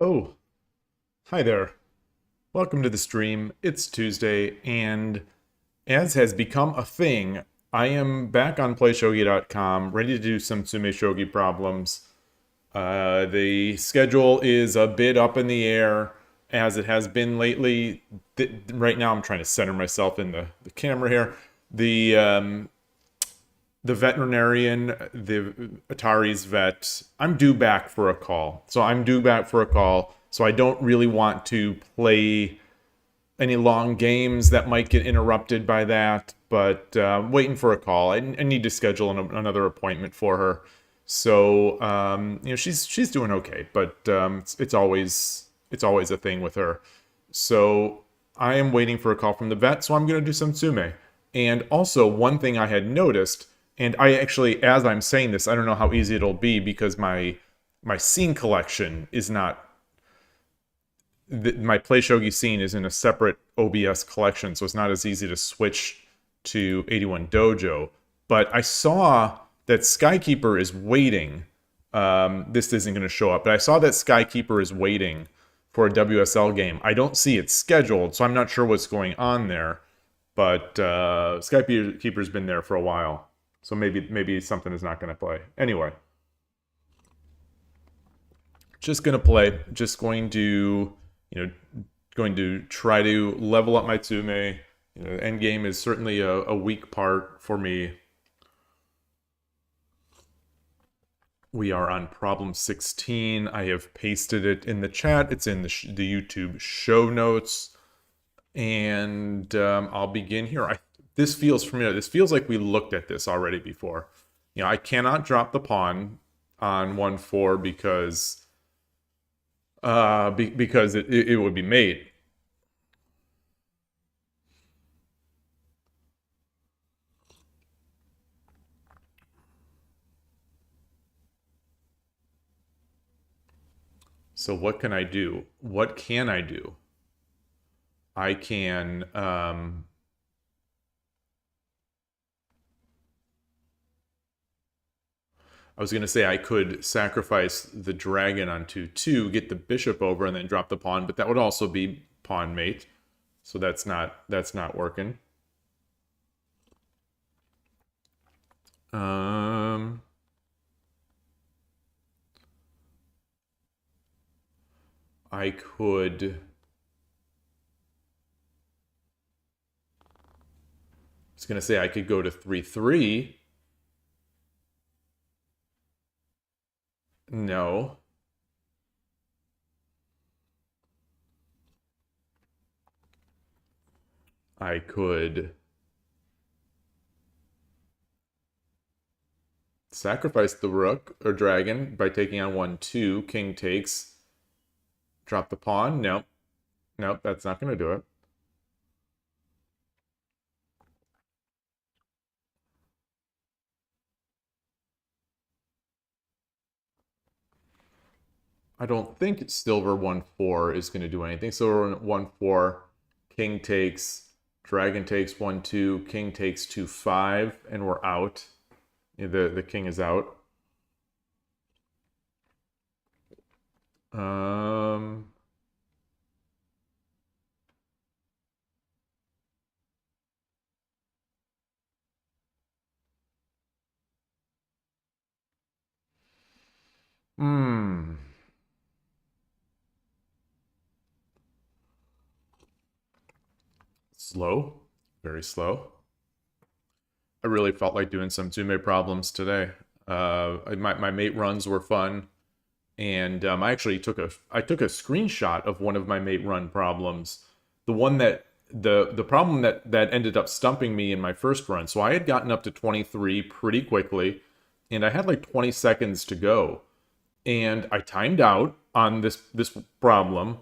Oh, hi there. Welcome to the stream. It's Tuesday, and as has become a thing, I am back on PlayShogi.com, ready to do some Tsumeshogi problems. The schedule is a bit up in the air, as it has been lately. Right now, I'm trying to center myself in the camera here. The veterinarian, the Atari's vet, I'm due back for a call. So I'm due back for a call. So I don't really want to play any long games that might get interrupted by that. But waiting for a call. I need to schedule another appointment for her. So she's doing okay, but it's always a thing with her. So I am waiting for a call from the vet. So I'm going to do some Tsume. And also, one thing I had noticed, and I actually, as I'm saying this, I don't know how easy it'll be because my scene collection is not. My PlayShogi scene is in a separate OBS collection, so it's not as easy to switch to 81 Dojo. But I saw that Skykeeper is waiting. This isn't going to show up, but I saw that Skykeeper is waiting for a WSL game. I don't see it scheduled, so I'm not sure what's going on there. But Skykeeper's been there for a while. So maybe something is not going to play. Anyway. Just going to play. Just going to, going to try to level up my Tsume. End game is certainly a weak part for me. We are on problem 16. I have pasted it in the chat. It's in the YouTube show notes. And I'll begin here. This feels familiar. This feels like we looked at this already before. I cannot drop the pawn on 1-4 because it would be mate. So what can I do? What can I do? I can I was going to say I could sacrifice the dragon onto 2, get the bishop over, and then drop the pawn, but that would also be pawn mate. So that's not working. I could. I was going to say I could go to 3-3. No. I could sacrifice the rook or dragon by taking on 1-2. King takes. Drop the pawn. Nope. Nope, that's not going to do it. I don't think silver 1-4 is going to do anything. So 1-4, king takes, dragon takes 1-2, king takes 2-5, and we're out. The king is out. Slow. Very slow. I really felt like doing some Tsume problems today. My mate runs were fun. And I actually took a screenshot of one of my mate run problems. The one that the problem that ended up stumping me in my first run. So I had gotten up to 23 pretty quickly, and I had like 20 seconds to go. And I timed out on this problem,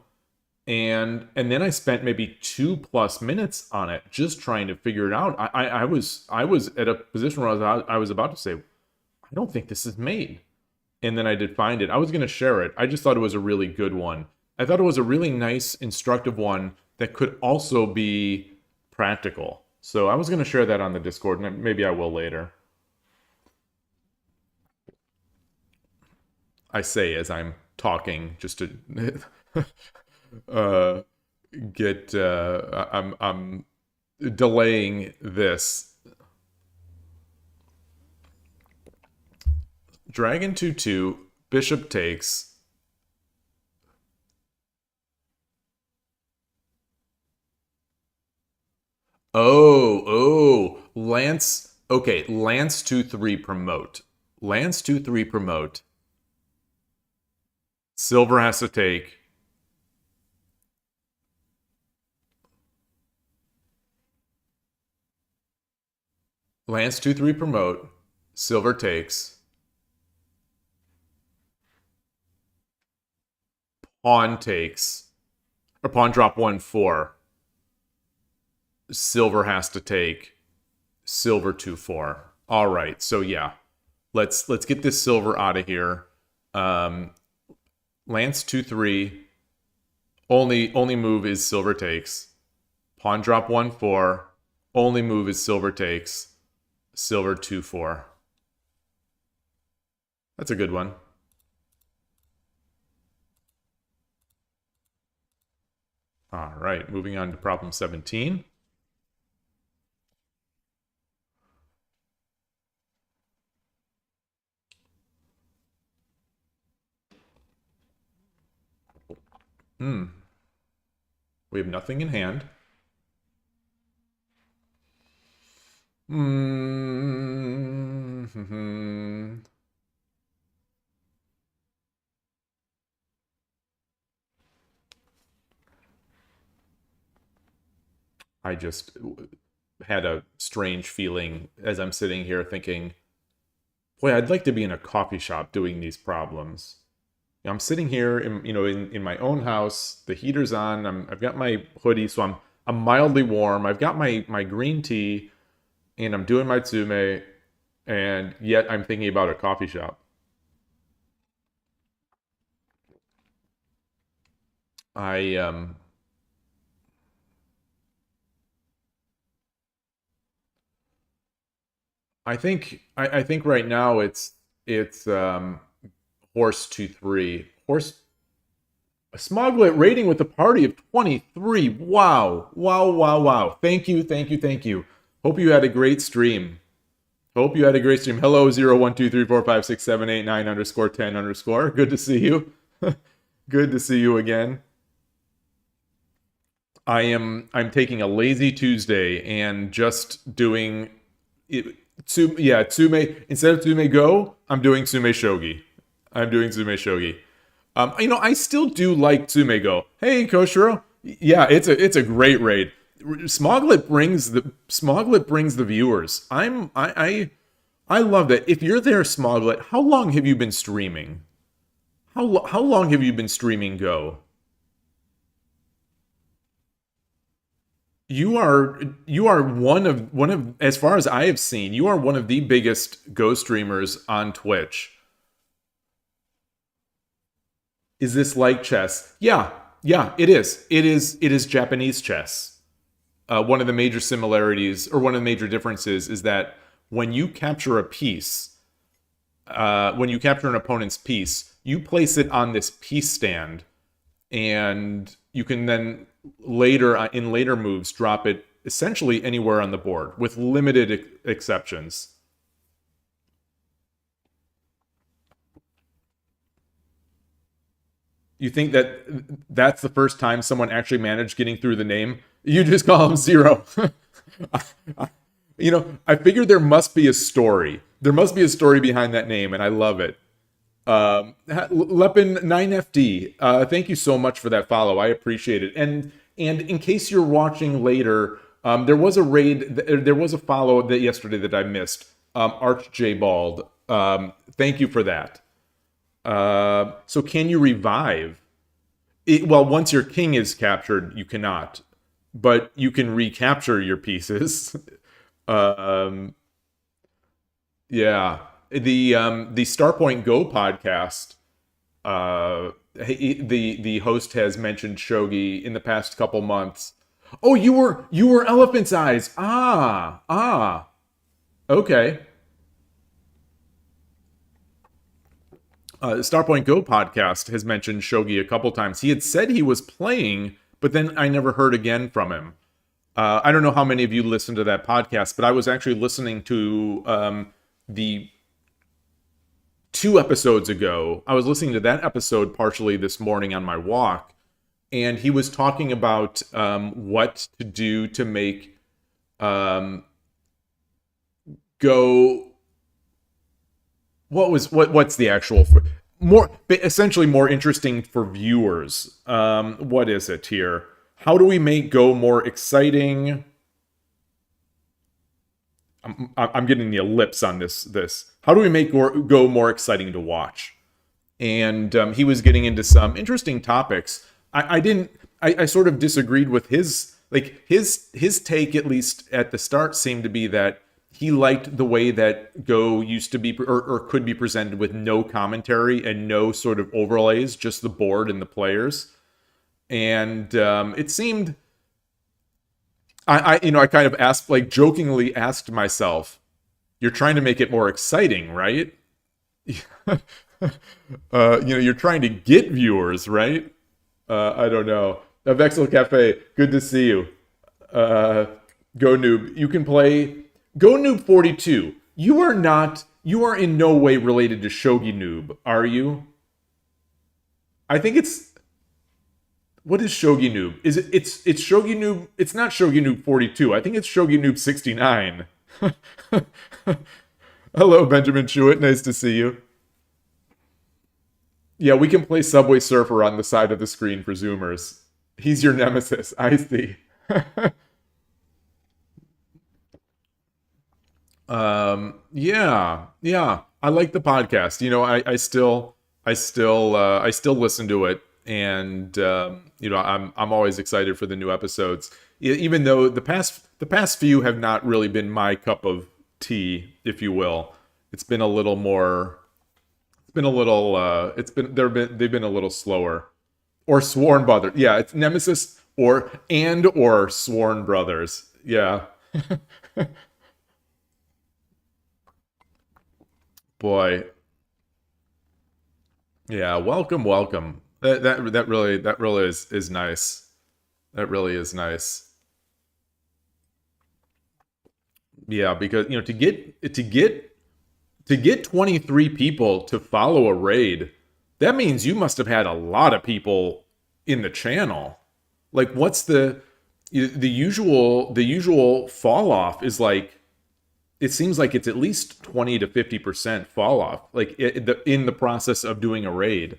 and then I spent maybe 2+ minutes on it just trying to figure it out. I was at a position where I was about to say, I don't think this is made. And then I did find it. I was going to share it. I just thought it was a really good one. I thought it was a really nice, instructive one that could also be practical. So I was going to share that on the Discord, and maybe I will later. I say as I'm talking just to uh, get. I'm delaying this. Dragon 2/2. Bishop takes. Oh, Lance. Okay, Lance 2/3 promote. Lance 2/3 promote. Silver has to take. Lance 2/3 promote. Silver takes. Pawn takes. Or pawn drop 1/4. Silver has to take. Silver 2/4. All right, so yeah, let's get this silver out of here. Lance 2/3. Only move is silver takes. Pawn drop 1/4. Only move is silver takes. Silver 2/4. That's a good one. All right, moving on to problem 17. We have nothing in hand. I just had a strange feeling as I'm sitting here thinking, boy, I'd like to be in a coffee shop doing these problems. I'm sitting here in my own house, the heater's on, I've got my hoodie, so I'm mildly warm, I've got my green tea, and I'm doing my Tsume, and yet I'm thinking about a coffee shop. I think right now it's horse 2/3. Horse a Smoglet rating with a party of 23. Wow. Thank you. Hope you had a great stream. Hello 0123456789_10_. Good to see you. Good to see you again. I'm taking a lazy Tuesday and just doing it. Tsume, instead of Tsume Go, I'm doing Tsumeshogi. I still do like Tsume Go. Hey, Koshiro. Yeah, it's a great raid. Smoglet brings the viewers. I love that. If you're there, Smoglet, how long have you been streaming? How long have you been streaming Go? You are one of as far as I have seen, you are one of the biggest Go streamers on Twitch. Is this like chess? Yeah, it is. It is Japanese chess. One of the major similarities, or one of the major differences, is that when you capture a piece, when you capture an opponent's piece, you place it on this piece stand, and you can then in later moves drop it essentially anywhere on the board, with limited exceptions. You think that's the first time someone actually managed getting through the name? You just call him Zero. I figured there must be a story. There must be a story behind that name, and I love it. Lepin9FD, thank you so much for that follow. I appreciate it. And in case you're watching later, there was a follow yesterday that I missed. Arch J Bald. Thank you for that. So can you revive? Well, once your king is captured, you cannot. But you can recapture your pieces. Yeah. The Starpoint Go podcast, the host has mentioned Shogi in the past couple months. Oh, you were Elephant's Eyes. Okay. Starpoint Go podcast has mentioned Shogi a couple times. He had said he was playing, but then I never heard again from him. I don't know how many of you listened to that podcast, but I was actually listening to the 2 episodes ago. I was listening to that episode partially this morning on my walk, and he was talking about what to do to make Go. What's the actual more essentially more interesting for viewers? What is it here? How do we make Go more exciting? I'm getting the ellipse on this. How do we make Go more exciting to watch? And he was getting into some interesting topics. I sort of disagreed with his take, at least at the start, seemed to be that he liked the way that Go used to be or could be presented with no commentary and no sort of overlays, just the board and the players. And it seemed, I kind of asked, like jokingly asked myself, you're trying to make it more exciting, right? You're trying to get viewers, right? I don't know. Vexel Cafe, good to see you. Go Noob, you can play Go Noob 42. You are in no way related to Shogi Noob, are you? I think it's, what is Shogi Noob? It's Shogi Noob, it's not Shogi Noob 42. I think it's Shogi Noob 69. Hello, Benjamin Chewett, nice to see you. Yeah, we can play Subway Surfer on the side of the screen for Zoomers. He's your nemesis, I see. Yeah. I like the podcast. I still listen to it, and I'm always excited for the new episodes. Even though the past few have not really been my cup of tea, if you will. They've been a little slower. Or Sworn Brothers. Yeah, it's Nemesis or Sworn Brothers. Yeah. Boy. Yeah, welcome. That really is nice. That really is nice. Yeah, because to get 23 people to follow a raid, that means you must have had a lot of people in the channel. Like, what's the usual fall off is like, it seems like it's at least 20 to 50% fall off, like in the process of doing a raid.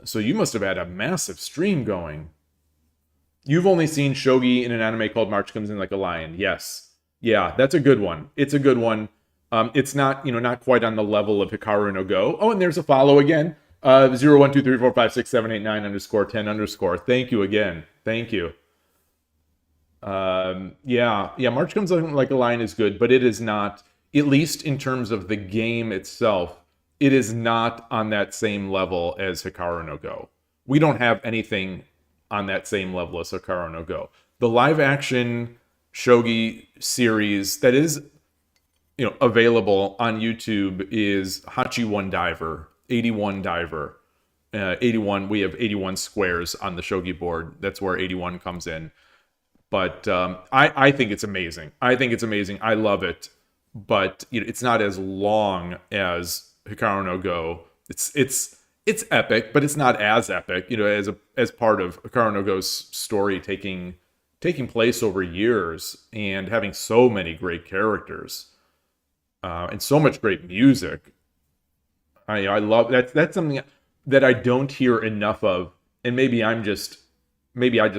So you must have had a massive stream going. You've only seen Shogi in an anime called March Comes In Like a Lion. Yes. Yeah, that's a good one. It's a good one. It's not, not quite on the level of Hikaru no Go. Oh, and there's a follow again. 012345678 _ 10 _. Thank you again. Thank you. Yeah, March Comes Like a Lion is good, but it is not, at least in terms of the game itself, it is not on that same level as Hikaru no Go. We don't have anything on that same level as Hikaru no Go. The live action Shogi series that is, available on YouTube is Hachi 1 Diver, 81 Diver. 81, we have 81 squares on the Shogi board. That's where 81 comes in. But I think it's amazing. I love it. But it's not as long as Hikaru no Go. It's epic, but it's not as epic. As part of Hikaru no Go's story taking place over years and having so many great characters and so much great music. I love that. That's something that I don't hear enough of, and maybe I just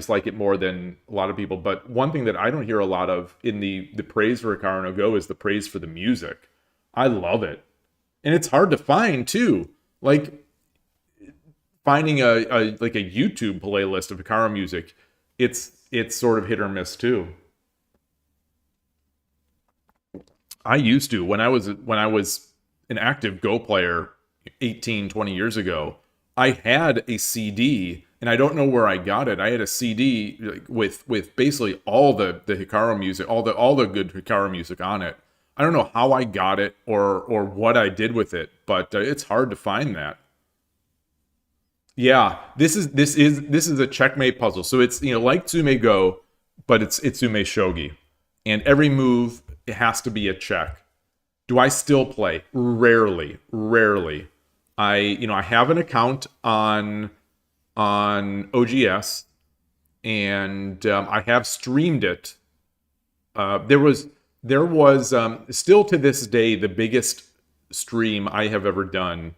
like it more than a lot of people. But one thing that I don't hear a lot of in the praise for Hikaru no Go is the praise for the music. I love it. And it's hard to find too. Like finding a YouTube playlist of Hikaru music, it's sort of hit or miss too. I used to, when I was an active Go player 18, 20 years ago, I had a CD, and I don't know where I got it. I had a CD with basically all the Hikaru music, all the good Hikaru music on it. I don't know how I got it or what I did with it, but it's hard to find that. Yeah, this is a checkmate puzzle. So it's, like Tsume Go, but it's Tsumeshogi, and every move, it has to be a check. Do I still play? Rarely, rarely. I have an account on OGS, and I have streamed it. There was still to this day the biggest stream I have ever done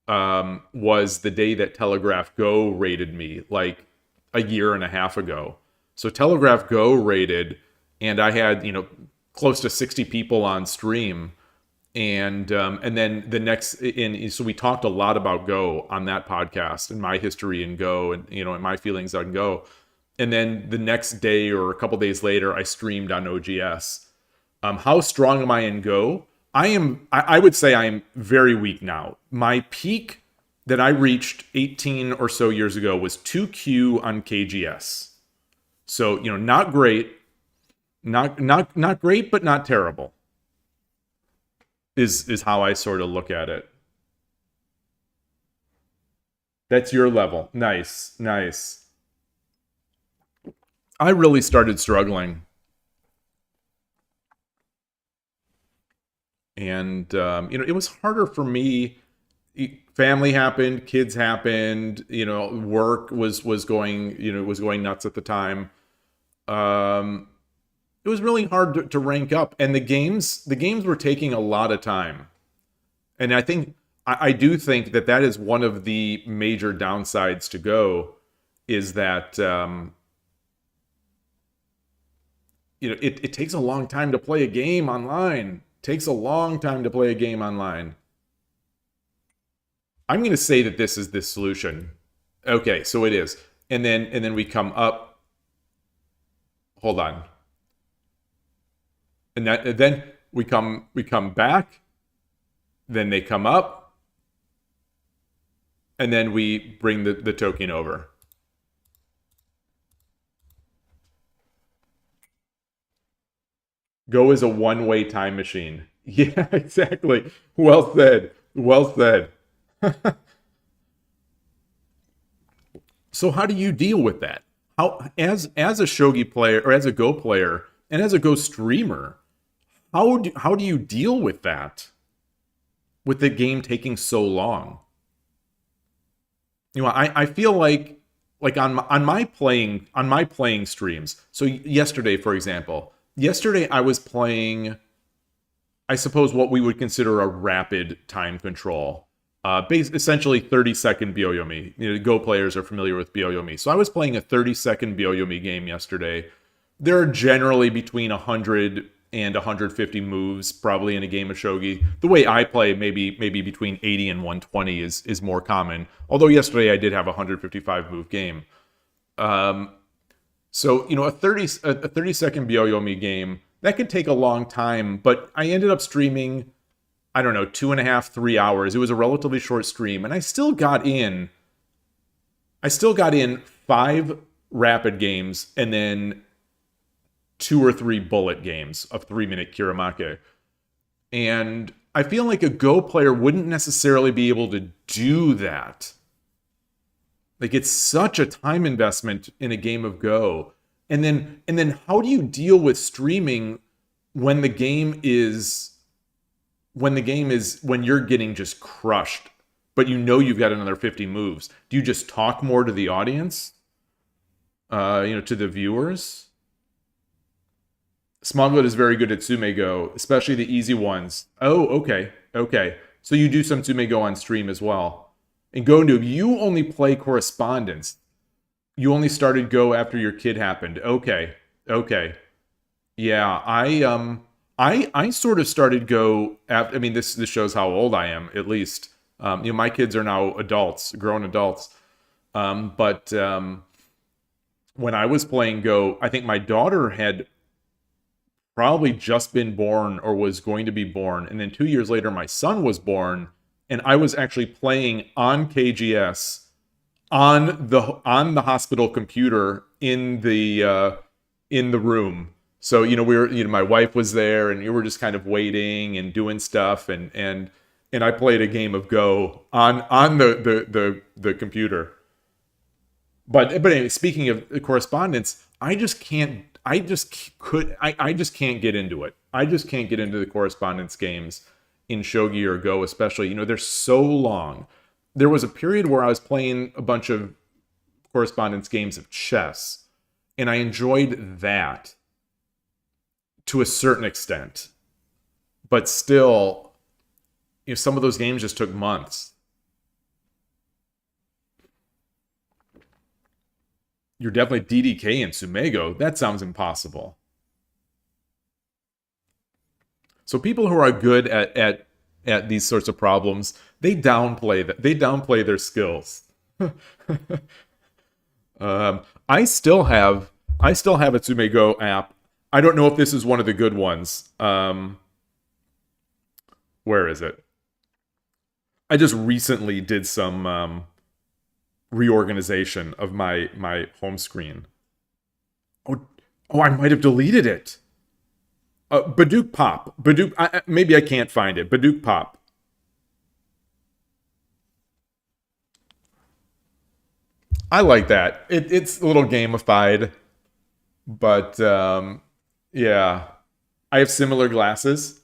was the day that Telegraph Go raided me, like a year and a half ago. So Telegraph Go raided, and I had close to 60 people on stream, and then the next, so we talked a lot about Go on that podcast and my history in Go, and and my feelings on Go. And then the next day or a couple days later, I streamed on OGS. How strong am I in Go? I would say I'm very weak now. My peak that I reached 18 or so years ago was 2Q on KGS. So, not great. Not great, but not terrible. Is how I sort of look at it. That's your level. Nice, nice. I really started struggling. And, it was harder for me. Family happened, kids happened, work was going nuts at the time. It was really hard to rank up, and the games were taking a lot of time. And I do think that is one of the major downsides to Go, is that it takes a long time to play a game online. Takes a long time to play a game online. I'm going to say that this is the solution. Okay, so it is. And then we come up. Hold on. And then we come back. Then they come up. And then we bring the token over. Go is a one-way time machine. Yeah, exactly. Well said. Well said. So how do you deal with that? How, as a Shogi player, or as a Go player, and as a Go streamer, how do you deal with that? With the game taking so long? I feel like on my playing streams. So yesterday, for example, I was playing, I suppose, what we would consider a rapid time control. Essentially 30-second Byoyomi. Go players are familiar with Byoyomi. So I was playing a 30-second Byoyomi game yesterday. There are generally between 100 and 150 moves, probably, in a game of Shogi. The way I play, maybe between 80 and 120 is more common. Although yesterday I did have a 155-move game. So, a 30-second Byoyomi game, that could take a long time, but I ended up streaming, I don't know, 2.5, 3 hours. It was a relatively short stream, and I still got in 5 rapid games, and then 2 or 3 bullet games of 3-minute Kiramake. And I feel like a Go player wouldn't necessarily be able to do that. Like, it's such a time investment in a game of Go. And then how do you deal with streaming when you're getting just crushed, but you've got another 50 moves? Do you just talk more to the audience? To the viewers? Smoglet is very good at Tsume Go, especially the easy ones. Oh, okay. So you do some Tsume Go on stream as well. And Go Noob, you only play correspondence. You only started Go after your kid happened. Okay. Yeah, I sort of started Go after, this shows how old I am, at least. My kids are now adults, grown adults. But when I was playing Go, I think my daughter had probably just been born or was going to be born. And then 2 years later, my son was born. And I was actually playing on KGS on the hospital computer in the room. So, my wife was there, and you were just kind of waiting and doing stuff, and I played a game of Go on the computer. But anyway, speaking of correspondence, I just can't get into it. I just can't get into the correspondence games in Shogi or Go, especially. They're so long. There was a period where I was playing a bunch of correspondence games of chess, and I enjoyed that to a certain extent. But still, some of those games just took months. You're definitely DDK in Tsumego. That sounds impossible. So people who are good at these sorts of problems, they downplay that. They downplay their skills. I still have a Tsumego app. I don't know if this is one of the good ones. Where is it? I just recently did some reorganization of my home screen. Oh, I might have deleted it. Baduk Pop. Maybe I can't find it. Baduk Pop. I like that. It's a little gamified, but yeah. I have similar glasses.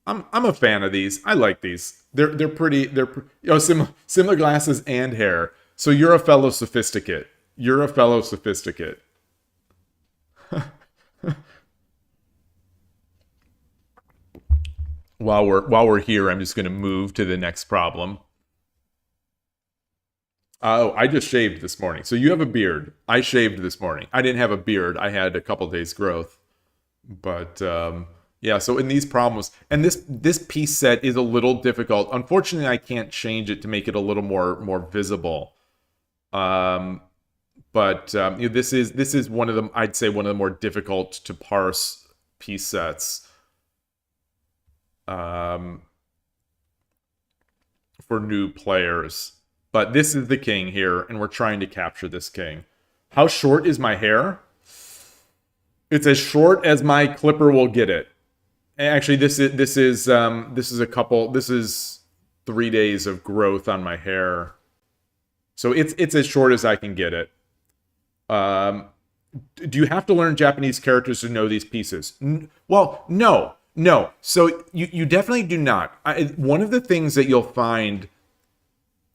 I'm a fan of these. I like these. They're pretty. Similar glasses and hair. So you're a fellow sophisticate. You're a fellow sophisticate. While we're here, I'm just going to move to the next problem. Oh, I just shaved this morning. So you have a beard. I shaved this morning. I didn't have a beard. I had a couple days growth. But yeah, so in these problems, and this piece set is a little difficult. Unfortunately, I can't change it to make it a little more visible. But this is one of them. I'd say one of the more difficult to parse piece sets. For new players. But this is the king here, and we're trying to capture this king. How short is my hair? It's as short as my clipper will get it. Actually, this is 3 days of growth on my hair. So it's as short as I can get it. Do you have to learn Japanese characters to know these pieces? Well, no. So you definitely do not. One of the things that you'll find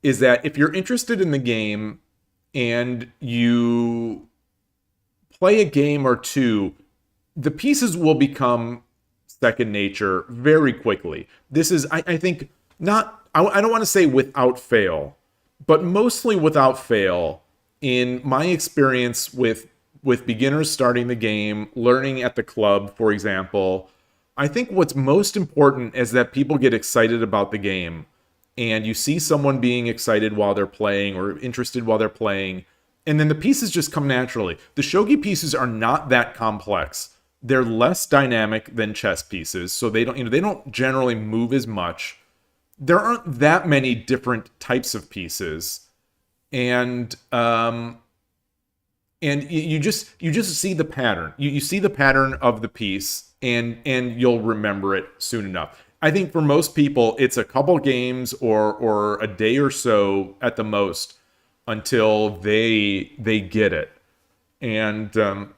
is that if you're interested in the game and you play a game or two, the pieces will become second nature very quickly. This is, I think, not, I don't want to say without fail, but mostly without fail in my experience with beginners starting the game, learning at the club, for example. I think what's most important is that people get excited about the game, and you see someone being excited while they're playing or interested while they're playing, and then the pieces just come naturally. The shogi pieces are not that complex. They're less dynamic than chess pieces, so they don't generally move as much. There aren't that many different types of pieces, and you just see the pattern. You see the pattern of the piece, and you'll remember it soon enough. I think for most people, it's a couple games or a day or so at the most until they get it. And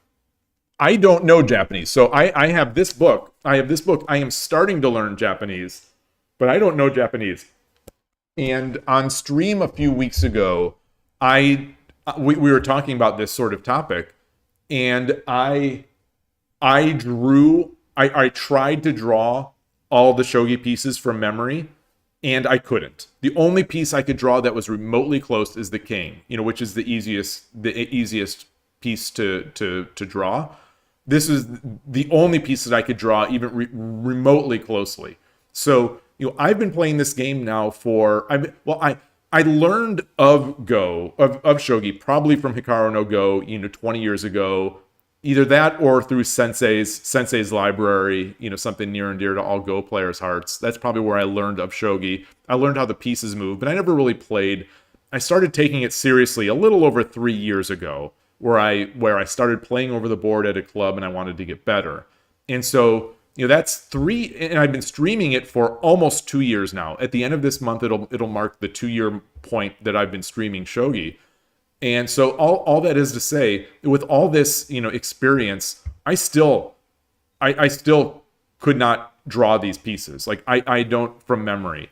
I don't know Japanese, so I have this book. I am starting to learn Japanese, but I don't know Japanese. And on stream a few weeks ago, we were talking about this sort of topic, and I tried to draw all the shogi pieces from memory, and I couldn't. The only piece I could draw that was remotely close is the king, which is the easiest piece to draw. This is the only piece that I could draw even remotely closely. So, I've been playing this game now I learned of Go, of Shogi, probably from Hikaru no Go, 20 years ago. Either that or through Sensei's library, something near and dear to all Go players' hearts. That's probably where I learned of Shogi. I learned how the pieces move, but I never really played. I started taking it seriously a little over 3 years ago where I started playing over the board at a club and I wanted to get better. And so, that's 3, and I've been streaming it for almost 2 years now. At the end of this month, it'll mark the 2-year point that I've been streaming Shogi. And so all that is to say, with all this, experience, I still could not draw these pieces. Like I don't from memory.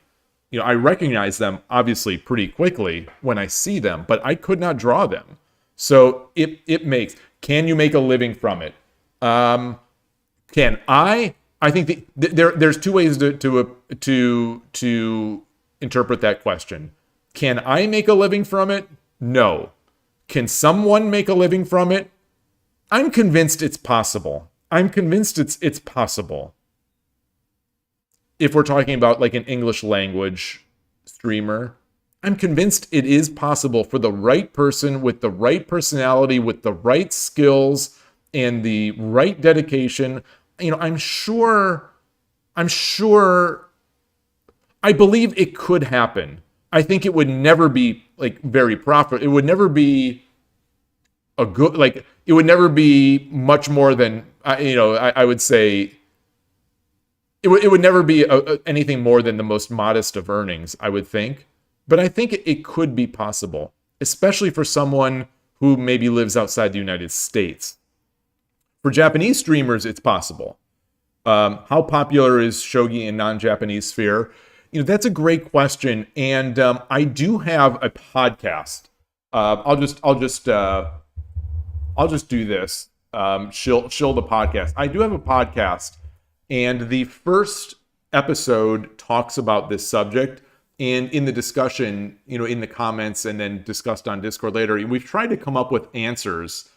I recognize them obviously pretty quickly when I see them, but I could not draw them. So it makes, can you make a living from it? Can I think there's 2 ways to interpret that question. Can I make a living from it? No. Can someone make a living from it? I'm convinced it's possible. I'm convinced it's possible. If we're talking about like an English language streamer, I'm convinced it is possible for the right person with the right personality, with the right skills and the right dedication. I'm sure, I believe it could happen. I think it would never be like very profitable. It would never be a good, like, it would never be much more than, I would say, it would never be anything more than the most modest of earnings, I would think. But I think it could be possible, especially for someone who maybe lives outside the United States. For Japanese streamers, it's possible. How popular is Shogi in non-Japanese sphere? That's a great question, and I do have a podcast. I'll just do this. Shill the podcast. I do have a podcast, and the first episode talks about this subject. And in the discussion, in the comments, and then discussed on Discord later, we've tried to come up with answers.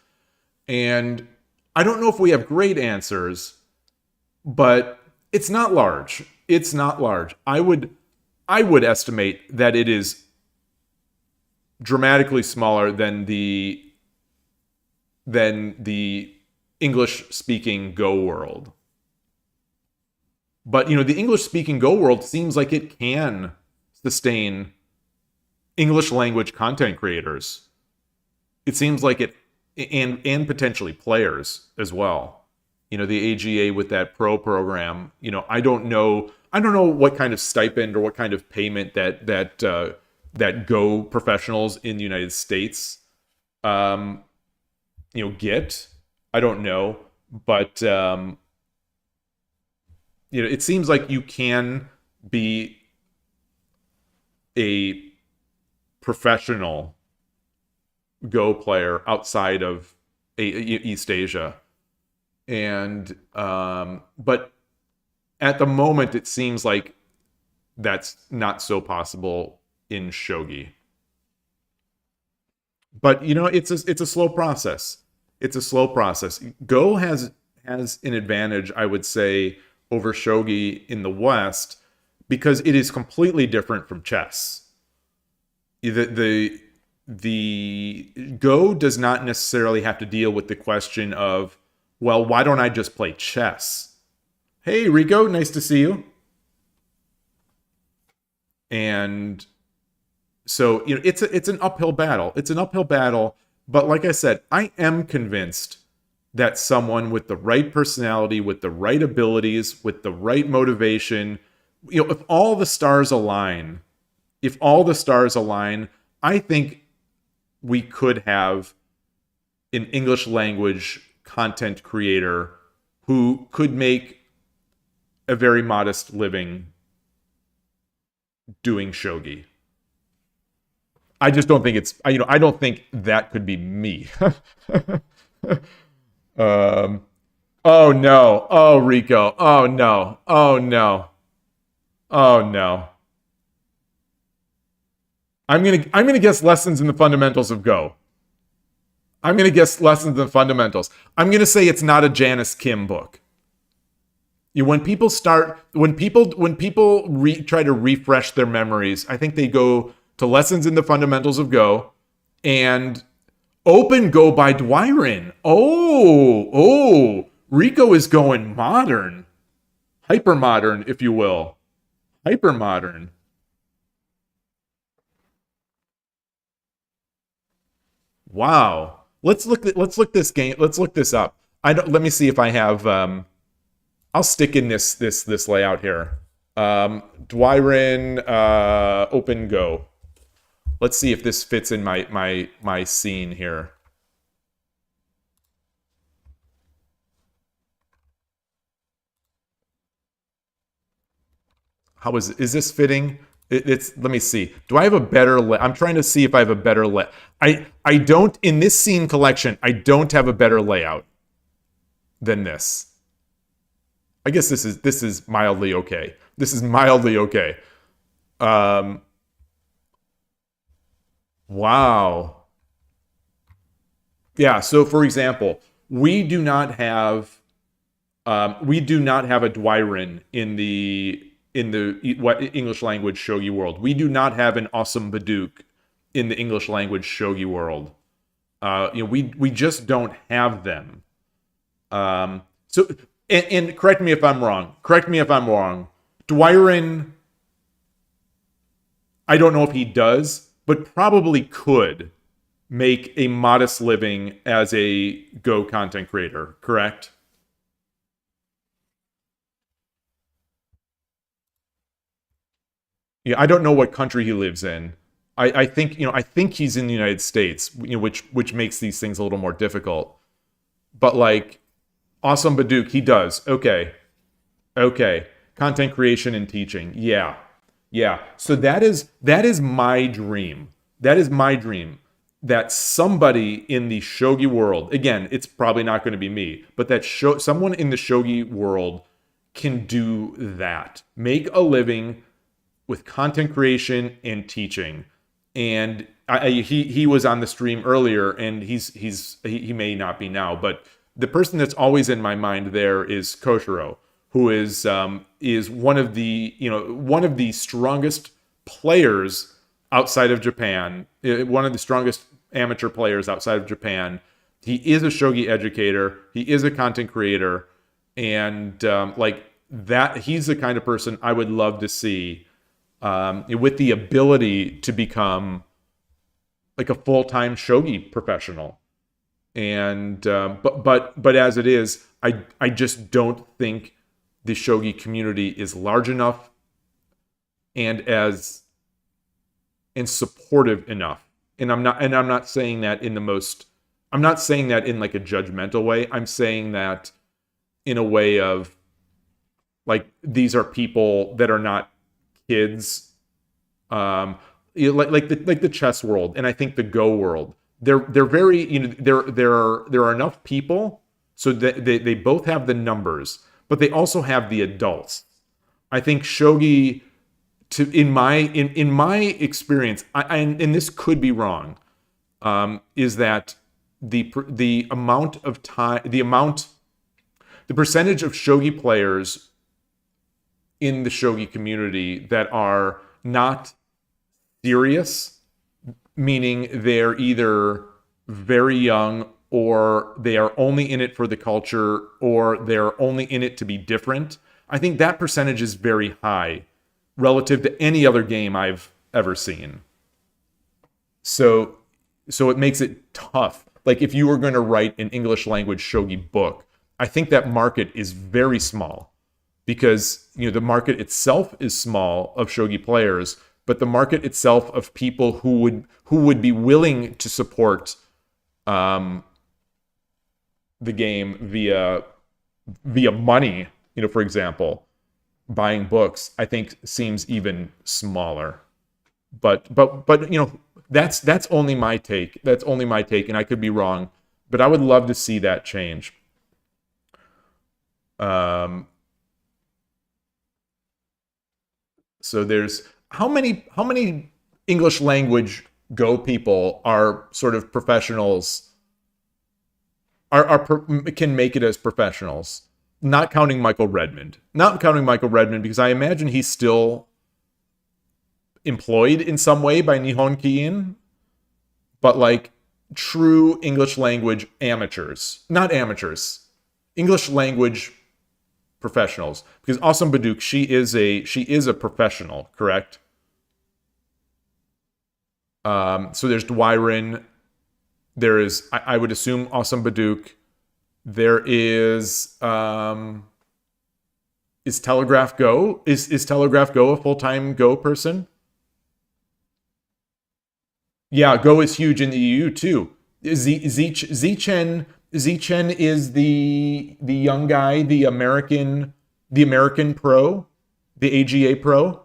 And I don't know if we have great answers, but it's not large. It's not large. I would estimate that it is dramatically smaller than the English-speaking Go world. But, the English-speaking Go world seems like it can sustain English language content creators. It seems like it, and potentially players as well. The AGA with that pro program, I don't know what kind of stipend or what kind of payment that Go professionals in the United States get. I don't know, but it seems like you can be a professional Go player outside of East Asia. And but at the moment it seems like that's not so possible in Shogi. But it's a slow process. It's a slow process. Go has an advantage, I would say, over Shogi in the West because it is completely different from chess. The Go does not necessarily have to deal with the question of, well, why don't I just play chess? Hey, Rico, nice to see you. And so, it's an uphill battle. It's an uphill battle. But like I said, I am convinced that someone with the right personality, with the right abilities, with the right motivation, if all the stars align, I think we could have an English language content creator who could make a very modest living doing Shogi. I just don't think it's, I don't think that could be me. Oh no. Oh, Rico. Oh no. Oh no. Oh no. I'm gonna guess lessons in the fundamentals of Go. I'm gonna guess lessons in the fundamentals. I'm gonna say it's not a Janice Kim book. When people try to refresh their memories, I think they go to Lessons in the Fundamentals of Go and Open Go by Dwyron. Oh, Rico is going modern. Hyper modern, if you will. Hyper modern. Wow. let's look this up. Let me see if I have I'll stick in this layout here. Dwyren open go. Let's see if this fits in my scene here. Is this fitting? Let me see. Do I have a better I'm trying to see if I have a better I don't, in this scene collection, I don't have a better layout than this. I guess this is mildly okay. This is mildly okay. Wow. Yeah, so for example, we do not have a Dwyren in the English language shogi world. We do not have an awesome Baduk in the English language shogi world. We just don't have them. So and correct me if I'm wrong. Dwyren, I don't know if he does, but probably could make a modest living as a Go content creator, correct? Yeah, I don't know what country he lives in. I think he's in the United States, which makes these things a little more difficult. But like Awesome Baduk, he does. Okay. Content creation and teaching. Yeah. So that is my dream. That is my dream. That somebody in the shogi world, again, it's probably not going to be me, but that someone in the shogi world can do that. Make a living with content creation and teaching. And he was on the stream earlier, and he may not be now, but the person that's always in my mind there is Koshiro, who is one of the strongest players outside of Japan, one of the strongest amateur players outside of Japan. He is a shogi educator, he is a content creator, and like that, he's the kind of person I would love to see with the ability to become like a full-time shogi professional. And but as it is, I just don't think the shogi community is large enough and supportive enough. And I'm not saying that in I'm not saying that in like a judgmental way. I'm saying that in a way of like, these are people that are not kids, like the chess world, and I think the Go world. They're very, there are enough people so that they both have the numbers, but they also have the adults. I think shogi, in my experience, and this could be wrong, is that the amount of time, the percentage of shogi players in the shogi community that are not serious, meaning they're either very young, or they are only in it for the culture, or they're only in it to be different. I think that percentage is very high relative to any other game I've ever seen. So it makes it tough. Like, if you were going to write an English language shogi book, I think that market is very small, because the market itself is small of shogi players, but the market itself of people who would be willing to support the game via money, for example, buying books, I think seems even smaller. But that's only my take. That's only my take, and I could be wrong, but I would love to see that change. So there's how many English language Go people are sort of professionals, can make it as professionals, not counting Michael Redmond. Not counting Michael Redmond, because I imagine he's still employed in some way by Nihon Kiin, but like true English language amateurs, not amateurs, English language professionals. Because Awesome Baduk, she is a professional, correct? So there's Dwyren, There is, I would assume, Awesome Baduk. There is Telegraph Go? Is Telegraph Go a full-time Go person? Yeah, Go is huge in the EU too. Zichen is the young guy, the American pro, the AGA pro.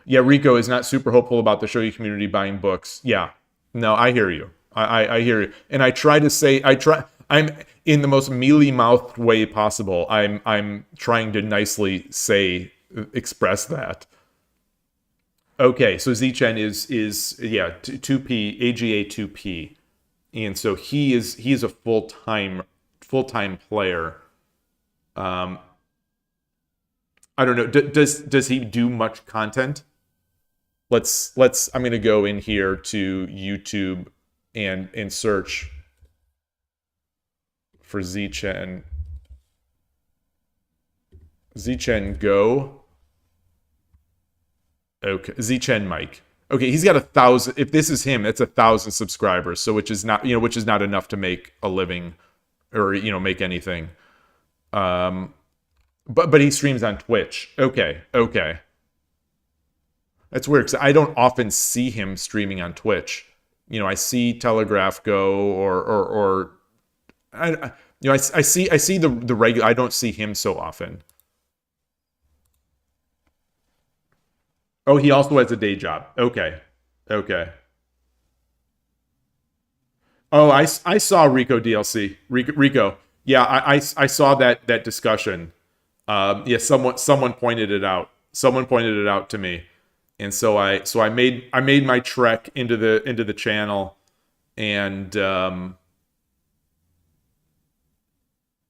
Yeah, Rico is not super hopeful about the shogi community buying books. Yeah, no, I hear you. I hear you, and I try to say I'm in the most mealy-mouthed way possible. I'm trying to nicely express that. Okay, so Zichen is yeah 2P AGA 2P, and so he is a full-time player. I don't know. Does he do much content? Let's I'm gonna go in here to YouTube and search for Zichen. Zichen Go. Okay, Zichen Mike. Okay, he's got 1,000. If this is him, that's 1,000 subscribers. So which is not enough to make a living or make anything. But he streams on Twitch. Okay. That's weird because I don't often see him streaming on Twitch. I see Telegraph Go or I see the regular. I don't see him so often. Oh, he also has a day job. Okay. Oh, I saw Rico DLC. Rico. Yeah, I saw that discussion. Yeah, someone pointed it out. Someone pointed it out to me, and so I made my trek into the channel, and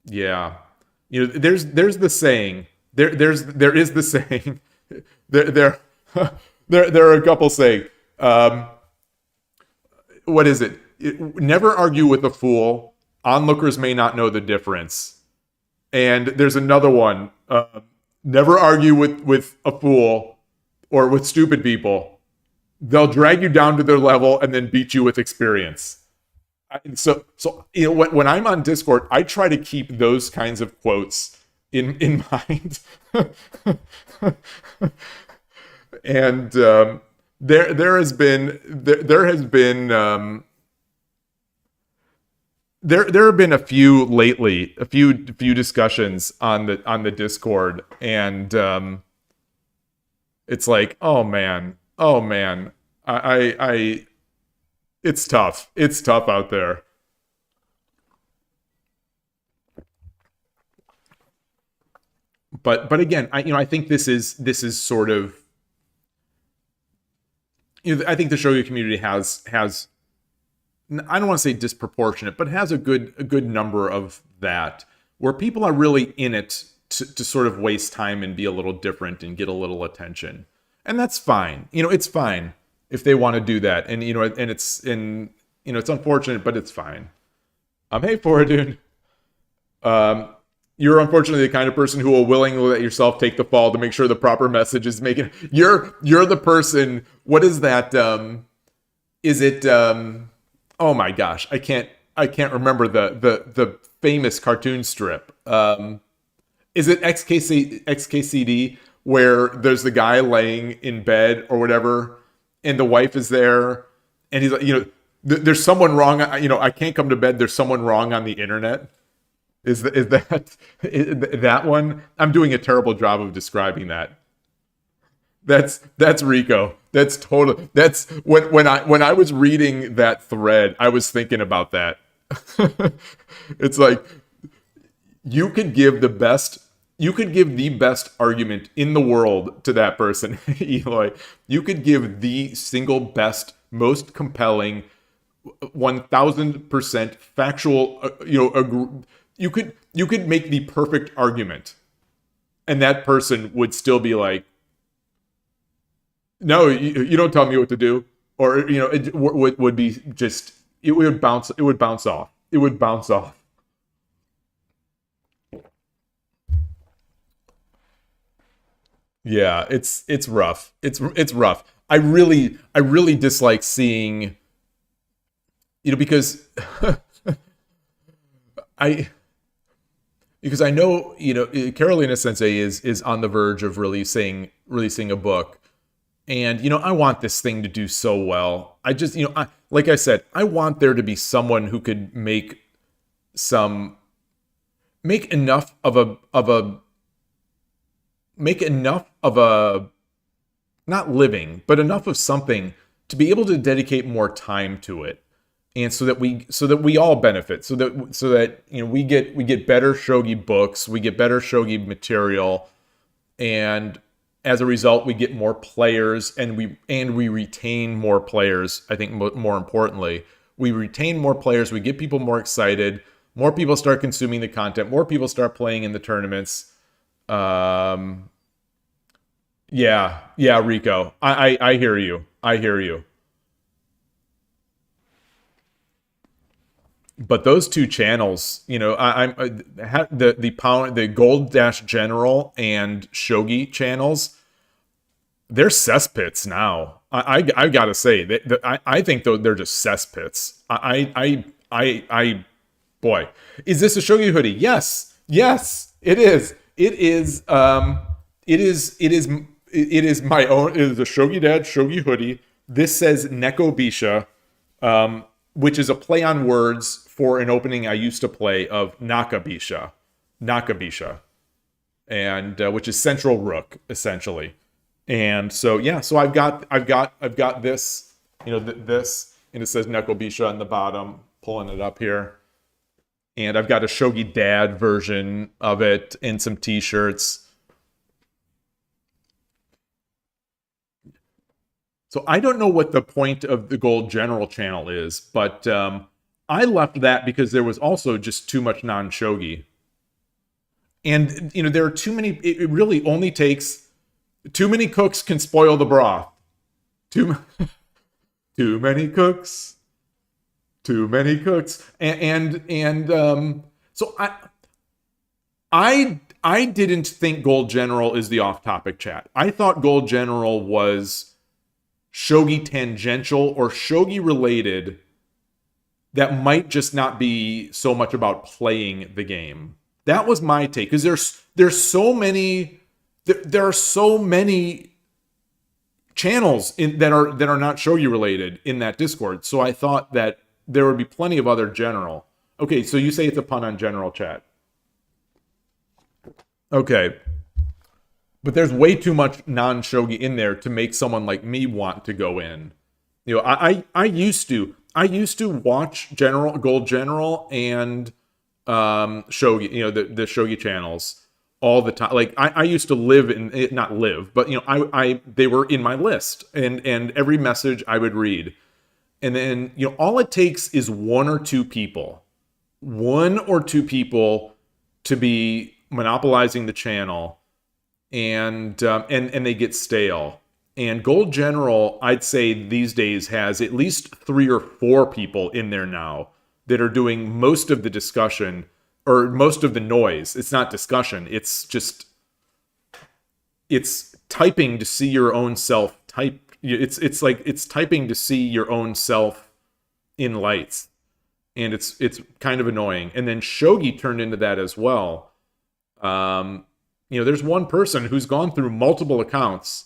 yeah, there's the saying. There is the saying. There are a couple saying. What is it? Never argue with a fool. Onlookers may not know the difference. And there's another one. Never argue with a fool or with stupid people. They'll drag you down to their level and then beat you with experience. So when I'm on Discord, I try to keep those kinds of quotes in mind. And there have been a few lately, a few discussions on the Discord, and it's like, oh man, it's tough. It's tough out there. But again, I think this is sort of, I think the shogi community has I don't want to say disproportionate, but has a good number of that, where people are really in it to sort of waste time and be a little different and get a little attention, and that's fine. It's fine if they want to do that, and it's unfortunate, but it's fine. Hey Foradun, you're unfortunately the kind of person who will willingly let yourself take the fall to make sure the proper message is making. You're the person. What is that? Is it? Oh my gosh, I can't remember the famous cartoon strip. Is it XKCD, where there's the guy laying in bed or whatever, and the wife is there, and he's like, there's someone wrong. I can't come to bed. There's someone wrong on the internet. Is that one? I'm doing a terrible job of describing that. That's Rico. That's total. That's when I was reading that thread, I was thinking about that. It's like you could give the best argument in the world to that person, Yloigh. You could give the single best, most compelling, 1000% factual. You could make the perfect argument, and that person would still be like, no, you don't tell me what to do, or it would be just it would bounce off. It would bounce off. Yeah, it's rough. It's rough. I really dislike seeing because I because I know, Carolina Sensei is on the verge of releasing a book. And, I want this thing to do so well. I just, like I said, I want there to be someone who could make enough of a, not living, but enough of something to be able to dedicate more time to it. And so that we all benefit, so that we get better shogi books, we get better shogi material, and as a result we get more players, and we retain more players. I think more importantly, we retain more players, we get people more excited, more people start consuming the content, more people start playing in the tournaments. Yeah, Rico, I hear you. But those two channels, the Gold Dash General and Shogi channels, they're cesspits now. I gotta say, I think though they're just cesspits. Boy, is this a Shogi hoodie? Yes, it is. It is my own. It is a Shogi Dad Shogi hoodie. This says Nekobisha, which is a play on words for an opening I used to play of Nakabisha, and which is Central Rook essentially. And so so I've got this, this, and it says Nekobisha on the bottom. Pulling it up here, and I've got a Shogi Dad version of it and some T-shirts. So I don't know what the point of the Gold General channel is, but I left that because there was also just too much non-shogi. And, there are too many, it really only takes, too many cooks can spoil the broth. Too many cooks. And so I didn't think Gold General is the off-topic chat. I thought Gold General was shogi tangential or shogi related that might just not be so much about playing the game. That was my take, because there's so many there are so many channels that are not shogi related in that Discord. So I thought that there would be plenty of other general. Okay, so you say it's a pun on general chat. Okay. But there's way too much non-shogi in there to make someone like me want to go in. I used to watch Gold General and shogi, the shogi channels all the time. Like I used to live in, not live, but they were in my list, and every message I would read. And then all it takes is one or two people to be monopolizing the channel, and they get stale. And Gold General, I'd say these days, has at least 3 or 4 people in there now that are doing most of the discussion or most of the noise. It's not discussion. It's just, it's typing to see your own self type. It's like it's typing to see your own self in lights, and it's kind of annoying. And then Shogi turned into that as well. There's one person who's gone through multiple accounts,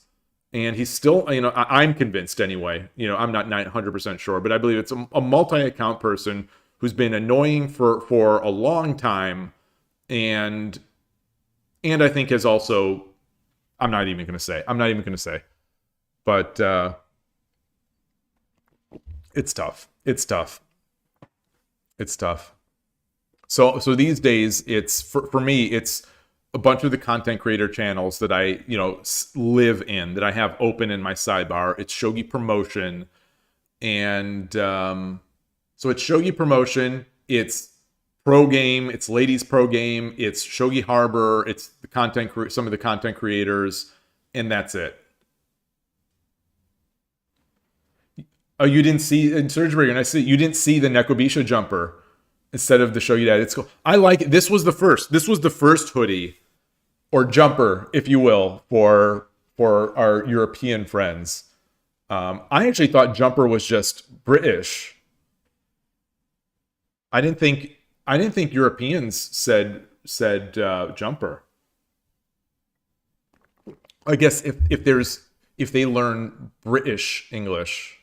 and he's still, I'm convinced anyway. I'm not 100% sure, but I believe it's a multi-account person who's been annoying for a long time, and I think has also, I'm not even going to say. But it's tough. So these days, it's for me, it's a bunch of the content creator channels that I live in, that I have open in my sidebar. It's Shogi Promotion, and so it's Shogi Promotion. It's Pro Game. It's Ladies Pro Game. It's Shogi Harbor. It's the some of the content creators, and that's it. Oh, you didn't see in Surge Breaker, and I see you didn't see the Nekobisha jumper instead of the Shogi Dad. It's cool. I like it. This was the first hoodie or jumper, if you will, for our European friends. I actually thought jumper was just British. I didn't think Europeans said jumper. I guess if they learn British English.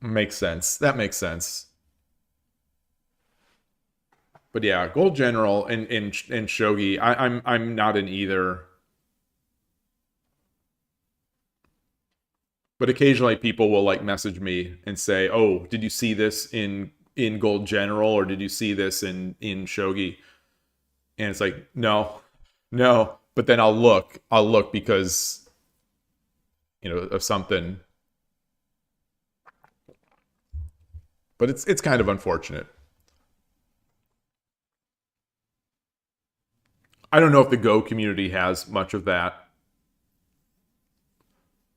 Makes sense. That makes sense. But yeah, Gold General and Shogi, I'm not in either. But occasionally people will like message me and say, "Oh, did you see this in Gold General or did you see this in Shogi?" And it's like, "No. No." But then I'll look because of something. But it's kind of unfortunate. I don't know if the Go community has much of that.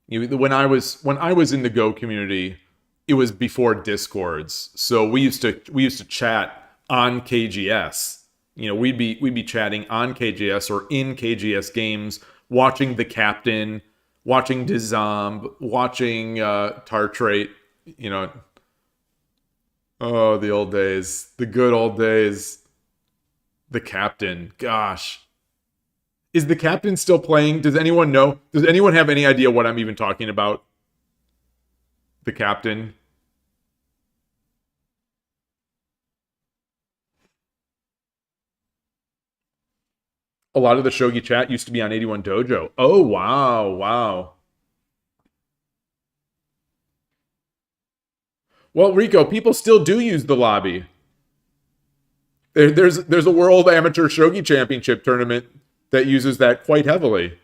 When I was in the Go community, it was before Discords, so we used to chat on KGS. We'd be chatting on KGS or in KGS games, watching the captain, watching Dizomb, watching Tartrate. Oh, the old days, the good old days. The captain, gosh. Is the captain still playing? Does anyone know? Does anyone have any idea what I'm even talking about? The captain. A lot of the Shogi chat used to be on 81 Dojo. Oh, wow, wow. Well, Rico, people still do use the lobby. There's a World Amateur Shogi Championship tournament that uses that quite heavily.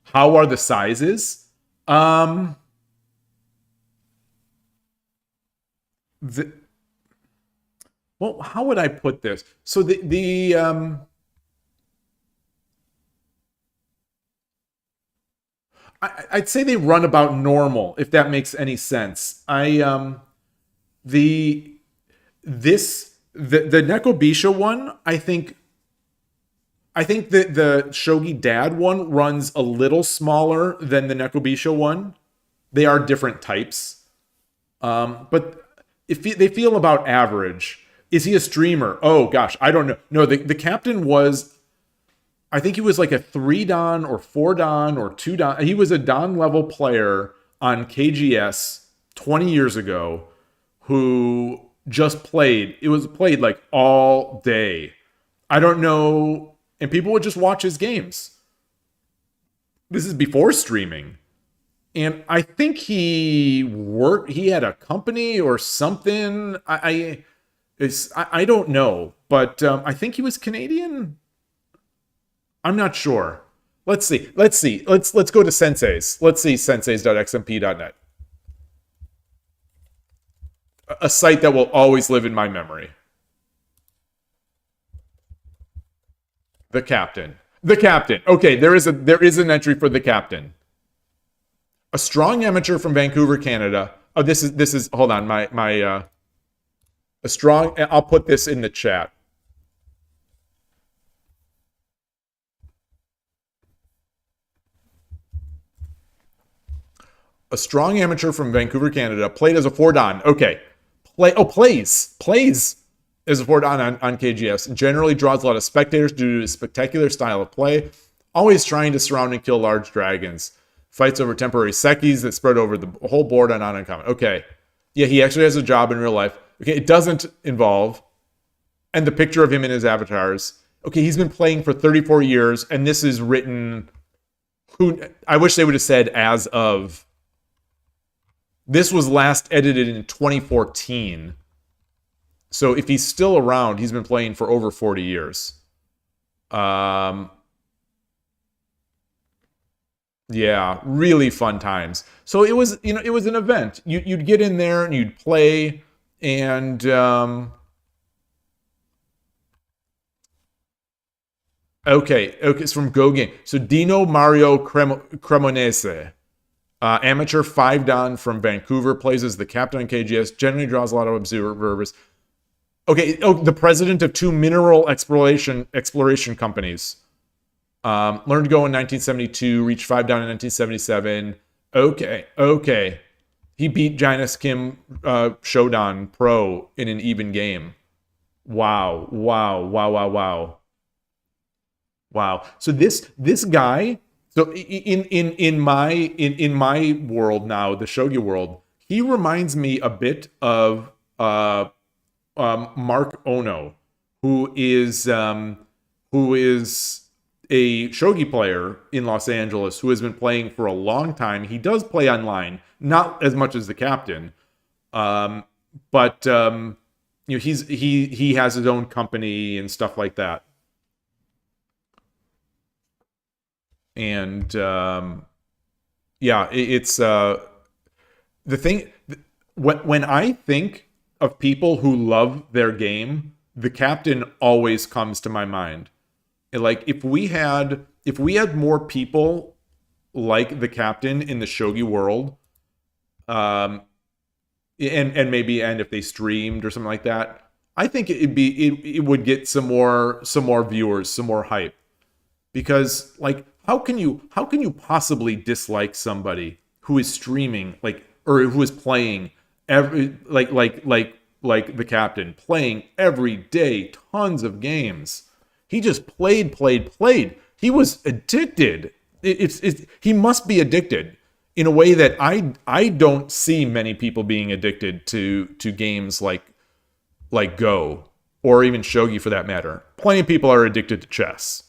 How are the sizes? The Well, how would I put this? So I'd say they run about normal, if that makes any sense. The the Nekobisha one, I think that the Shogi Dad one runs a little smaller than the Nekobisha one. They are different types. But if they feel about average. Is he a streamer? Oh gosh, I don't know. No, the captain was, I think he was like a 3 Dan or 4 Dan or 2 Dan. He was a Dan level player on KGS 20 years ago who just played. It was played like all day. I don't know. And people would just watch his games. This is before streaming. And I think he had a company or something. I don't know, but I think he was Canadian. I'm not sure. Let's see. Let's go to Senseis. Let's see senseis.xmp.net. A site that will always live in my memory. The captain. The captain. Okay, there is an entry for the captain. A strong amateur from Vancouver, Canada. Oh, this is hold on, a strong, I'll put this in the chat. A strong amateur from Vancouver, Canada, played as a 4 Dan. Okay. Plays as a 4 Dan on KGS. Generally draws a lot of spectators due to his spectacular style of play. Always trying to surround and kill large dragons. Fights over temporary sekis that spread over the whole board on uncommon. Okay. Yeah, he actually has a job in real life. Okay, it doesn't involve. And the picture of him in his avatars. Okay, he's been playing for 34 years, and this is written... I wish they would have said as of... This was last edited in 2014. So if he's still around, he's been playing for over 40 years. Yeah, really fun times. So it was, it was an event. You'd get in there and you'd play, and okay, it's from Go Game. So Dino Mario Cremonese, amateur 5 Dan from Vancouver, plays as the captain on KGS. Generally draws a lot of observers. Okay, oh, the president of 2 mineral exploration companies. Learned to go in 1972, reached 5 down in 1977. Okay. He beat Janus Kim Shodan Pro in an even game. Wow. So this guy, so in my world now, the shogi world, he reminds me a bit of Mark Ono, who is a shogi player in Los Angeles who has been playing for a long time. He does play online, not as much as the captain, but you know, he has his own company and stuff like that. And yeah, it's the thing. When I think of people who love their game, the captain always comes to my mind. Like if we had more people like the captain in the shogi world, and if they streamed or something like that, I think it would get some more viewers, some more hype. Because like how can you possibly dislike somebody who is streaming or who is playing every like the captain, playing every day tons of games? He just played. He was addicted. He must be addicted in a way that I don't see many people being addicted to games like Go or even Shogi for that matter. Plenty of people are addicted to chess.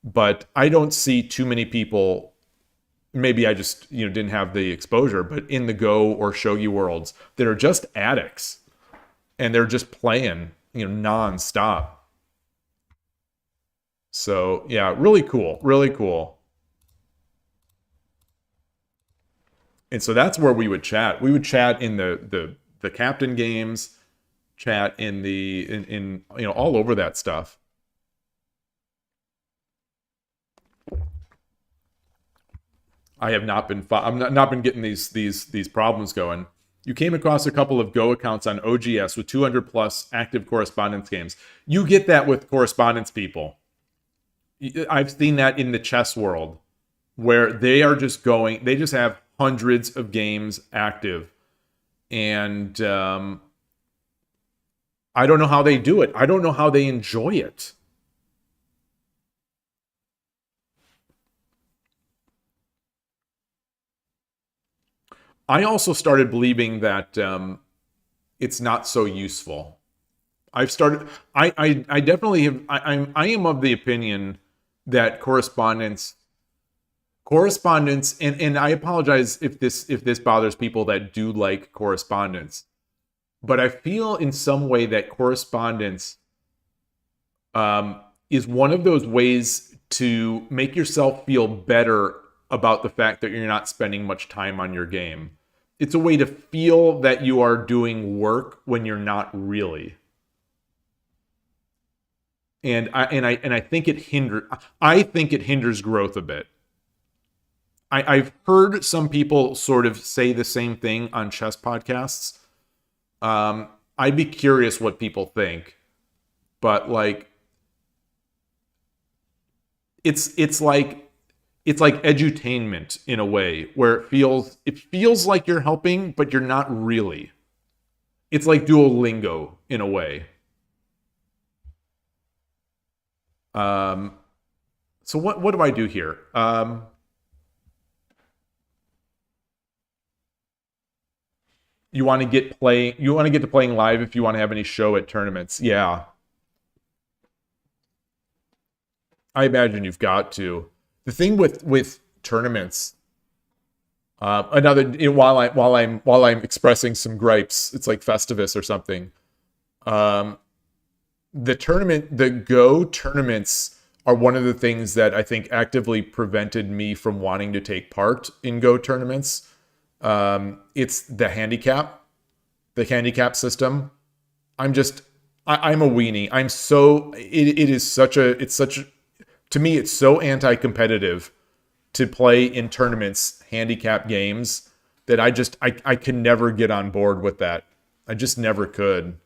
But I don't see too many people. Maybe I just didn't have the exposure, but in the Go or Shogi worlds that are just addicts and they're just playing non-stop. So yeah, really cool. And so that's where we would chat. We would chat in the captain games, chat in all over that stuff. I have not been not been getting these problems going. You came across a couple of Go accounts on OGS with 200 plus active correspondence games. You get that with correspondence people. I've seen that in the chess world where they are just going, they just have hundreds of games active. And I don't know how they do it. I don't know how they enjoy it. I also started believing that it's not so useful. I definitely have. I am of the opinion that correspondence, and I apologize if this bothers people that do like correspondence, but I feel in some way that correspondence is one of those ways to make yourself feel better about the fact that you're not spending much time on your game. It's a way to feel that you are doing work when you're not really. And I think it hinders growth a bit. I've heard some people sort of say the same thing on chess podcasts. I'd be curious what people think, but like, it's like edutainment in a way where it feels like you're helping, but you're not really. It's like Duolingo in a way. So what do I do here? You want to get to playing live if you want to have any show at tournaments. Yeah. I imagine you've got to. The thing with tournaments, while I'm expressing some gripes, it's like Festivus or something. The Go tournaments are one of the things that I think actively prevented me from wanting to take part in Go tournaments. It's the handicap system. I'm a weenie. To me, it's so anti-competitive to play in tournaments handicap games that I can never get on board with that. I just never could.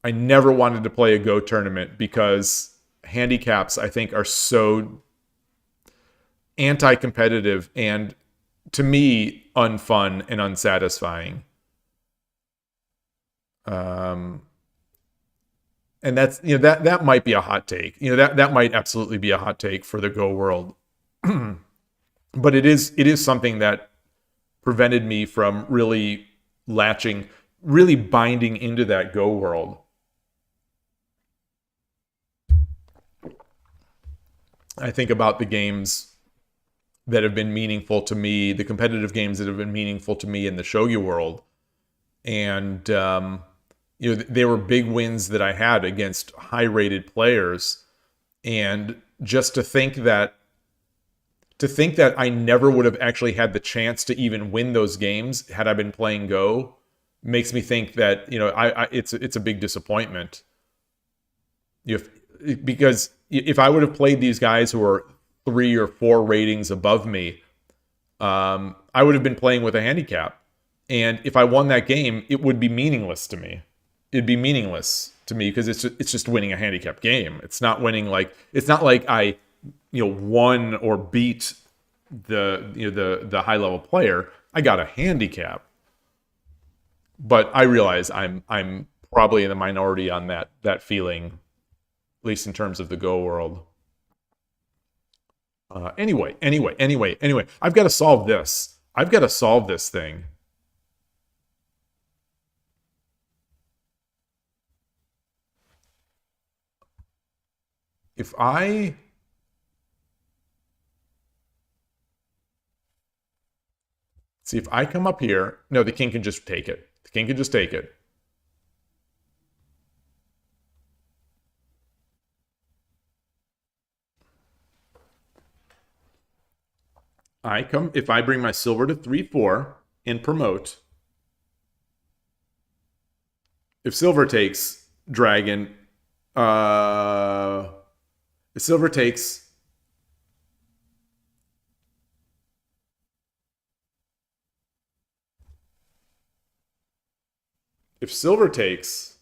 I never wanted to play a Go tournament because handicaps, I think, are so anti-competitive and, to me, unfun and unsatisfying. And that's, that might be a hot take. That might absolutely be a hot take for the Go world. But it is something that prevented me from really binding into that Go world. I think about the games that have been meaningful to me, the competitive games that have been meaningful to me in the Shogi world. And, they were big wins that I had against high-rated players. And just to think that I never would have actually had the chance to even win those games had I been playing Go makes me think that, it's a big disappointment. Because if I would have played these guys who are 3 or 4 ratings above me, I would have been playing with a handicap. And if I won that game, it would be meaningless to me. It'd be meaningless to me because it's just winning a handicap game. It's not winning it's not like I won or beat the high level player. I got a handicap. But I realize I'm probably in the minority on that feeling, at least in terms of the Go world. Anyway, I've got to solve this. I've got to solve this thing. If I see, if I come up here, no, the king can just take it. The king can just take it. If I bring my silver to 3-4 and promote, if silver takes dragon, if silver takes, if silver takes,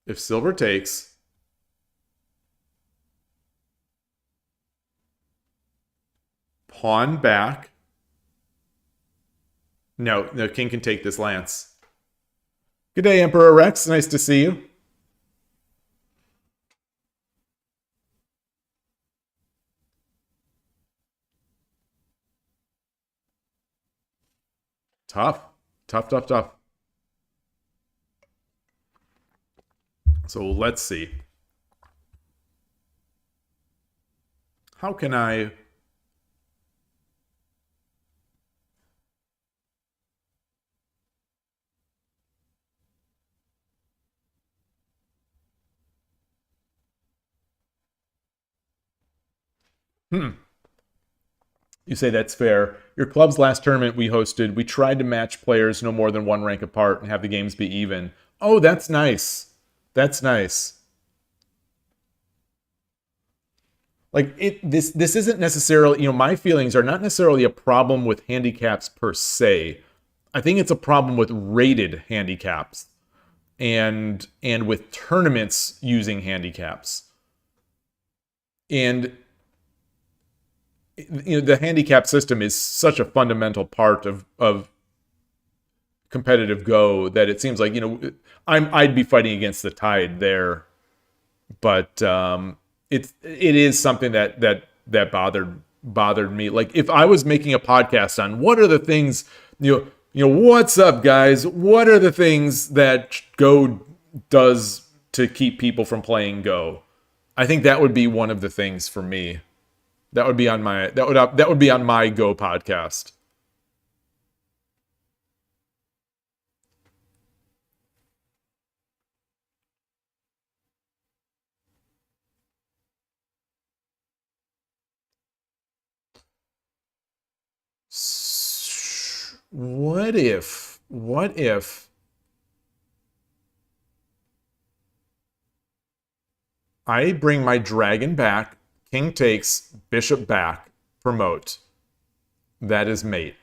if silver takes, pawn back. No, king can take this lance. Good day, Emperor Rex. Nice to see you. Tough. So let's see. How can I... You say that's fair. Your club's last tournament we hosted, we tried to match players no more than 1 rank apart and have the games be even. Oh, that's nice. That's nice. This isn't necessarily, my feelings are not necessarily a problem with handicaps per se. I think it's a problem with rated handicaps and with tournaments using handicaps. And the handicap system is such a fundamental part of competitive Go that it seems like I'd be fighting against the tide there, but it is something that bothered me. Like if I was making a podcast on what are the things what's up, guys? What are the things that Go does to keep people from playing Go? I think that would be one of the things for me. That would be on my Go podcast. What if I bring my dragon back. King takes, bishop back, promote. That is mate.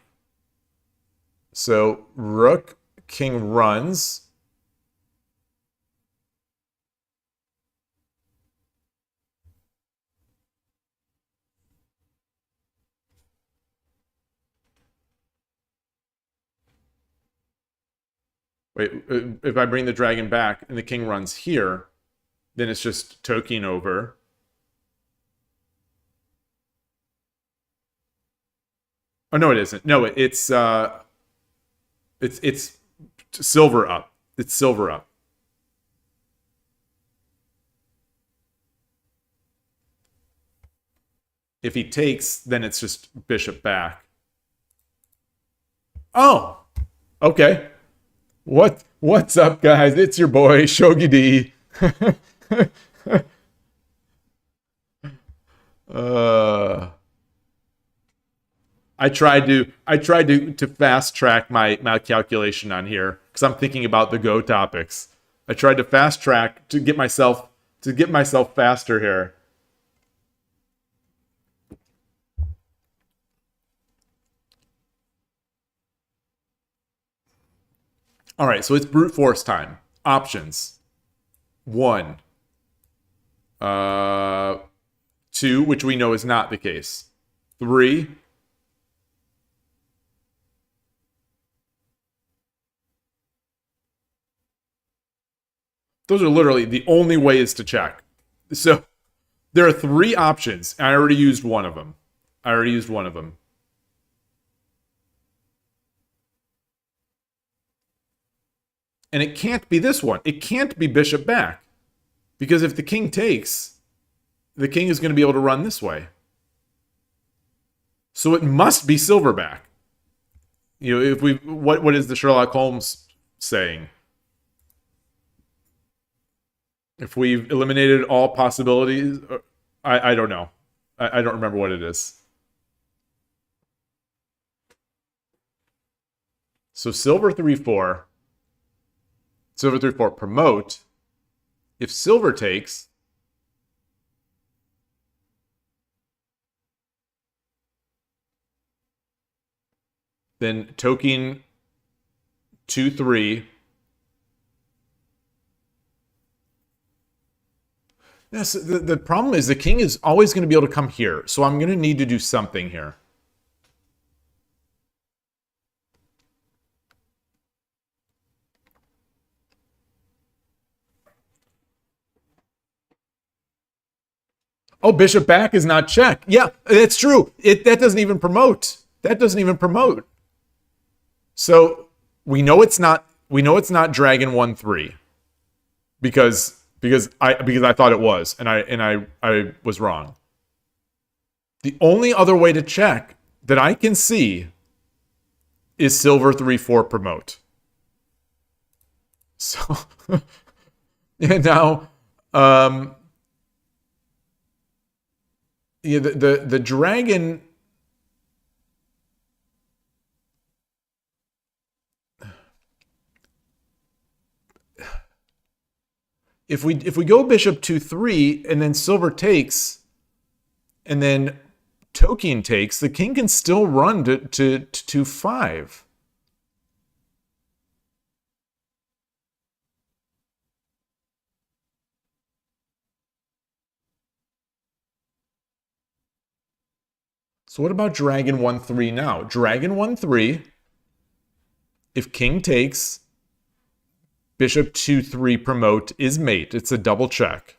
So rook, king runs. Wait, if I bring the dragon back and the king runs here, then it's just toking over. Oh no, it isn't. No, it's silver up. It's silver up. If he takes, then it's just bishop back. Oh, okay. What's up, guys? It's your boy Shogi D. I tried to fast track my calculation on here because I'm thinking about the Go topics. I tried to fast track to get myself faster here. All right, so it's brute force time. Options. 1. 2, which we know is not the case. 3. Those are literally the only ways to check. So there are 3 options. I already used one of them. And it can't be this one. It can't be bishop back. Because if the king takes, the king is going to be able to run this way. So it must be silver back. You know, if we what is the Sherlock Holmes saying? If we've eliminated all possibilities, I don't know. I don't remember what it is. So silver 3-4. Silver 3-4, promote. If silver takes, then token 2-3. Yes, the problem is the king is always going to be able to come here, so I'm going to need to do something here. Oh, bishop back is not check. Yeah, that's true. That doesn't even promote. That doesn't even promote. So we know it's not. We know it's not dragon 1-3 because I thought it was, and I was wrong. The only other way to check that I can see is silver 3-4 promote. So and now yeah, the dragon. If we go bishop 2-3 and then silver takes, and then token takes, the king can still run to 2-5. So what about dragon 1-3 now? Dragon 1-3. If king takes, bishop 2-3 promote is mate. It's a double check.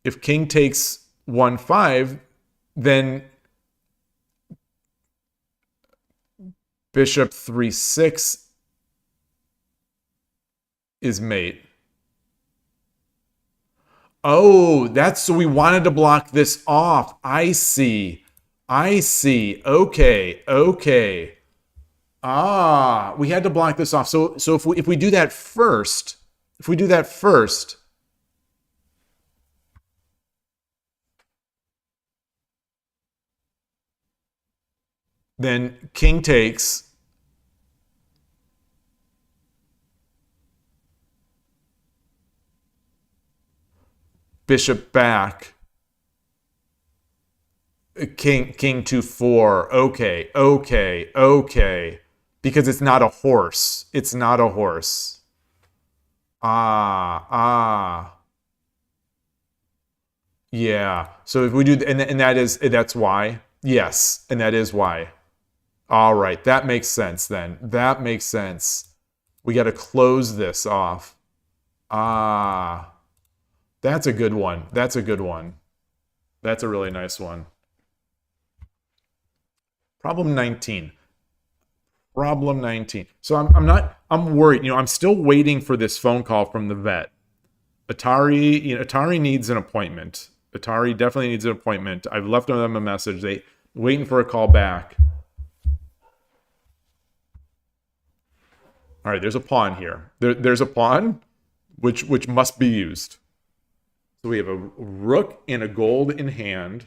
If king takes 1-5, then bishop 3-6 is mate. Oh, that's so we wanted to block this off. I see. Okay. Ah, we had to block this off. So if we do that first, then king takes. bishop back. King 2-4. Okay, okay, okay. Because it's not a horse. It's not a horse. Ah. Yeah. So if we do, and that's why. Yes, and that is why. All right, that makes sense then. That makes sense. We got to close this off. Ah, that's a good one. That's a good one. That's a really nice one. Problem 19. Problem 19. So I'm worried. I'm still waiting for this phone call from the vet. Atari needs an appointment. Atari definitely needs an appointment. I've left them a message. They waiting for a call back. All right, there's a pawn here. There's a pawn, which must be used. So we have a rook and a gold in hand.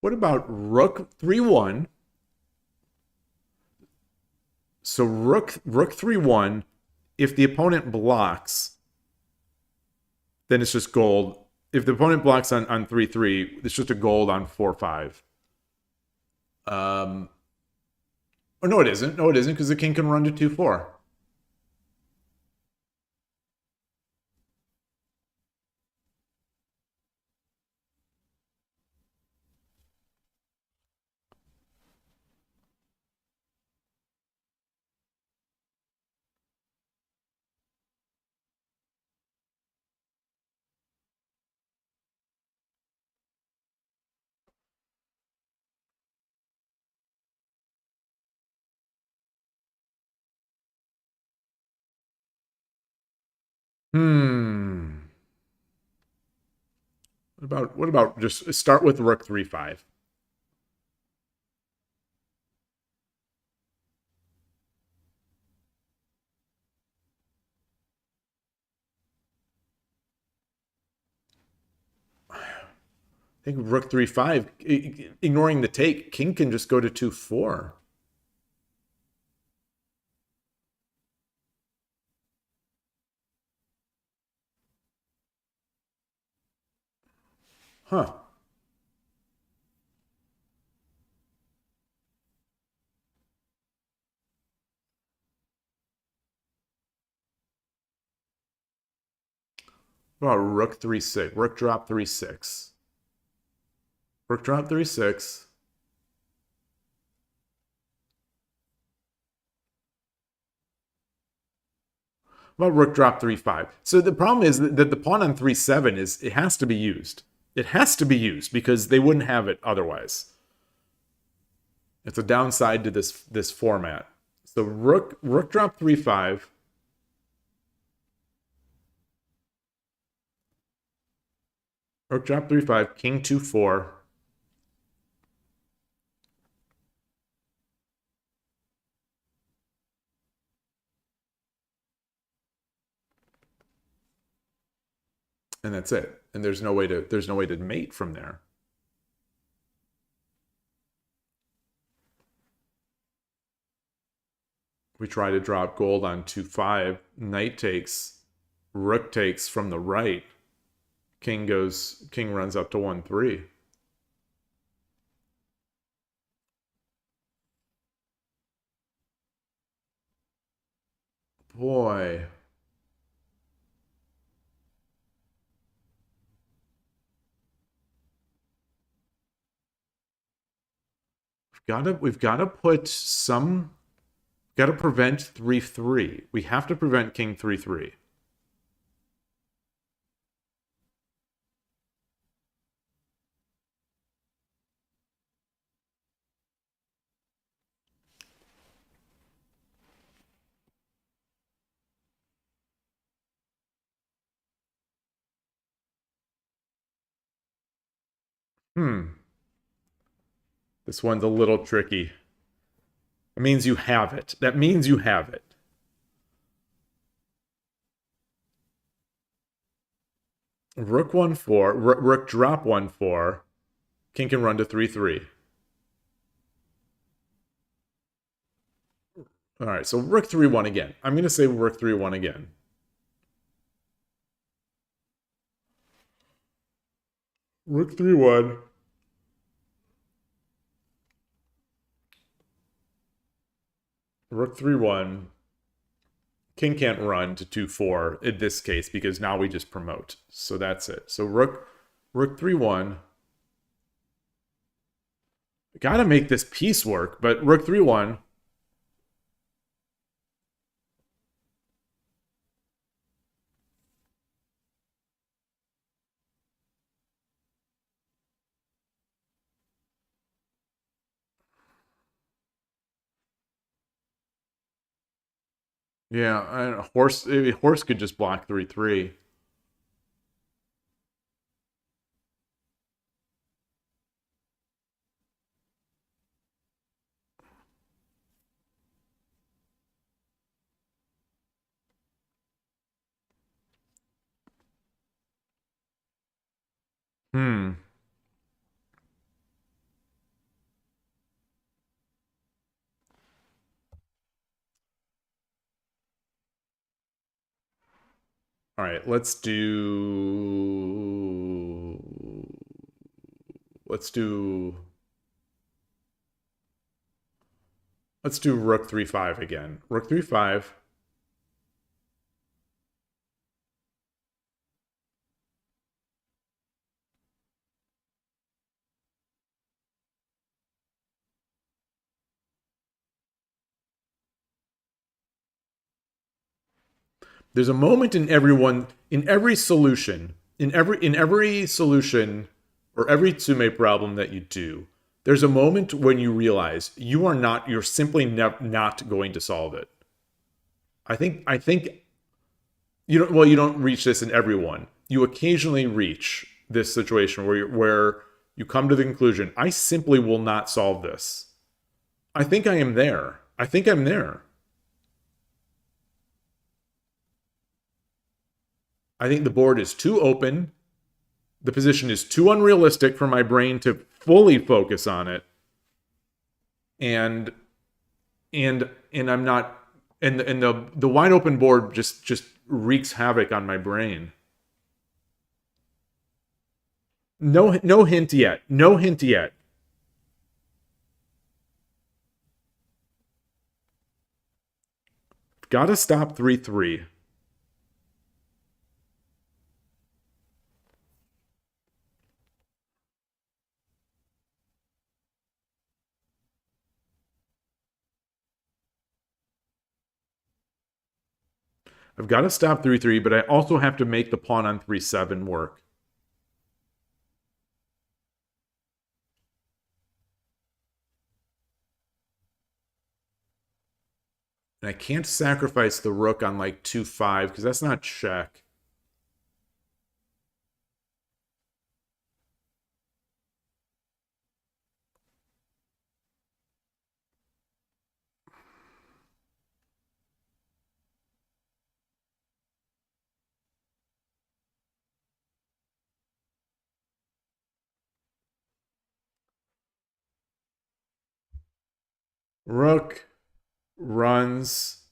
What about rook 3-1? So rook 3-1. If the opponent blocks, then it's just gold. If the opponent blocks on 3-3, it's just a gold on 4-5. Oh no, it isn't. No, it isn't, because the king can run to 2-4. Hmm. What about just start with rook 3-5? I think rook 3-5, ignoring the take, king can just go to 2-4. Huh. What about rook 3-6? Rook drop 3-6. Rook drop 3-6. What about rook drop 3-5? So the problem is that the pawn on 3-7 it has to be used. It has to be used because they wouldn't have it otherwise. It's a downside to this format. So rook drop 3-5. Rook drop 3-5. King 2-4. And that's it. And there's no way to mate from there. We try to drop gold on 2-5. Knight takes. Rook takes from the right. King runs up to 1-3. Boy. We've got to put some. Got to prevent 3-3. We have to prevent king 3-3. Hmm. This one's a little tricky. It means you have it. That means you have it. Rook 1-4. Rook drop 1-4. King can run to 3-3. All right, so rook 3-1 again. I'm going to say rook 3-1 again. Rook 3-1. Rook 3-1. King can't run to 2-4 in this case because now we just promote. So that's it. So rook 3-1. Gotta make this piece work, but rook 3-1. Yeah, horse could just block 3-3. All right, let's do rook 3-5 again. Rook 3-5. There's a moment in every solution or every Tsume problem that you do. There's a moment when you realize you're simply not going to solve it. I think you don't reach this in everyone. You occasionally reach this situation where you come to the conclusion, I simply will not solve this. I think I am there. I think I'm there. I think the board is too open. The position is too unrealistic for my brain to fully focus on it. And I'm not, and the wide open board just wreaks havoc on my brain. No hint yet. No hint yet. Gotta stop 3-3. I've got to stop 3-3, but I also have to make the pawn on 3-7 work. And I can't sacrifice the rook on like 2-5 because that's not check. Rook runs.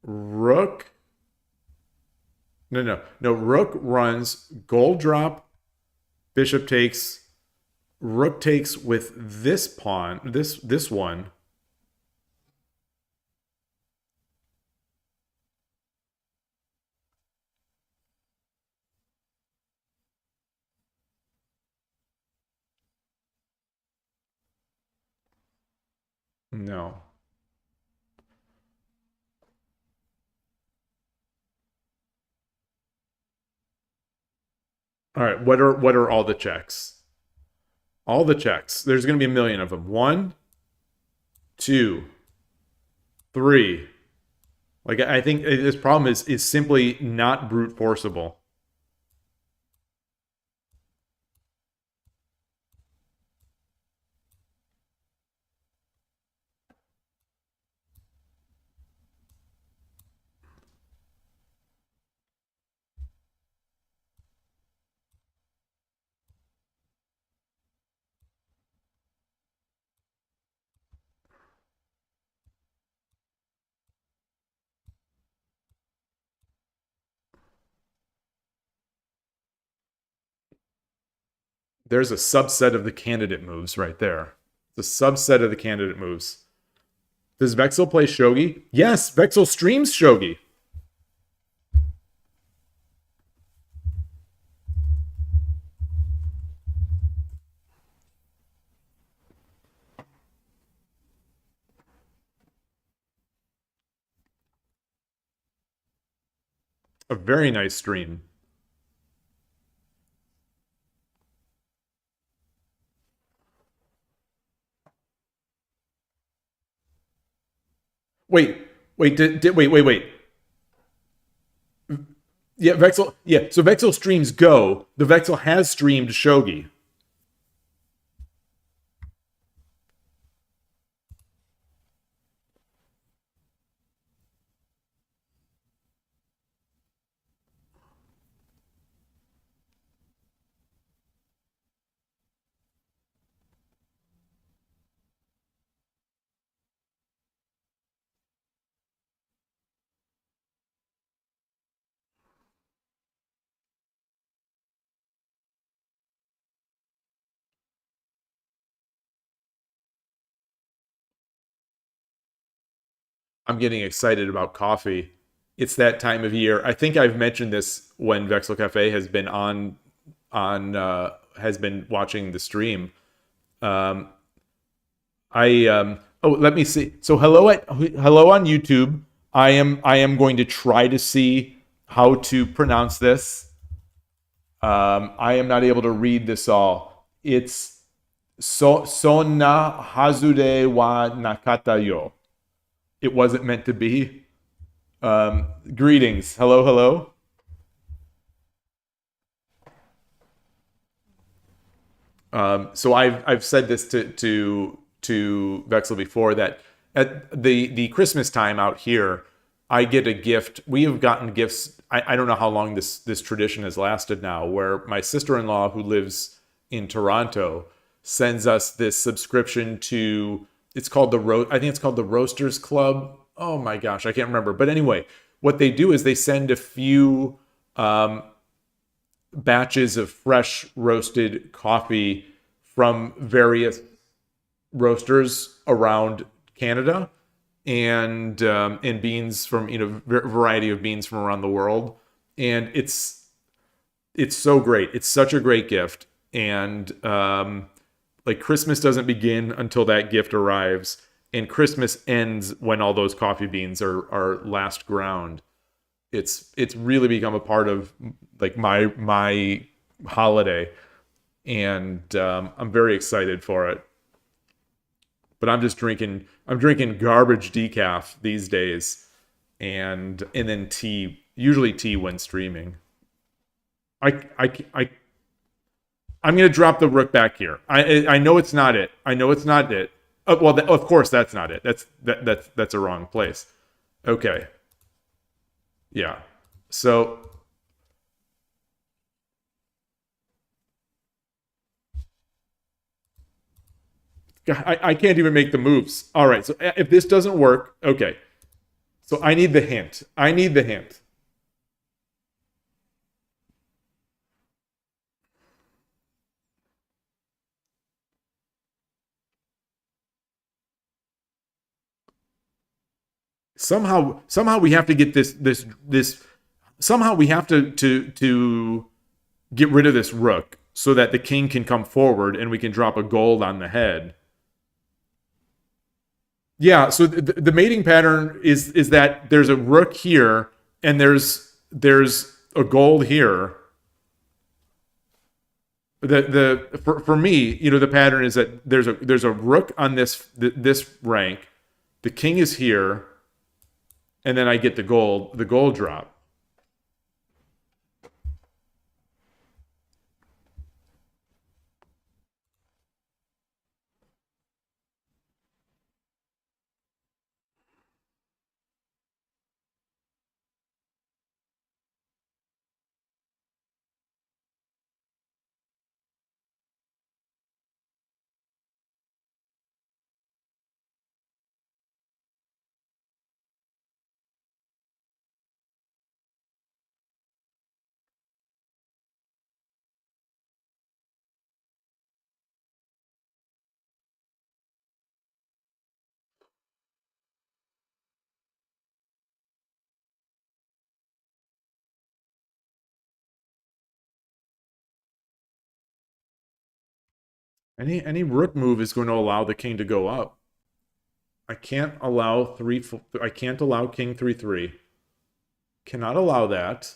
Rook. No. Rook runs. Gold drop. Bishop takes. Rook takes with this pawn. This one. No. All right, what are all the checks? All the checks. There's going to be a million of them. 1, 2, 3. Like, I think this problem is simply not brute forceable. There's a subset of the candidate moves right there. The subset of the candidate moves. Does Vexel play Shogi? Yes, Vexel streams Shogi. A very nice stream. Wait, wait, wait. Yeah, Vexel. Yeah, so Vexel streams Go. The Vexel has streamed Shogi. I'm getting excited about coffee. It's that time of year. I think I've mentioned this when Vexel Cafe has been has been watching the stream. Um, let me see. So hello on YouTube. I am going to try to see how to pronounce this. I am not able to read this all. It's Sonna Hazude wa Nakata yo. It wasn't meant to be. Greetings. Hello, hello. So I've said this to Vexel before that at the Christmas time out here, I get a gift. We have gotten gifts. I don't know how long this tradition has lasted now, where my sister-in-law, who lives in Toronto, sends us this subscription to. It's called I think it's called the Roasters Club. Oh my gosh, I can't remember. But anyway, what they do is they send a few batches of fresh roasted coffee from various roasters around Canada, and beans from variety of beans from around the world, and it's so great. It's such a great gift, and like Christmas doesn't begin until that gift arrives, and Christmas ends when all those coffee beans are last ground. It's really become a part of like my holiday, and I'm very excited for it. But I'm drinking garbage decaf these days, and then tea, usually tea when streaming. I I'm gonna drop the rook back here. I know it's not it. I know it's not it. Well, of course that's not it. That's a wrong place. Okay. Yeah. So I can't even make the moves. All right. So if this doesn't work, okay. So I need the hint. I need the hint. Somehow we have to get this. Somehow we have to get rid of this rook so that the king can come forward and we can drop a gold on the head. Yeah, so the mating pattern is that there's a rook here and there's a gold here. For me, the pattern is that there's a rook on this rank, the king is here, and then I get the gold drop. Any rook move is going to allow the king to go up. I can't allow I can't allow king 3-3. Cannot allow that.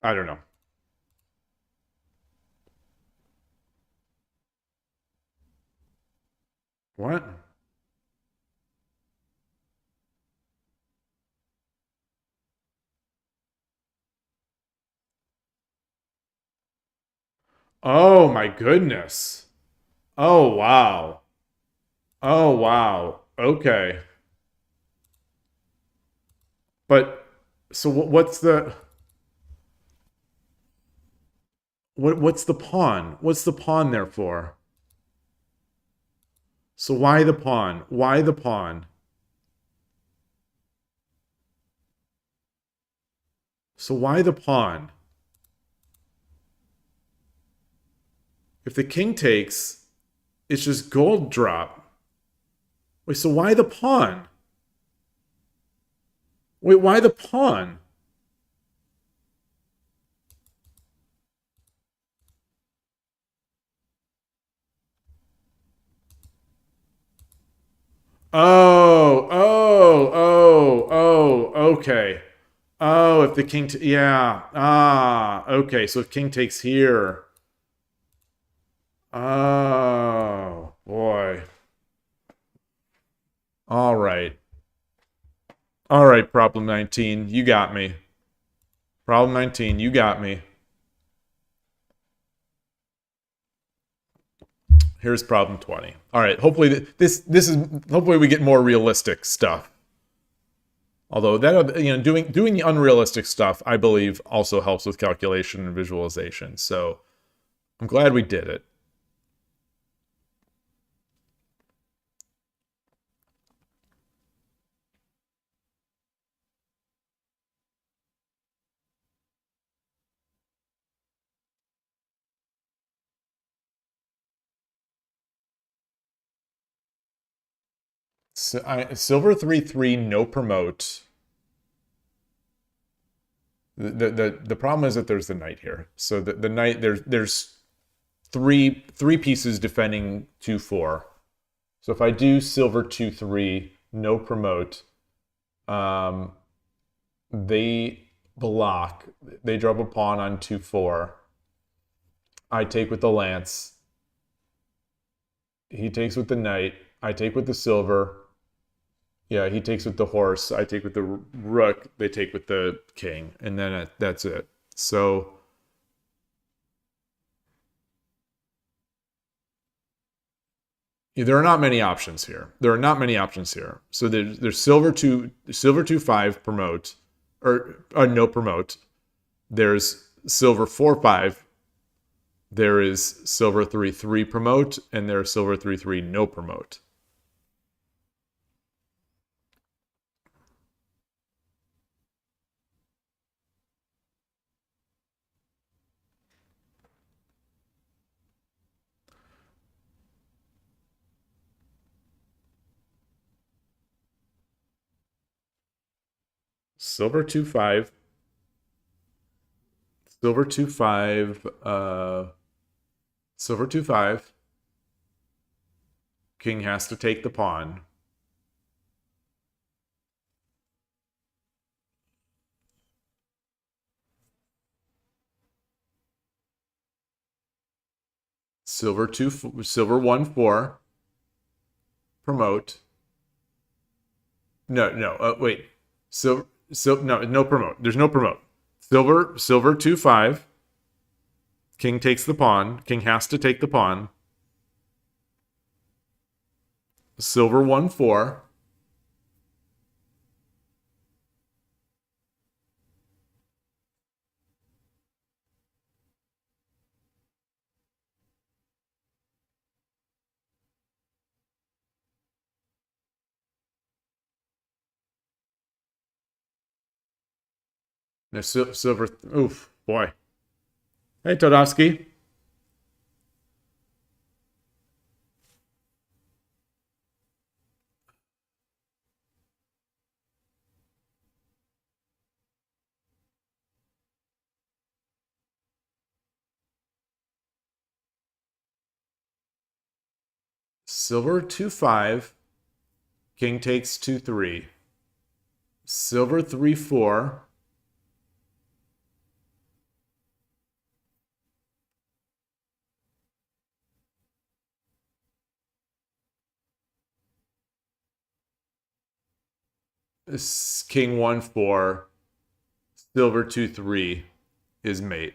I don't know. What? Oh my goodness. Oh wow. Oh wow. Okay. But so what's the what's the pawn? What's the pawn there for? So why the pawn? Why the pawn? So why the pawn? If the king takes, it's just gold drop. Wait, so why the pawn? Wait, why the pawn? Okay. Oh, if the king, yeah. Ah, okay. So if king takes here. Oh, boy. All right. All right, problem 19. You got me. Problem 19. You got me. Here's problem 20. All right. Hopefully hopefully we get more realistic stuff. Although that doing the unrealistic stuff, I believe, also helps with calculation and visualization. So I'm glad we did it. So silver 3-3, no promote. The problem is that there's the knight here. So the knight, there's three pieces defending 2-4. So if I do silver 2-3, no promote, they block. They drop a pawn on 2-4. I take with the lance. He takes with the knight. I take with the silver. Yeah, he takes with the horse. I take with the rook. They take with the king. And then that's it. So there are not many options here. There are not many options here. So there's silver 2-5 promote, or no promote. There's silver 4-5. There is silver 3-3 promote, and there's silver 3-3 no promote. Silver 2-5. Silver 2-5. Silver 2-5. King has to take the pawn. Silver 1-4. Promote. No, wait. No promote. There's no promote. Silver 2-5. King takes the pawn. King has to take the pawn. Silver 1-4. No, silver. Oof, boy. Hey, Todovsky. Silver 2-5. King takes 2-3. Silver 3-4. King 1-4. Silver 2-3 is mate.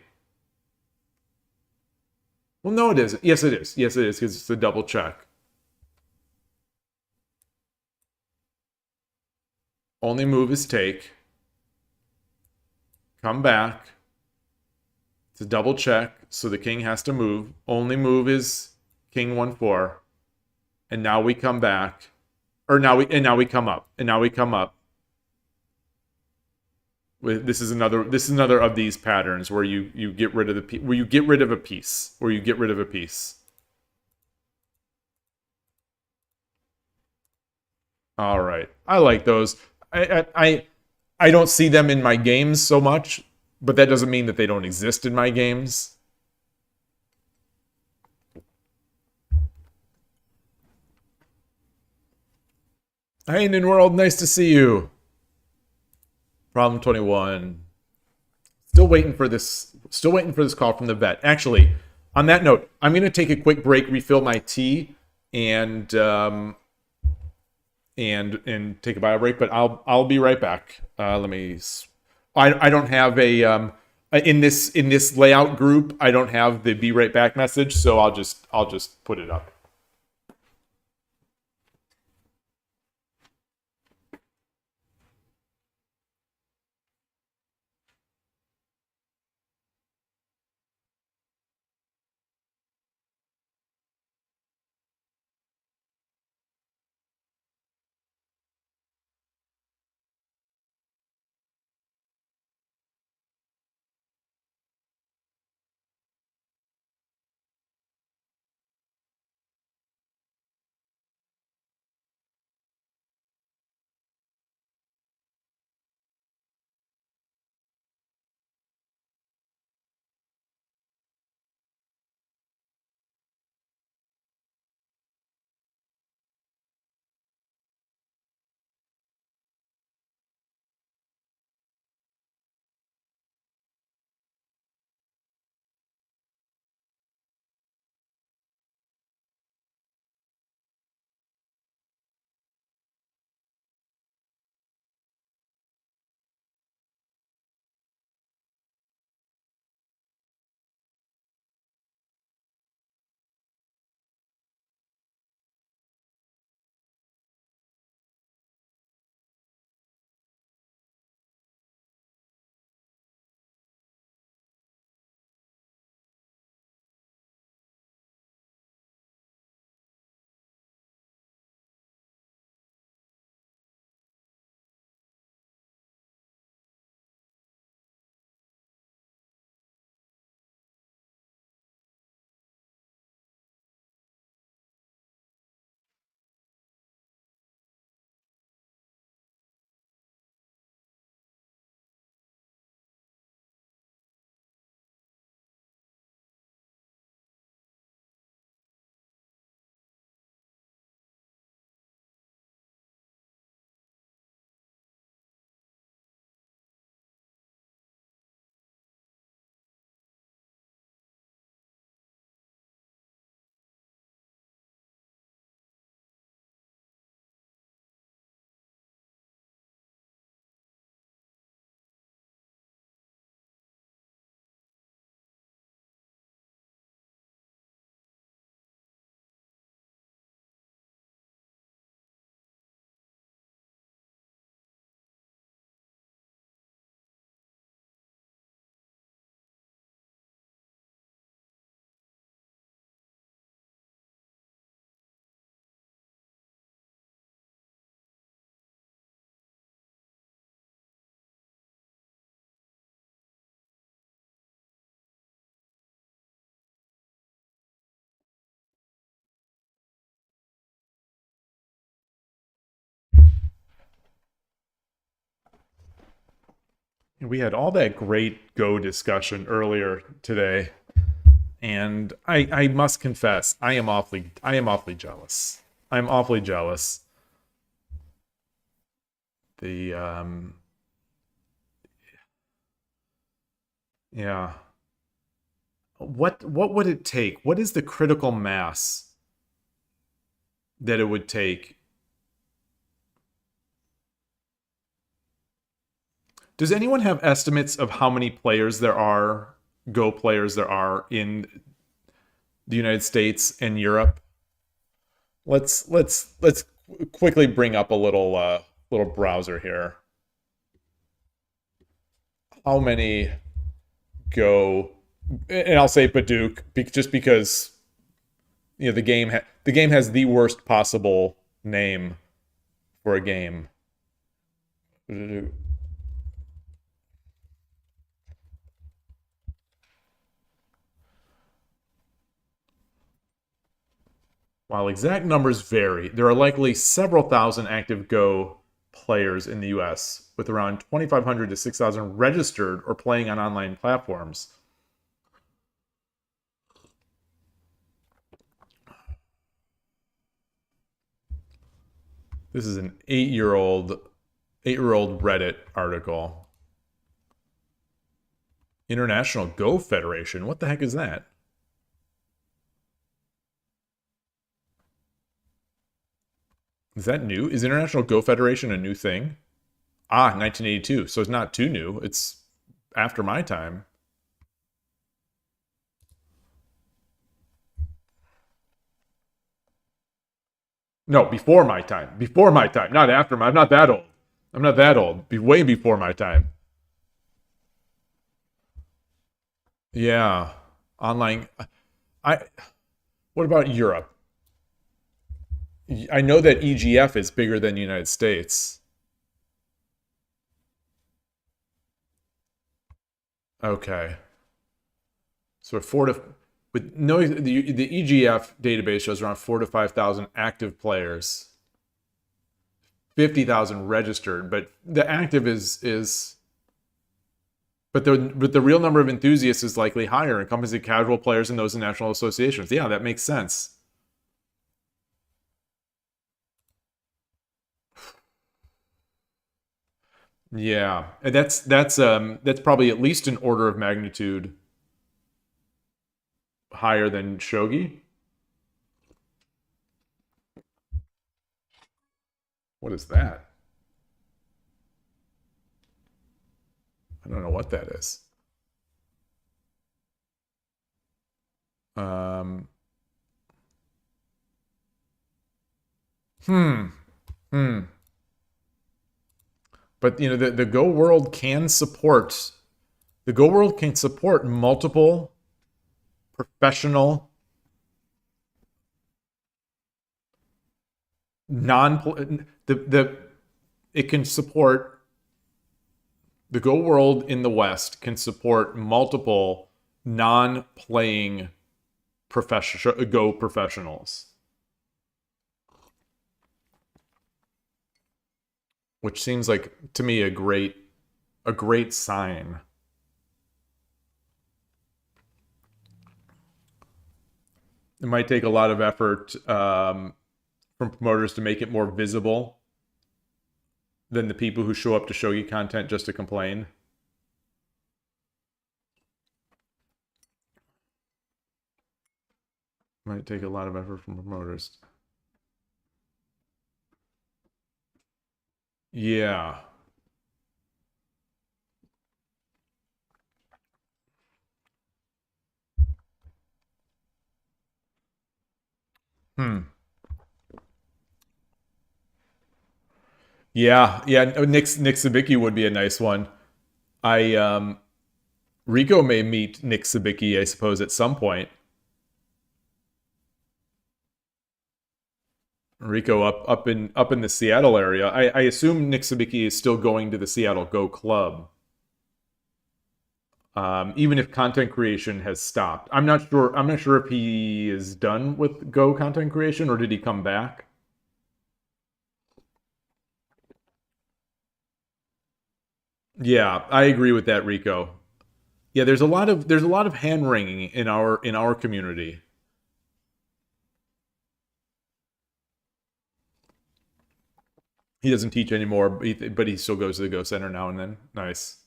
Well, no, it isn't. Yes, it is. Yes, it is, because it's a double check. Only move is take. Come back. It's a double check, so the king has to move. Only move is king 1-4. And now we come back. Or now we come up. And now we come up. This is another of these patterns where you get rid of where you get rid of a piece. Where you get rid of a piece. All right. I like those. I don't see them in my games so much, but that doesn't mean that they don't exist in my games. Hey, NinWorld, nice to see you. Problem 21. Still waiting for this call from the vet. Actually, on that note, I'm going to take a quick break, refill my tea, and take a bio break, but I'll be right back. Let me. I don't have a in this layout group. I don't have the be right back message, so I'll just put it up. We had all that great Go discussion earlier today, and I must confess, I am awfully jealous. I'm awfully jealous. The yeah. What would it take? What is the critical mass that it would take? Does anyone have estimates of how many players there are, Go players there are in the United States and Europe? Let's quickly bring up a little browser here. How many Go, and I'll say Baduk just because the game has the worst possible name for a game. While exact numbers vary, there are likely several thousand active Go players in the US, with around 2,500 to 6,000 registered or playing on online platforms. This is an 8-year-old Reddit article. International Go Federation. What the heck is that? Is that new? Is International Go Federation a new thing? Ah, 1982. So it's not too new. It's after my time. No, before my time. Before my time. Not after my. I'm not that old. I'm not that old. Way before my time. Yeah. Online. I. What about Europe? I know that EGF is bigger than the United States. Okay. So with no the EGF database shows around 4 to 5,000 active players, 50,000 registered, but the active is but the real number of enthusiasts is likely higher, encompassing casual players and those in national associations. Yeah, that makes sense. Yeah, and that's probably at least an order of magnitude higher than Shogi. What is that? I don't know what that is. Um. Hmm. Hmm. But the Go world can support multiple professional non the it can support the Go world in the West can support multiple non-playing Go professionals, which seems like to me a great sign. It might take a lot of effort from promoters to make it more visible than the people who show up to Shogi content just to complain. Might take a lot of effort from promoters. Yeah. Hmm. Yeah, yeah. Nick Sabicki would be a nice one. I Rico may meet Nick Sabicki, I suppose, at some point. Rico up in the Seattle area. I assume Nick Sabicki is still going to the Seattle Go Club. Even if content creation has stopped. I'm not sure if he is done with Go content creation or did he come back? Yeah, I agree with that, Rico. Yeah, there's a lot of hand wringing in our community. He doesn't teach anymore, but he still goes to the Go Center now and then. Nice.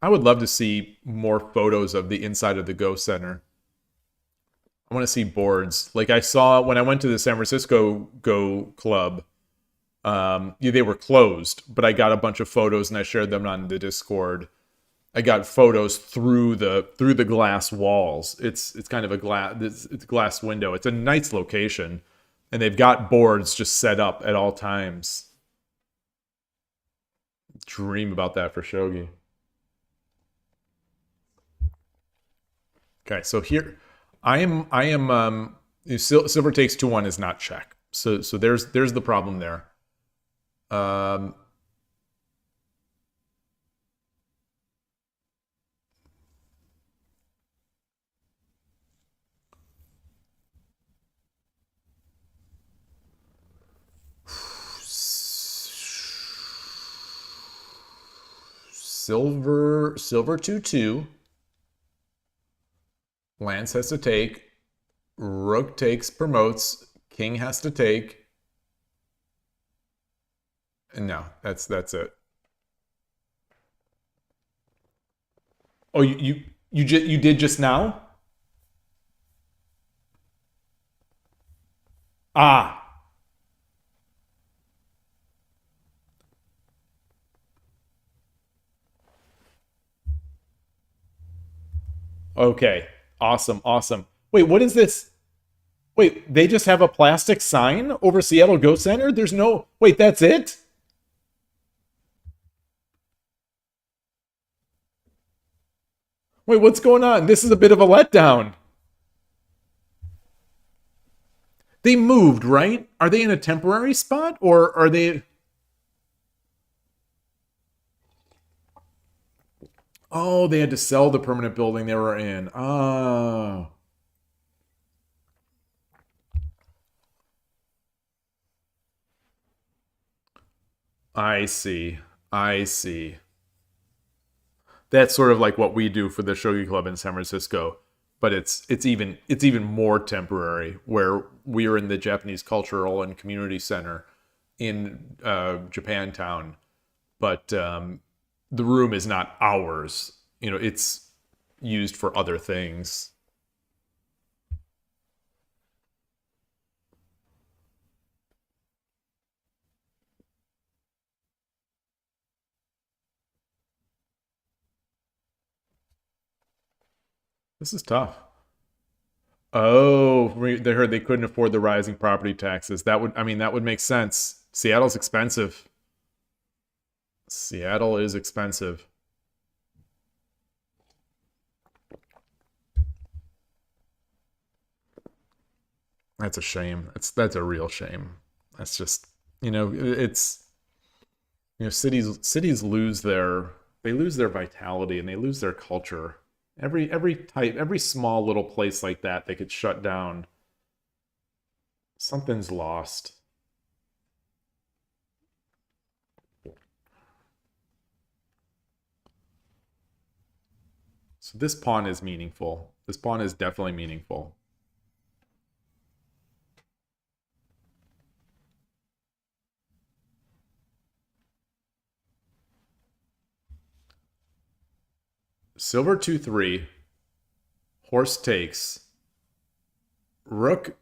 I would love to see more photos of the inside of the Go Center. I want to see boards. Like I saw when I went to the San Francisco Go Club. Yeah, they were closed, but I got a bunch of photos and I shared them on the Discord. I got photos through the glass walls. It's kind of a it's a glass window. It's a nice location, and they've got boards just set up at all times. Dream about that for Shogi. Okay, so here I am silver takes 2-1 is not check. So there's the problem there. Um silver 2-2. Lance has to take. Rook takes, promotes. King has to take. No, that's it. Oh, you did just now? Ah, okay. Awesome, awesome. Wait, what is this? Wait, they just have a plastic sign over Seattle Go Center? There's no. Wait, that's it? Wait, what's going on? This is a bit of a letdown. They moved, right? Are they in a temporary spot or are they? Oh, they had to sell the permanent building they were in. Oh, I see. I see. That's sort of like what we do for the Shogi Club in San Francisco, but it's even more temporary. Where we are in the Japanese Cultural and Community Center in Japantown, but the room is not ours. You know, it's used for other things. This is tough. Oh, they heard they couldn't afford the rising property taxes. That would, I mean, that would make sense. Seattle's expensive. Seattle is expensive. That's a shame. That's a real shame. That's just, it's cities lose their vitality and they lose their culture. Every small little place like that they could shut down. Something's lost. So this pawn is meaningful. This pawn is definitely meaningful. Silver 2-3. Horse takes. Rook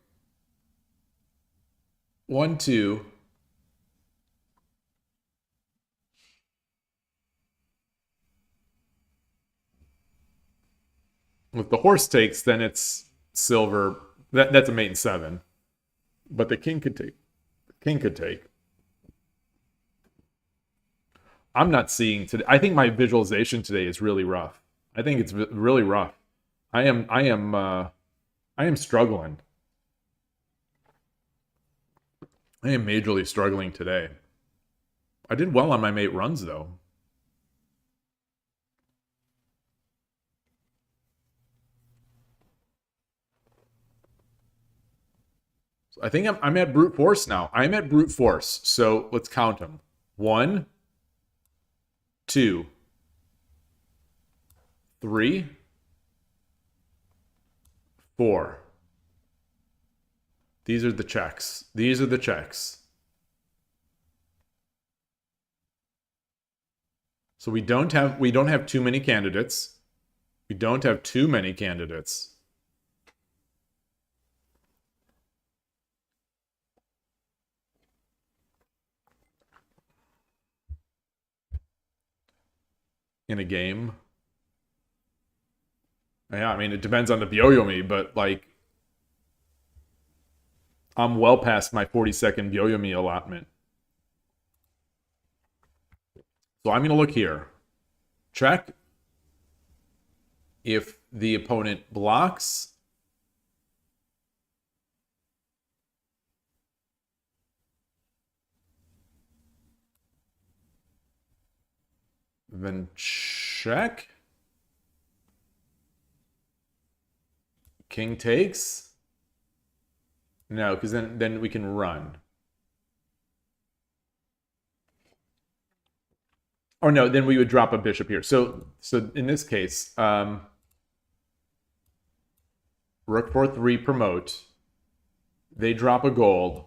1-2. If the horse takes, then it's silver. That's a mate in 7. But the king could take. King could take. I'm not seeing today. I think my visualization today is really rough. I think it's really rough. I am struggling. I am majorly struggling today. I did well on my mate runs though. I think I'm at brute force now. I'm at brute force. So let's count them. 1, 2, 3, 4. These are the checks. These are the checks. So we don't have too many candidates. We don't have too many candidates. In a game. Yeah, I mean, it depends on the Byoyomi, but like, I'm well past my 40-second Byoyomi allotment. So I'm going to look here. Check if the opponent blocks. Then check. King takes. No, because then we can run. Or no, then we would drop a bishop here. So in this case, rook for3 promote. They drop a gold.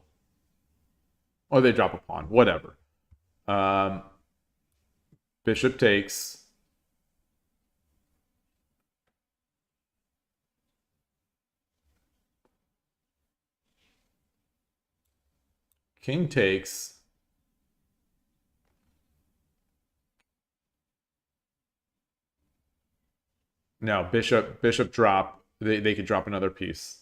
Or they drop a pawn, whatever. Bishop takes. King takes. Now bishop drop. They could drop another piece.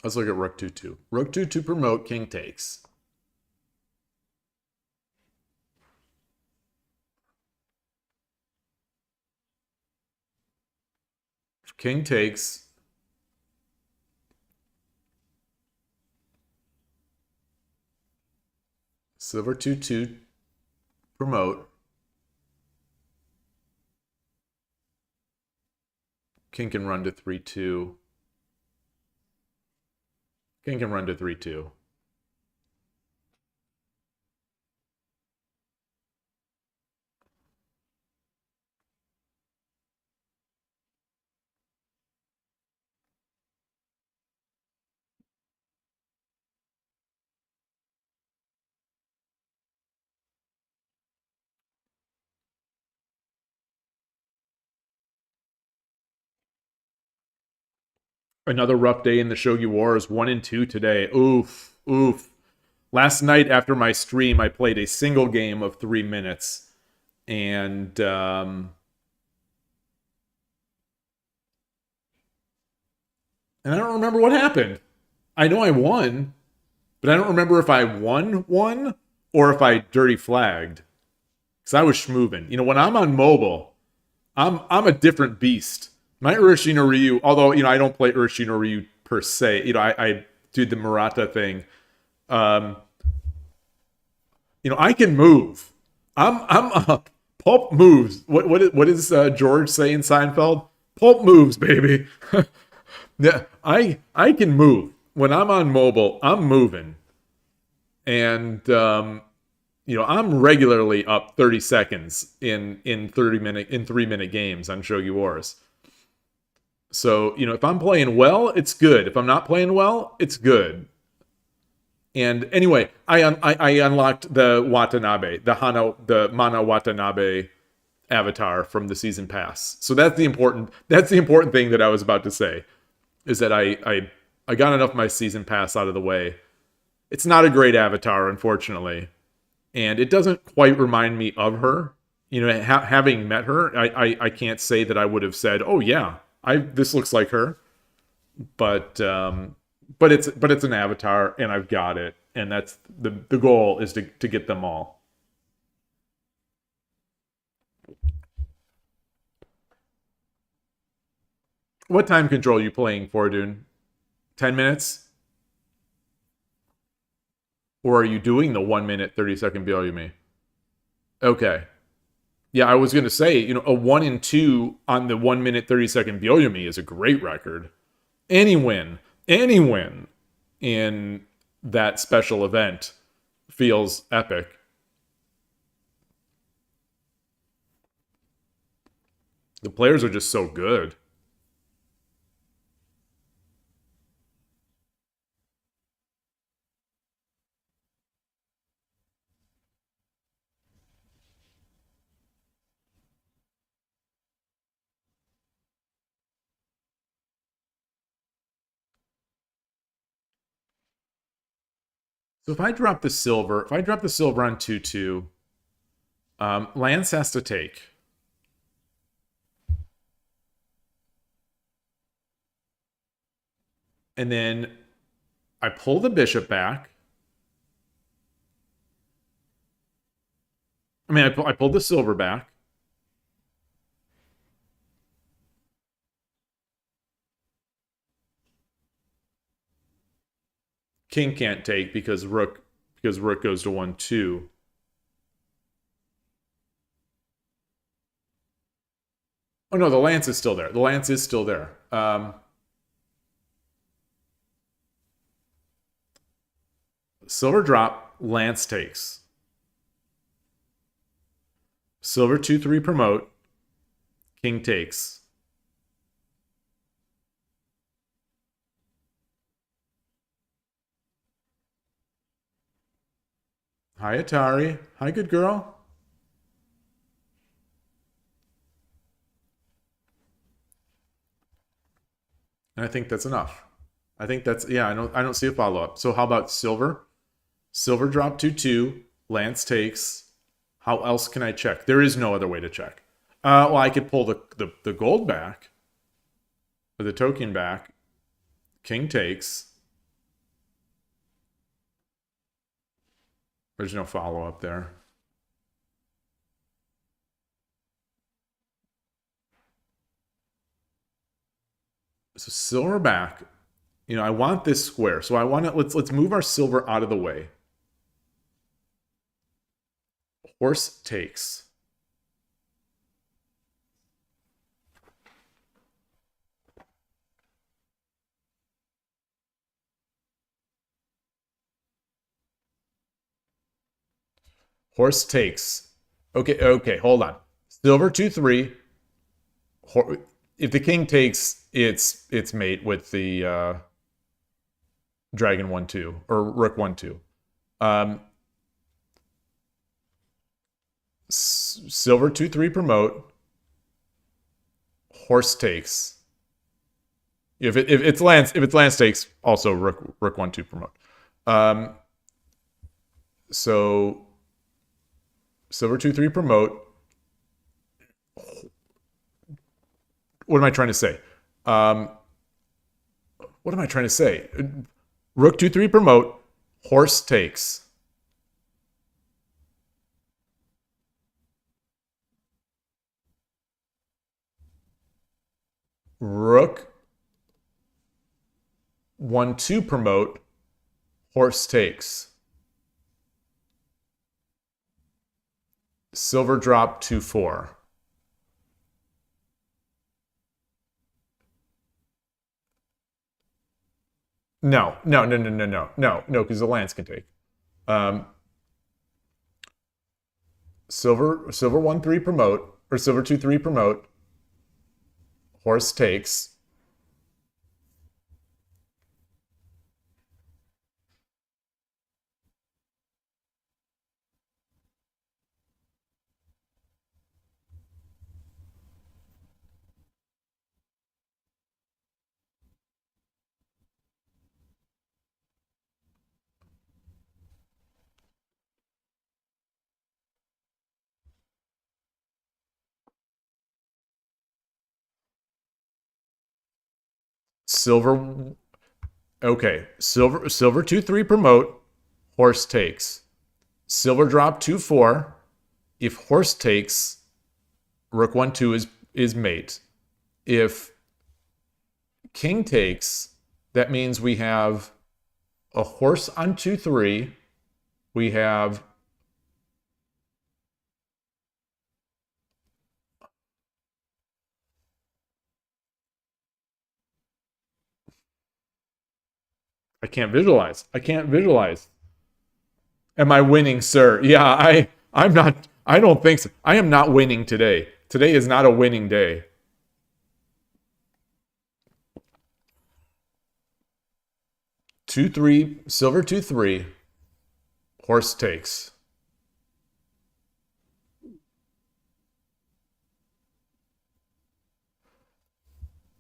Let's look at rook 2-2. Rook 2-2 promote, king takes. King takes. Silver 2-2 promote. King can run to 3-2. King can run to 3-2. Another rough day in the Shogi Wars. 1-2 today. Oof. Oof. Last night after my stream, I played a single game of 3 minutes. And I don't remember what happened. I know I won, but I don't remember if I won or if I dirty flagged. Because I was schmoovin'. You know, when I'm on mobile, I'm a different beast. My Urushi no Ryu, although, you know, I don't play Urushi no Ryu per se. You know, I do the Murata thing. You know, I can move. I'm up. Pulp moves. What does George say in Seinfeld? Pulp moves, baby. Yeah, I can move. When I'm on mobile, I'm moving. And you know, I'm regularly up 30 seconds in 3-minute games on Shogi Wars. So, you know, if I'm playing well, it's good. If I'm not playing well, it's good. And anyway, I unlocked the Watanabe, the Mana Watanabe avatar from the season pass. So that's the important thing that I was about to say, is that I got enough of my season pass out of the way. It's not a great avatar, unfortunately, and it doesn't quite remind me of her. You know, having met her, I can't say that I would have said, "Oh yeah, this looks like her." But but it's an avatar, and I've got it, and that's the goal is to get them all. What time control are you playing for, Dune? 10 minutes? Or are you doing the 1 minute 30-second BLUME? Okay. Yeah, I was gonna say, a 1 and 2 on the 1 minute 30-second BLUME is a great record. Any win in that special event feels epic. The players are just so good. So if I drop the silver on 2-2, Lance has to take. And then I pull the bishop back. I mean, I pulled the silver back. King can't take because rook goes to 1-2. Oh no, the lance is still there. The lance is still there. Silver drop, lance takes. Silver 2-3 promote. King takes. Hi, Atari. Hi, good girl. And I think that's enough. I think that's, yeah, I don't see a follow-up. So how about silver? Silver drop 2-2. Lance takes. How else can I check? There is no other way to check. Well, I could pull the gold back. Or the token back. King takes. There's no follow-up there. So silver back. I want this square. So I want to let's move our silver out of the way. Horse takes. Horse takes. Okay, hold on. Silver 2-3. If the king takes, it's mate with the dragon 1-2 or rook 1-2. Silver 2-3 promote. Horse takes. If it's lance takes, also rook 1-2 promote. So silver 2-3 promote. What am I trying to say? What am I trying to say? Rook 2-3 promote. Horse takes. Rook 1-2 promote. Horse takes. Silver drop 2-4. No, because the lance can take. Silver 1-3 promote, or silver 2-3 promote. Horse takes. Silver Okay, silver 2-3 promote, horse takes. Silver drop 2-4. If horse takes, rook 1-2 is mate. If king takes, that means we have a horse on 2-3. We have I can't visualize. I can't visualize. Am I winning, sir? Yeah, I'm not. I don't think so. I am not winning today. Today is not a winning day. Two three silver 2-3. Horse takes.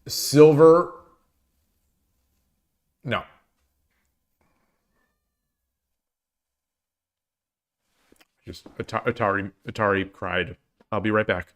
Silver. No. Just Atari cried. I'll be right back.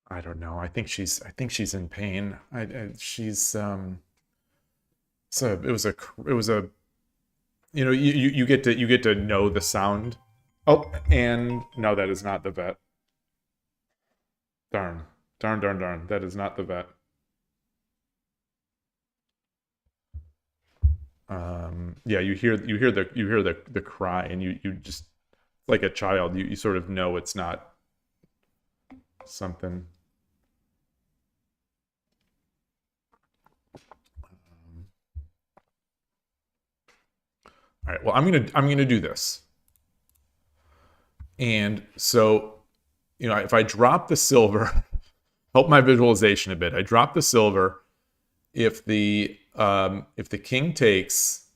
I don't know. I think she's in pain. She's so it was a you get to know the sound. Oh, and no, that is not the vet. Darn. Darn, darn, darn. That is not the vet. Yeah, you hear the cry, and you just like a child, you sort of know it's not something. All right, well, I'm gonna do this. And so, if I drop the silver, help my visualization a bit. I drop the silver. If the king takes,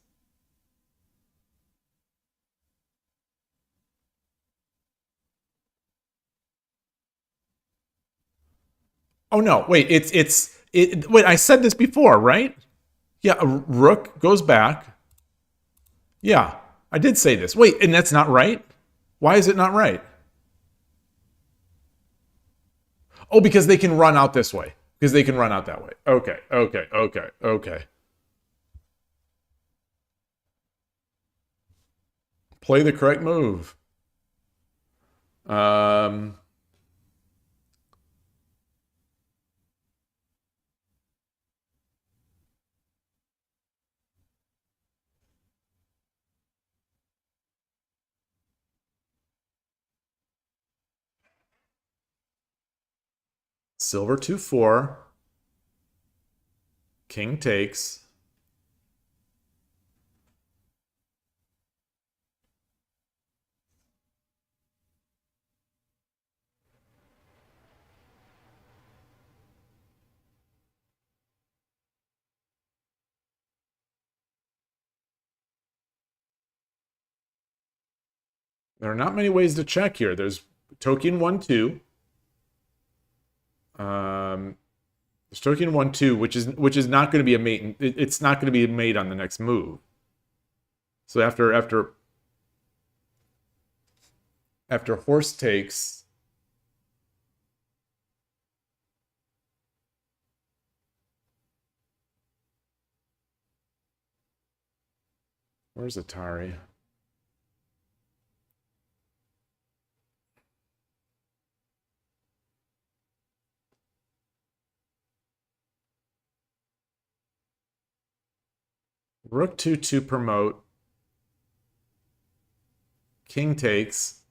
oh no, wait, wait, I said this before, right? Yeah, a rook goes back. Yeah, I did say this. Wait, and that's not right? Why is it not right? Oh, because they can run out this way. Because they can run out that way. Okay, okay, okay, okay. Play the correct move. Silver 2-4. King takes. There are not many ways to check here. There's token 1-2. There's token 1-2, which is not going to be a mate. It's not going to be a mate on the next move. So after horse takes, where's Atari? Rook 2 to promote. King takes,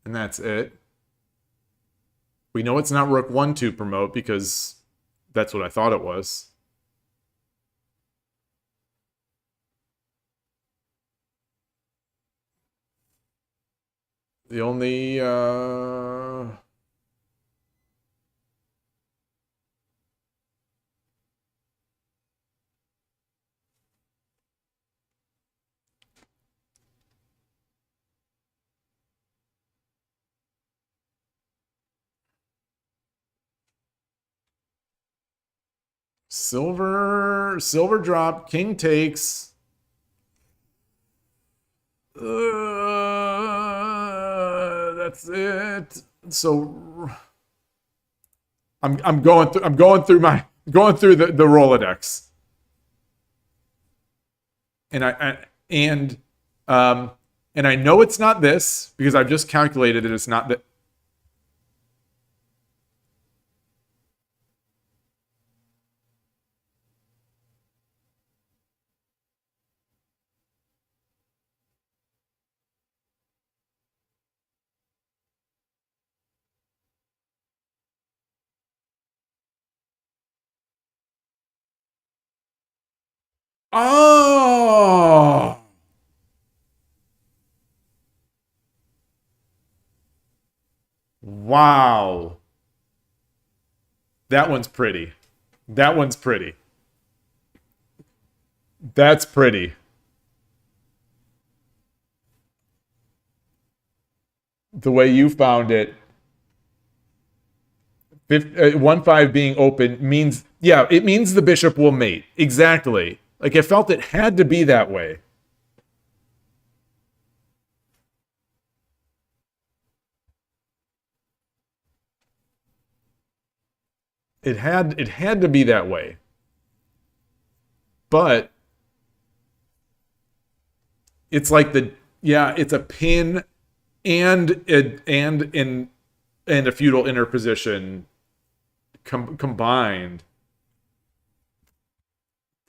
and that's it. We know it's not Rook 1 to promote because that's what I thought it was. The only, silver drop, king takes. That's it. So I'm going through the Rolodex. And I know it's not this because I've just calculated that it's not that. Oh! Wow. That one's pretty. That one's pretty. That's pretty. The way you found it. 1-5 being open means, yeah, it means the bishop will mate. Exactly. Like, I felt it had to be that way. It had to be that way. But it's like it's a pin and a feudal interposition combined.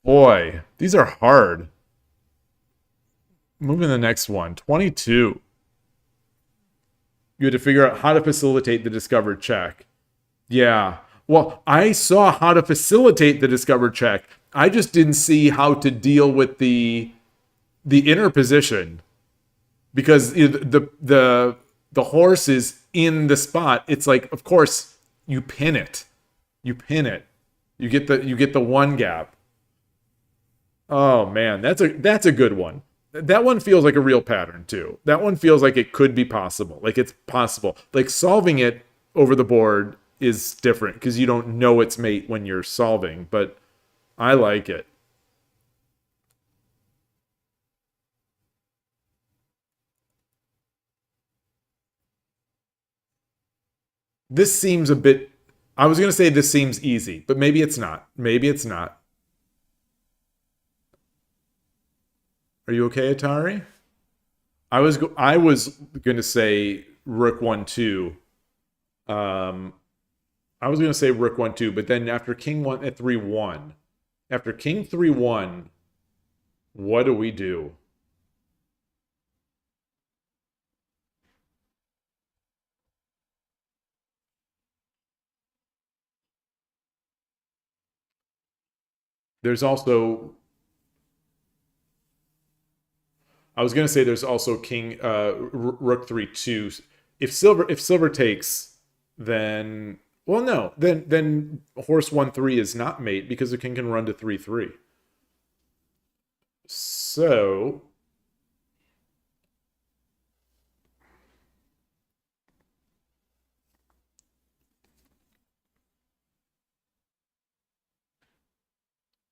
Boy, these are hard. Moving to the next one. 22. You had to figure out how to facilitate the discovered check. Yeah. Well, I saw how to facilitate the discovered check. I just didn't see how to deal with the interposition. Because the horse is in the spot. It's like, of course, you pin it. You pin it. You get the one gap. Oh man, that's a good one. That one feels like a real pattern too. That one feels like it could be possible. Like it's possible. Like solving it over the board is different because you don't know its mate when you're solving, but I like it. This seems a bit, I was going to say this seems easy, but maybe it's not. Maybe it's not. Are you okay, Atari? I was going to say Rook 1-2. I was going to say Rook 1-2, but then after King 1 at 3-1, after King 3-1, what do we do? There's also, I was going to say there's also King Rook 3-2. If silver takes, then well no, then horse 1-3 is not mate because the king can run to 3-3. So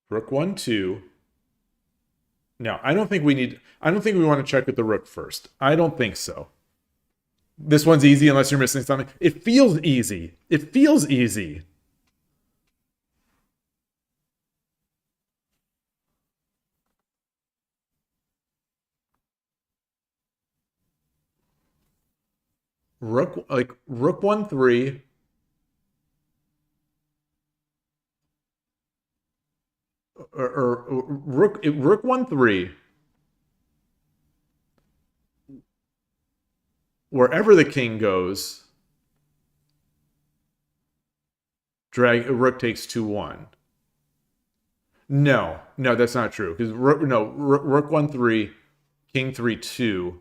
Rook 1-2. No, I don't think we want to check with the rook first. I don't think so. This one's easy unless you're missing something. It feels easy. It feels easy. Rook 1-3. or rook 1-3. Wherever the king goes, rook takes 2-1. No, that's not true. Because rook 1-3, king 3-2.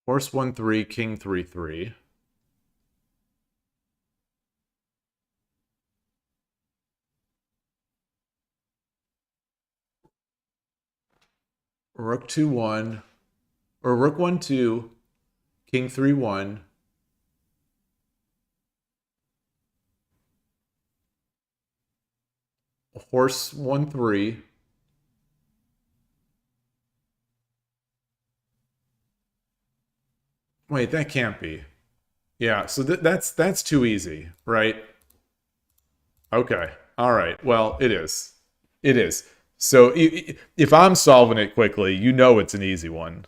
Horse 1-3, king 3-3. Rook 2-1, or rook 1-2, king 3-1. Horse 1-3. Wait, that can't be. Yeah, so that's too easy, right? Okay. All right. Well, it is. It is. So if I'm solving it quickly, you know it's an easy one.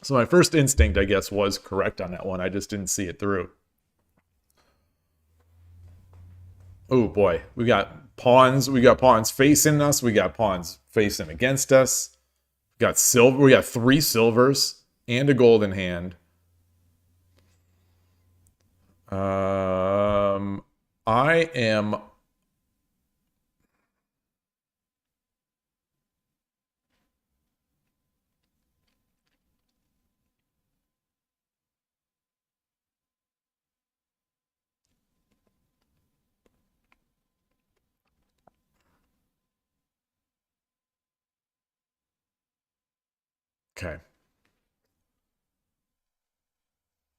So my first instinct, I guess, was correct on that one. I just didn't see it through. Oh boy, we got pawns. We got pawns facing us. We got pawns facing against us. We got silver. We got 3 silvers and a golden hand. I am. Okay.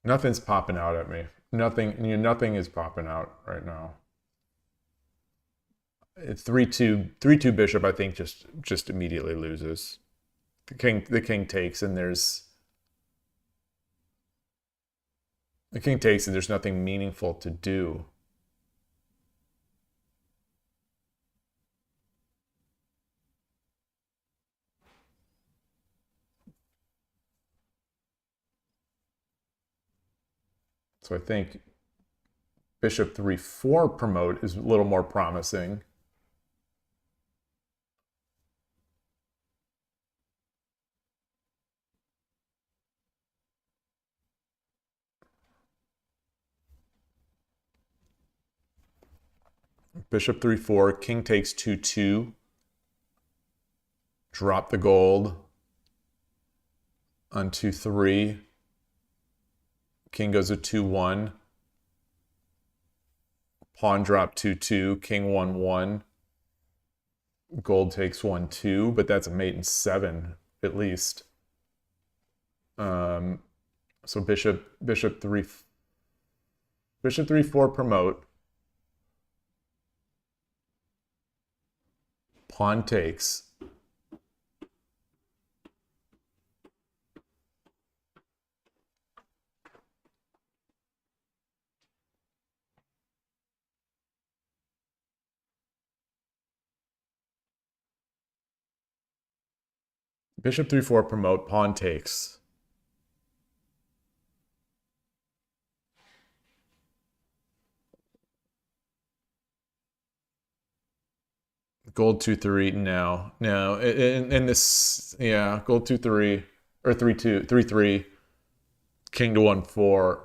Nothing's popping out at me. Nothing is popping out right now. It's 3-2 bishop. I think just immediately loses. The king takes, and there's nothing meaningful to do. So I think bishop 3-4 promote is a little more promising. Bishop 3-4, king takes 2-2. Drop the gold on 2-3. King goes to 2-1. Pawn drop 2-2. King 1-1. Gold takes 1-2, but that's a mate in 7 at least. So bishop 3-4 promote. Pawn takes. Bishop 3-4 promote, pawn takes. Gold 2-3, no. In this, yeah, gold 2-3, or 3-2, 3-3, king to 1-4.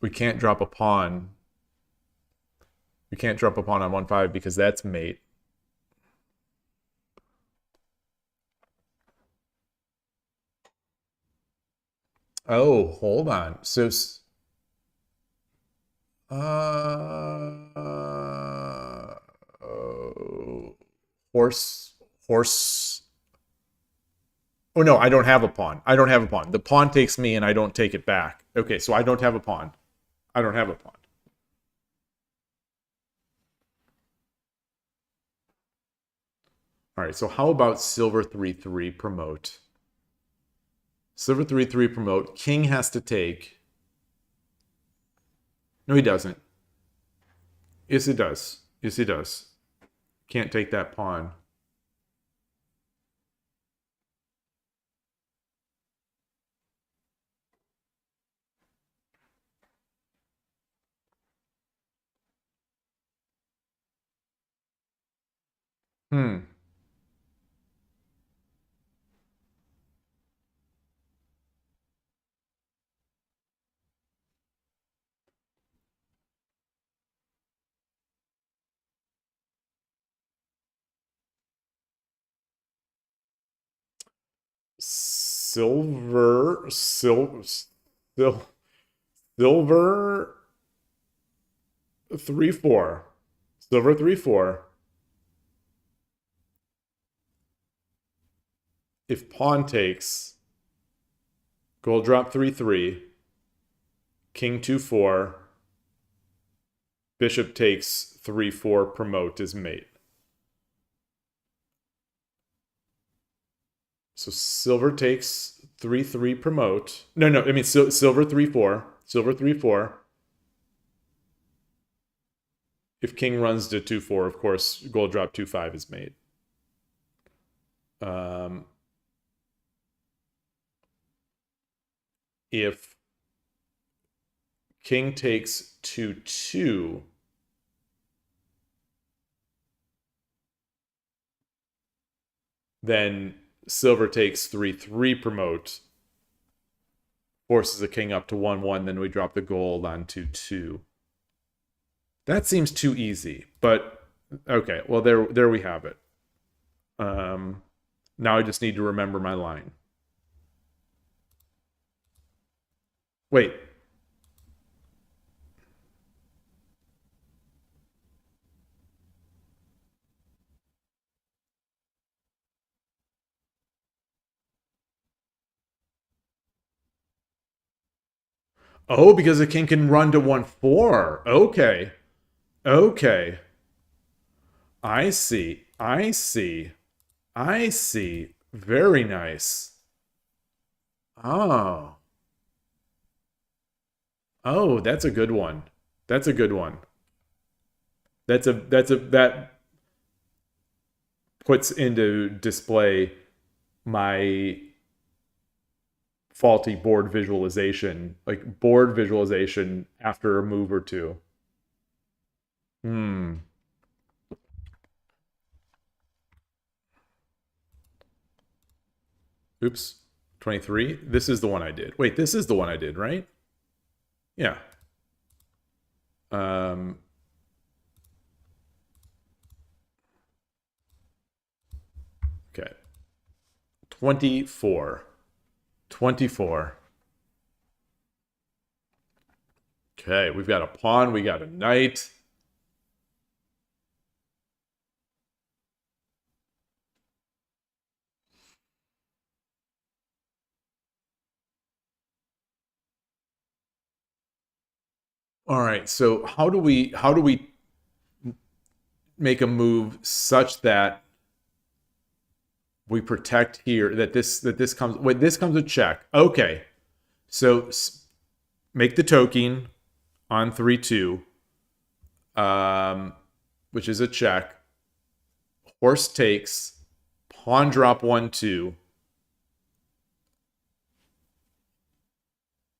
We can't drop a pawn. We can't drop a pawn on 1-5 because that's mate. Oh, hold on. So, horse. Oh, no, I don't have a pawn. I don't have a pawn. The pawn takes me and I don't take it back. Okay, so I don't have a pawn. I don't have a pawn. All right, so how about silver 3-3 promote? Silver 3-3 promote. King has to take. No, he doesn't. Yes, it does. Yes, it does. Can't take that pawn. Hmm. Silver, silver 3-4. Silver 3-4. If pawn takes, gold drop 3-3, king 2-4, bishop takes 3-4, promote is mate. So silver takes 3-3, promote. No, I mean silver 3-4. Silver 3-4. If king runs to 2-4, of course, gold drop 2-5 is mate. If king takes 2-2, then silver takes 3-3, promote, forces the king up to 1-1, then we drop the gold on 2-2. That seems too easy, but okay, well there we have it. Now I just need to remember my line. Wait. Oh, because the king can run to 1-4. Okay. Okay. I see. I see. I see. Very nice. Oh. Oh, that's a good one. That's a good one. That puts into display my faulty board visualization, like board visualization after a move or two. Hmm. Oops. 23. This is the one I did. Wait, this is the one I did, right? Yeah. Okay. 24. 24. Okay, we've got a pawn, we got a knight. All right, so how do we make a move such that we protect here, that this comes, wait, this comes a check. Okay. So make the token on 3-2, which is a check. Horse takes, pawn drop 1-2.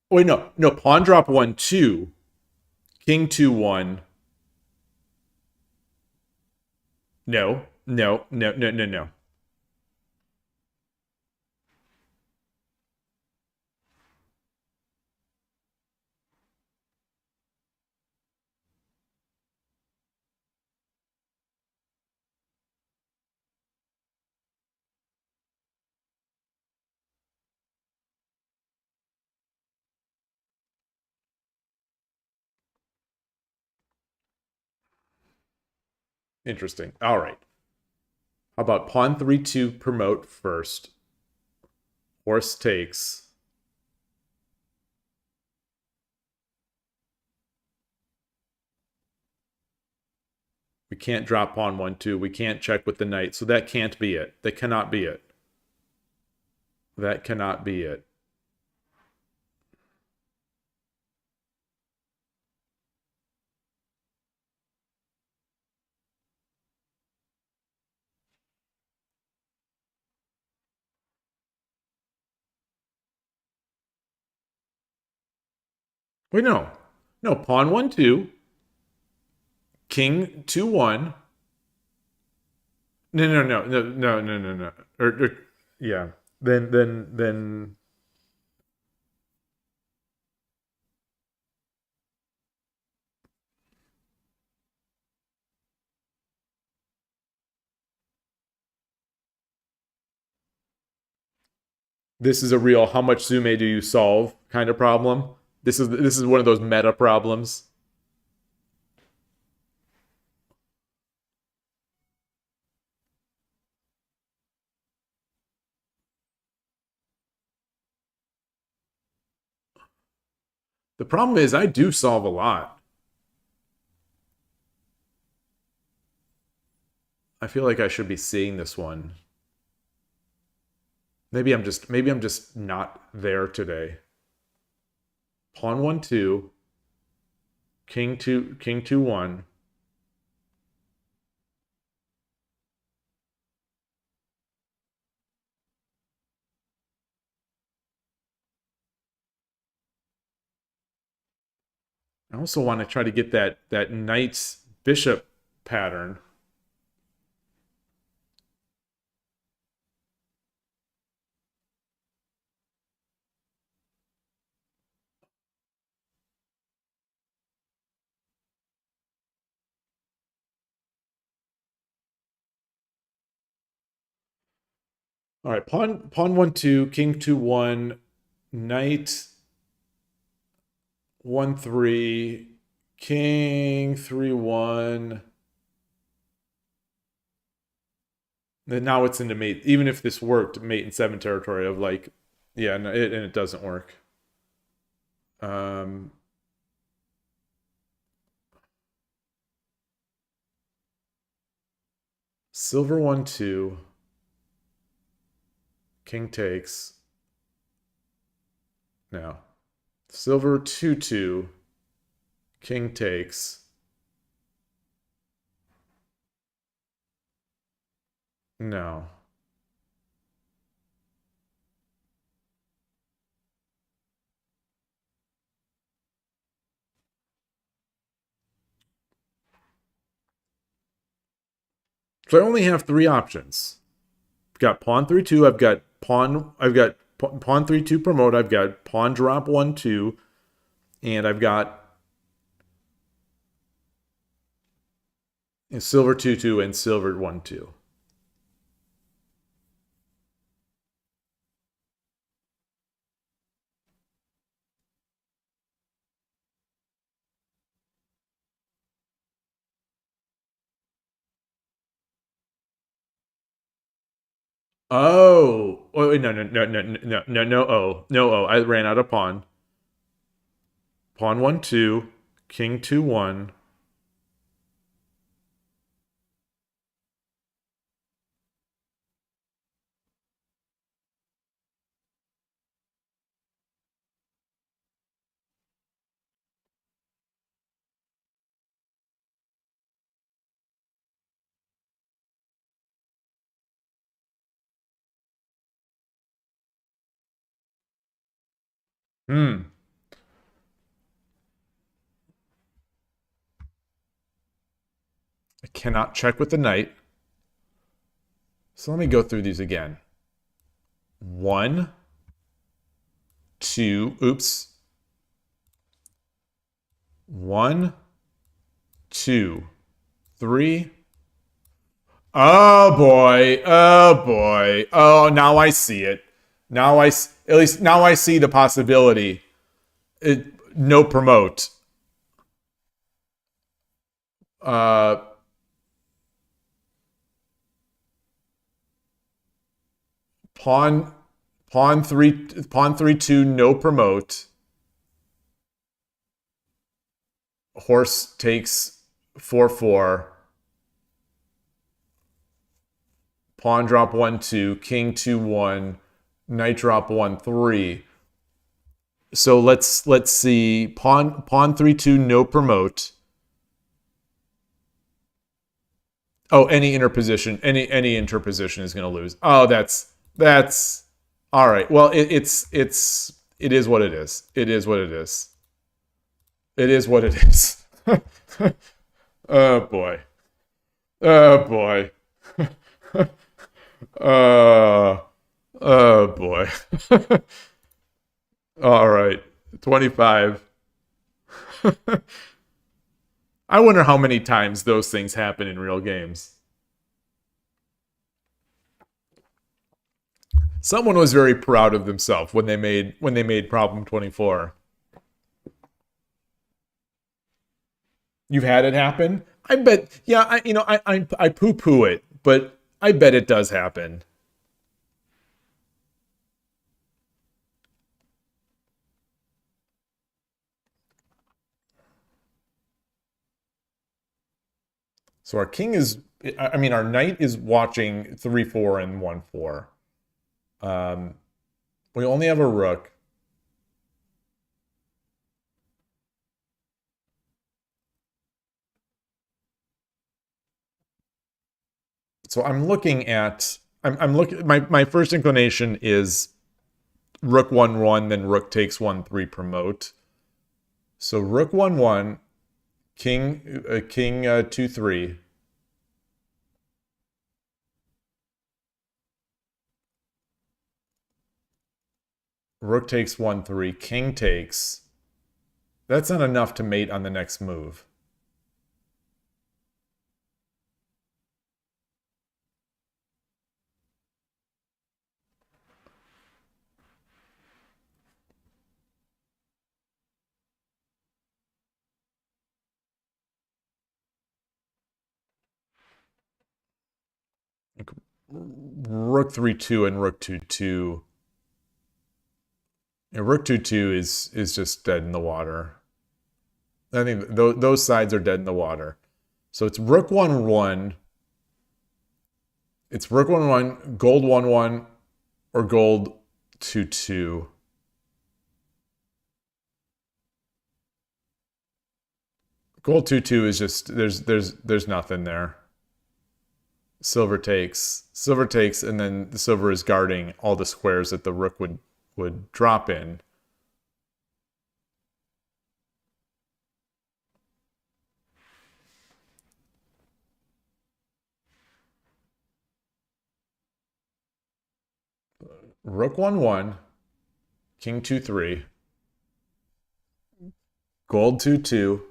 Wait, no, pawn drop 1-2, king 2-1. No. Interesting. All right. How about pawn 3-2, promote first? Horse takes. We can't drop pawn 1-2. We can't check with the knight. So that can't be it. That cannot be it. That cannot be it. Wait, no. No, pawn 1-2. King 2-1. No. Yeah. Then. This is a real how much Tsume do you solve kind of problem. This is one of those meta problems. The problem is I do solve a lot. I feel like I should be seeing this one. Maybe I'm just not there today. Pawn 1-2. King 2-1. I also want to try to get that knight's bishop pattern. All right, pawn 1-2, king 2-1, knight 1-3, king 3-1. Then now it's into mate. Even if this worked, mate in 7 territory of like, yeah, no, and it doesn't work. Silver 1-2. King takes. Now. Silver 2-2. King takes. No. So I only have 3 options. I've got pawn 3-2. I've got pawn 3-2 promote. I've got pawn drop 1-2, and I've got silver 2-2 and silver 1-2. Oh, wait, no. I ran out of pawn. Pawn 1-2, king 2-1. I cannot check with the knight. So let me go through these again. 1, 2, oops. 1, 2, 3. Oh boy. Oh boy. Oh, now I see it. Now at least now I see the possibility. No promote. Pawn Pawn 3-2, no promote. Horse takes 4-4. Pawn drop 1-2, king 2-1, knight drop 1-3. So let's see. Pawn 3-2, no promote. Oh, any interposition, any interposition is going to lose. Oh, that's all right. Well, it is what it is. It is what it is. It is what it is. Oh boy. Oh boy. Oh boy. All right. 25. I wonder how many times those things happen in real games. Someone was very proud of themselves when they made problem 24. You've had it happen? I bet. Yeah, I poo-poo it, but I bet it does happen. So our king is, our knight is watching 3-4 and 1-4. We only have a rook. So I'm looking at, I'm looking, my first inclination is rook 1-1, then rook takes 1-3 promote. So rook 1-1, king 2-3. Rook takes 1-3, king takes. That's not enough to mate on the next move. Rook 3-2 and rook 2-2. Yeah, rook 2-2 is just dead in the water. I think those sides are dead in the water. So it's rook 1-1. It's rook 1-1, gold 1-1, or gold 2-2. Gold 2-2 is just there's nothing there. Silver takes, and then the silver is guarding all the squares that the rook would drop in. Rook 1-1, king 2-3, gold 2-2.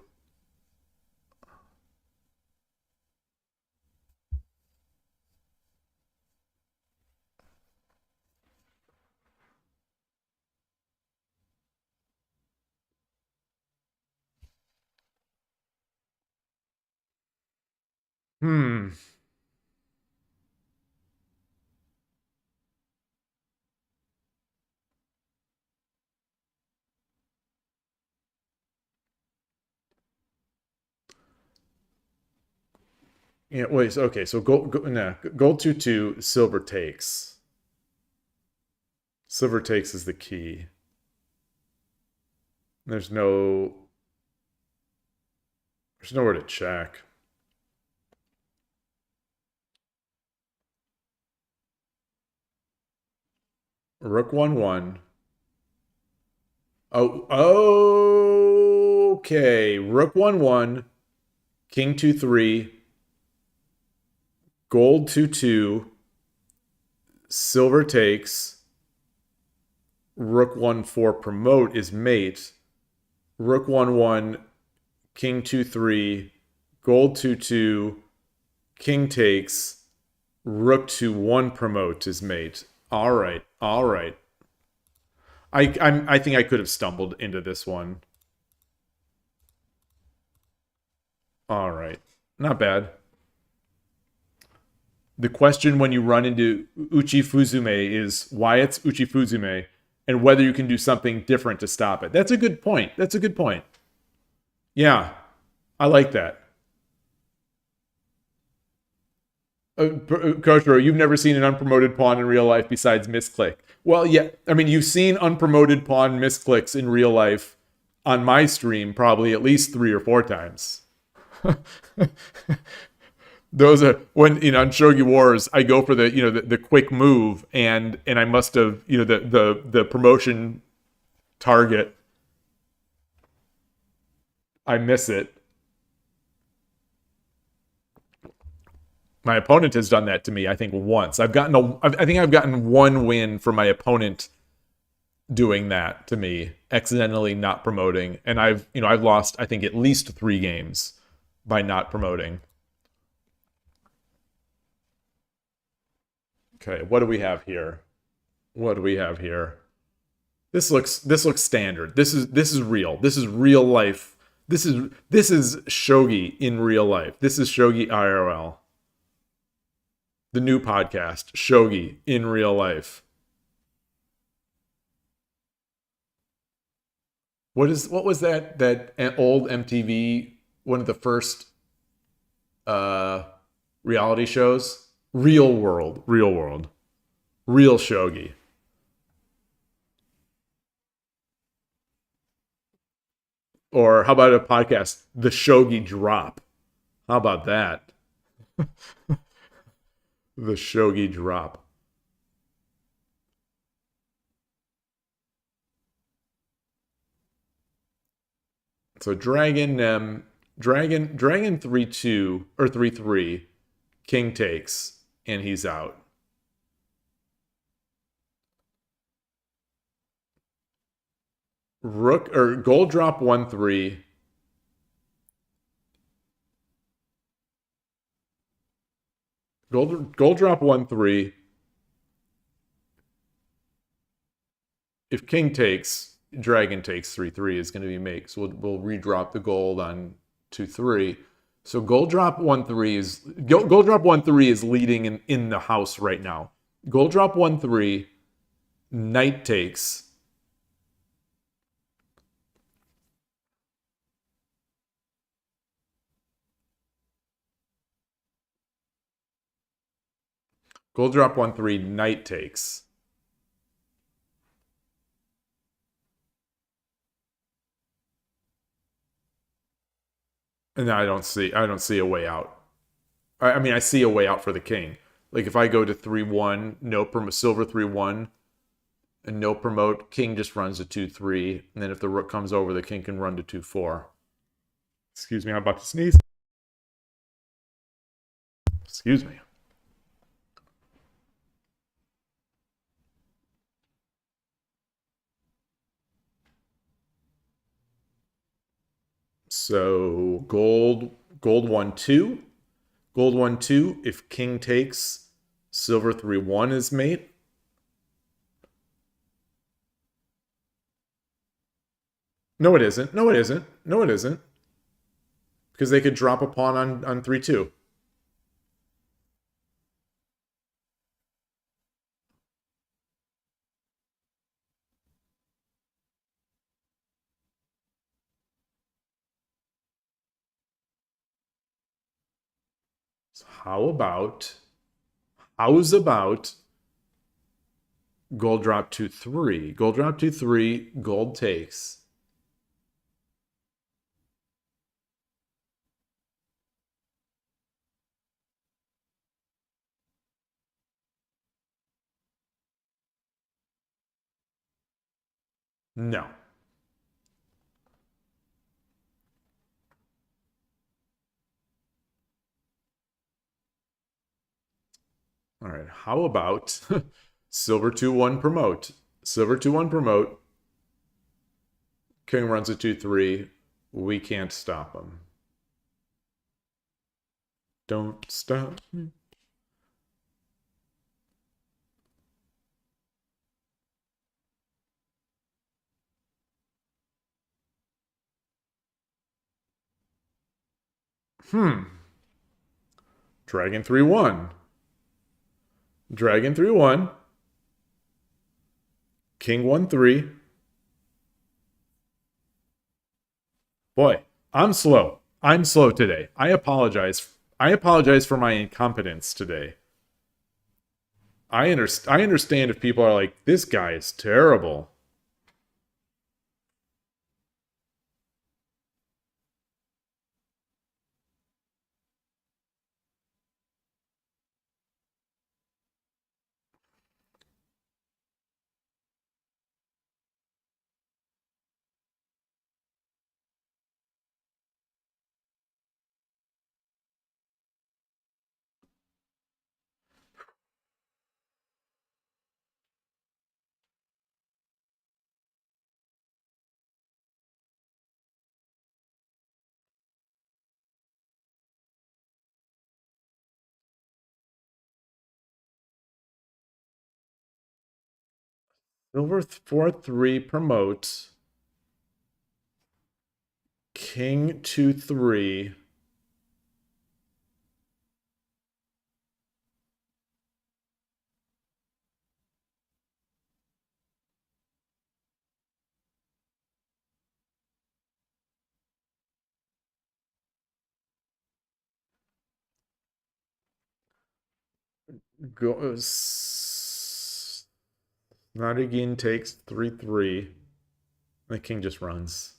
Yeah, wait, okay, so gold 2-2, silver takes. Silver takes is the key. There's nowhere to check. Rook 1-1. Oh, okay. Rook 1-1, king 2-3, gold 2-2, silver takes, rook 1-4 promote is mate, rook 1-1, king 2-3, gold 2-2, king takes, rook 2-1 promote is mate. All right. I think I could have stumbled into this one. All right. Not bad. The question when you run into Uchifuzume is why it's Uchifuzume and whether you can do something different to stop it. That's a good point. That's a good point. Yeah, I like that. Koshiro, you've never seen an unpromoted pawn in real life besides misclick. Well, yeah, I mean, you've seen unpromoted pawn misclicks in real life on my stream probably at least 3 or 4 times. Those are when on Shogi Wars I go for the quick move and I must have the promotion target, I miss it. My opponent has done that to me, I think, once. I think I've gotten 1 win from my opponent doing that to me, accidentally not promoting, and I've lost I think at least 3 games by not promoting. Okay, what do we have here? What do we have here? This looks standard. This is real. This is real life. This is Shogi in real life. This is Shogi IRL. The new podcast, Shogi in real life. What was that old MTV, one of the first reality shows? Real World. Real Shogi. Or how about a podcast, The Shogi Drop? How about that? The Shogi Drop. So Dragon 3-2 or 3-3, King takes, and he's out. Rook or gold drop 1-3. Gold drop 1-3. If King takes, Dragon takes 3-3 is going to be make. So we'll redrop the gold on 2-3. So gold drop 1-3 is leading in the house right now. Gold drop 1-3, knight takes. Gold drop 1-3, knight takes. And I don't see a way out. I mean, I see a way out for the king. Like if I go to 3-1, no promote, silver 3-1, and no promote, king just runs to 2-3, and then if the rook comes over, the king can run to 2-4. Excuse me, I'm about to sneeze. Excuse me. So gold 1-2. Gold 1-2. If king takes, silver 3-1 is mate. No, it isn't. No, it isn't. No, it isn't. Because they could drop a pawn on 3-2. So how's about gold drop 2-3? Gold drop 2-3, gold takes. No. All right, how about silver 2-1 promote? Silver 2-1 promote. King runs a 2-3. We can't stop him. Don't stop me. Dragon 3-1. Dragon 3-1. King 1-3. Boy, I'm slow. I'm slow today. I apologize. I apologize for my incompetence today. I understand if people are like, this guy is terrible. Silver 4-3 promote. King 2-3. Goes. Not again takes 3-3. The king just runs.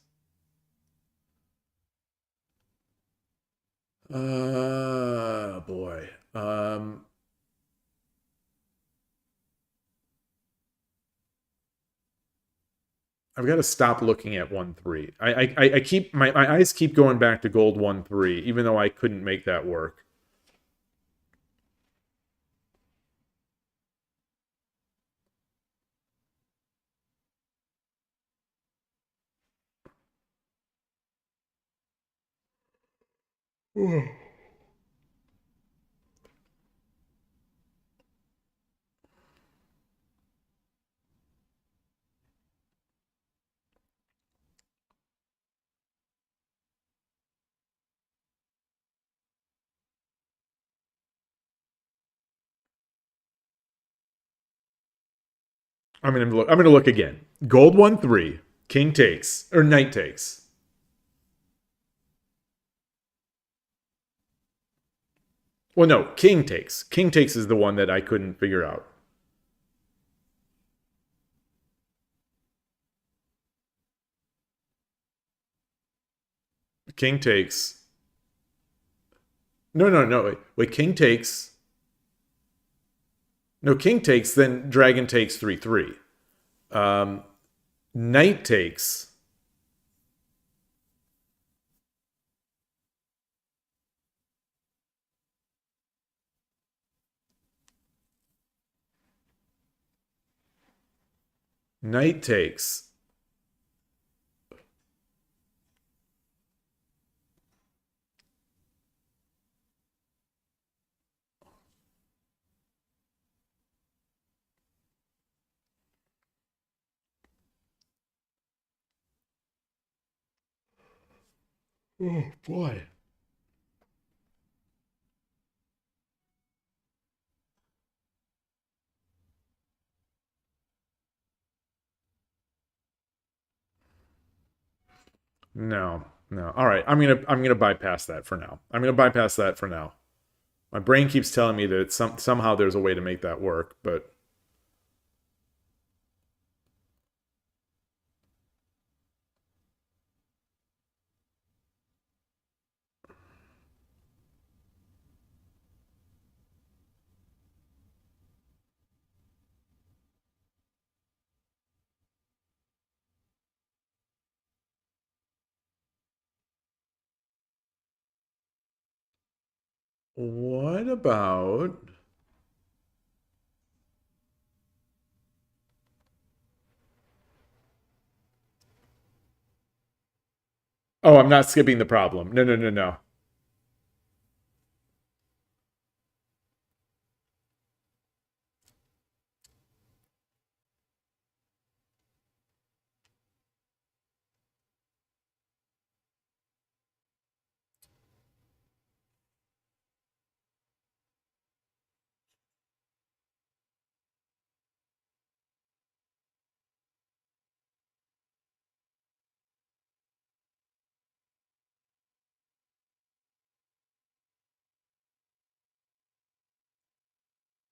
Boy. I've got to stop looking at 1-3. I keep my eyes keep going back to gold 1-3, even though I couldn't make that work. I'm gonna look. I'm gonna look again. Gold 1-3. King takes or knight takes. Well, no, king takes. King takes is the one that I couldn't figure out. King takes. No, no, no. Wait. King takes. No, king takes. Then dragon takes 3-3. Um, Knight takes. Knight takes. Oh boy. No, no. All right, I'm gonna bypass that for now. I'm gonna bypass that for now. My brain keeps telling me that somehow there's a way to make that work, but what about? Oh, I'm not skipping the problem. No, no, no, no.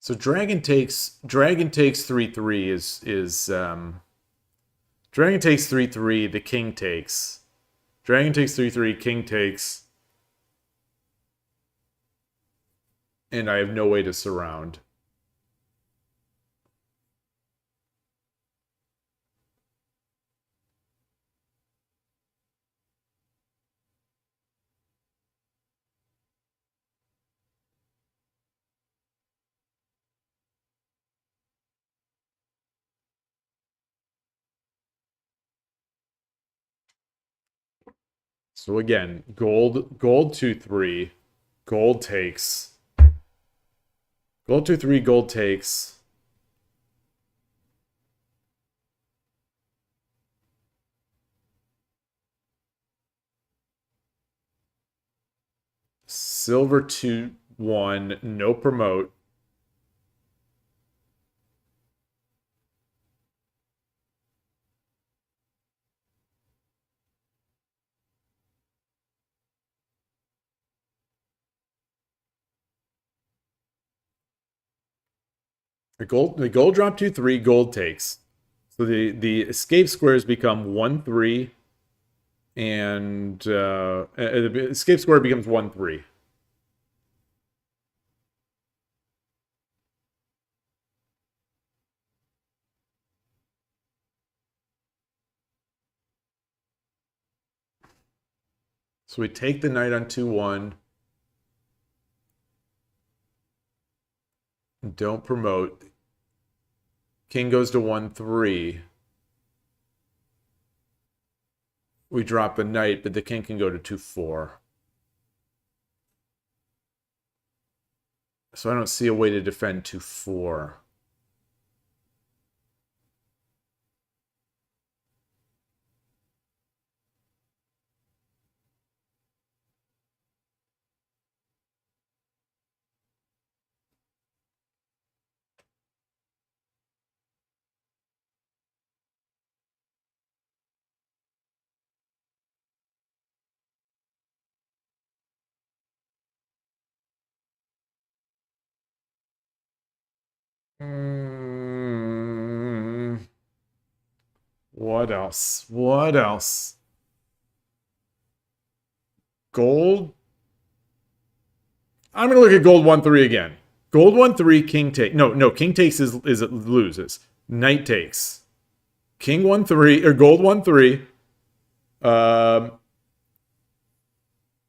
So Dragon takes 3/3 is Dragon takes 3/3, the king takes. Dragon takes 3/3, king takes. And I have no way to surround. So again, gold 2/3, gold takes. Gold 2/3, gold takes. Silver 2/1, no promote. The gold drop 2/3, gold takes. So the escape squares become 1/3, and the escape square becomes 1/3. So we take the knight on 2/1. Don't promote. King goes to 1/3. We drop the knight, but the king can go to 2/4. So I don't see a way to defend 2/4. What else? What else? Gold? I'm going to look at gold 1/3 again. Gold 1/3, king take. No, king takes is it loses. Knight takes. King 1/3, or gold 1/3.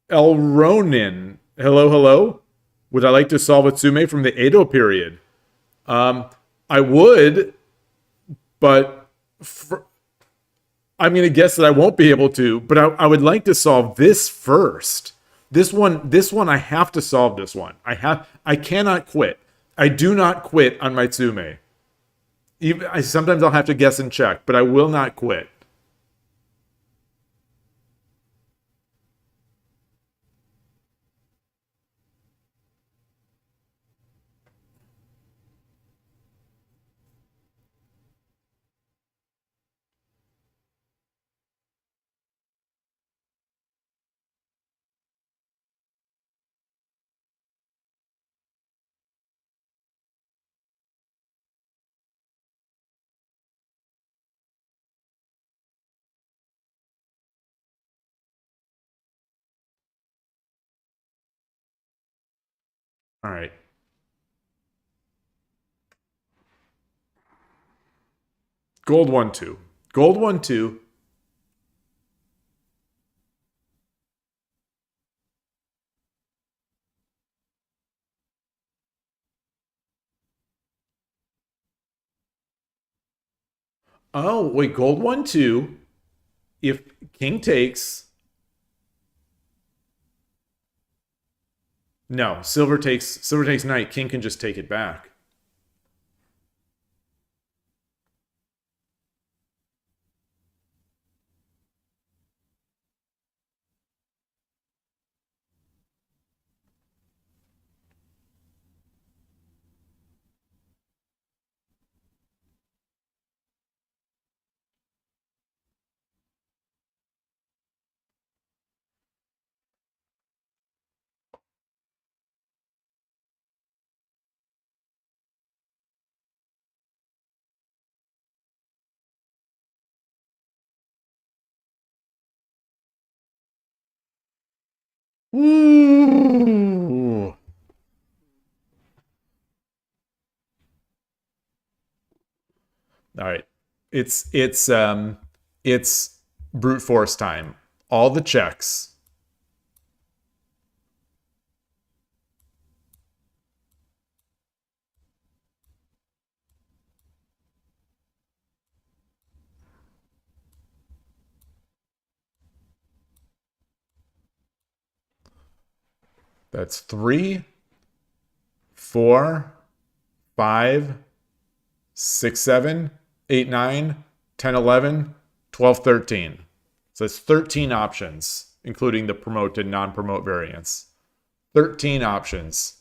El Ronin. Hello, hello. Would I like to solve a Tsume from the Edo period? I would, but I'm going to guess that I won't be able to, but I would like to solve this first. This one, I have to solve this one. I cannot quit. I do not quit on my Tsume. Sometimes I'll have to guess and check, but I will not quit. All right. Gold 1/2. Gold 1/2. Oh, wait, gold 1/2. If king takes. No, silver takes knight. King can just take it back. Ooh. All right. It's brute force time. All the checks. That's 3, 4, 5, 6, 7, 8, 9, 10, 11, 12, 13. So it's 13 options, including the promote and non-promote variants. 13 options.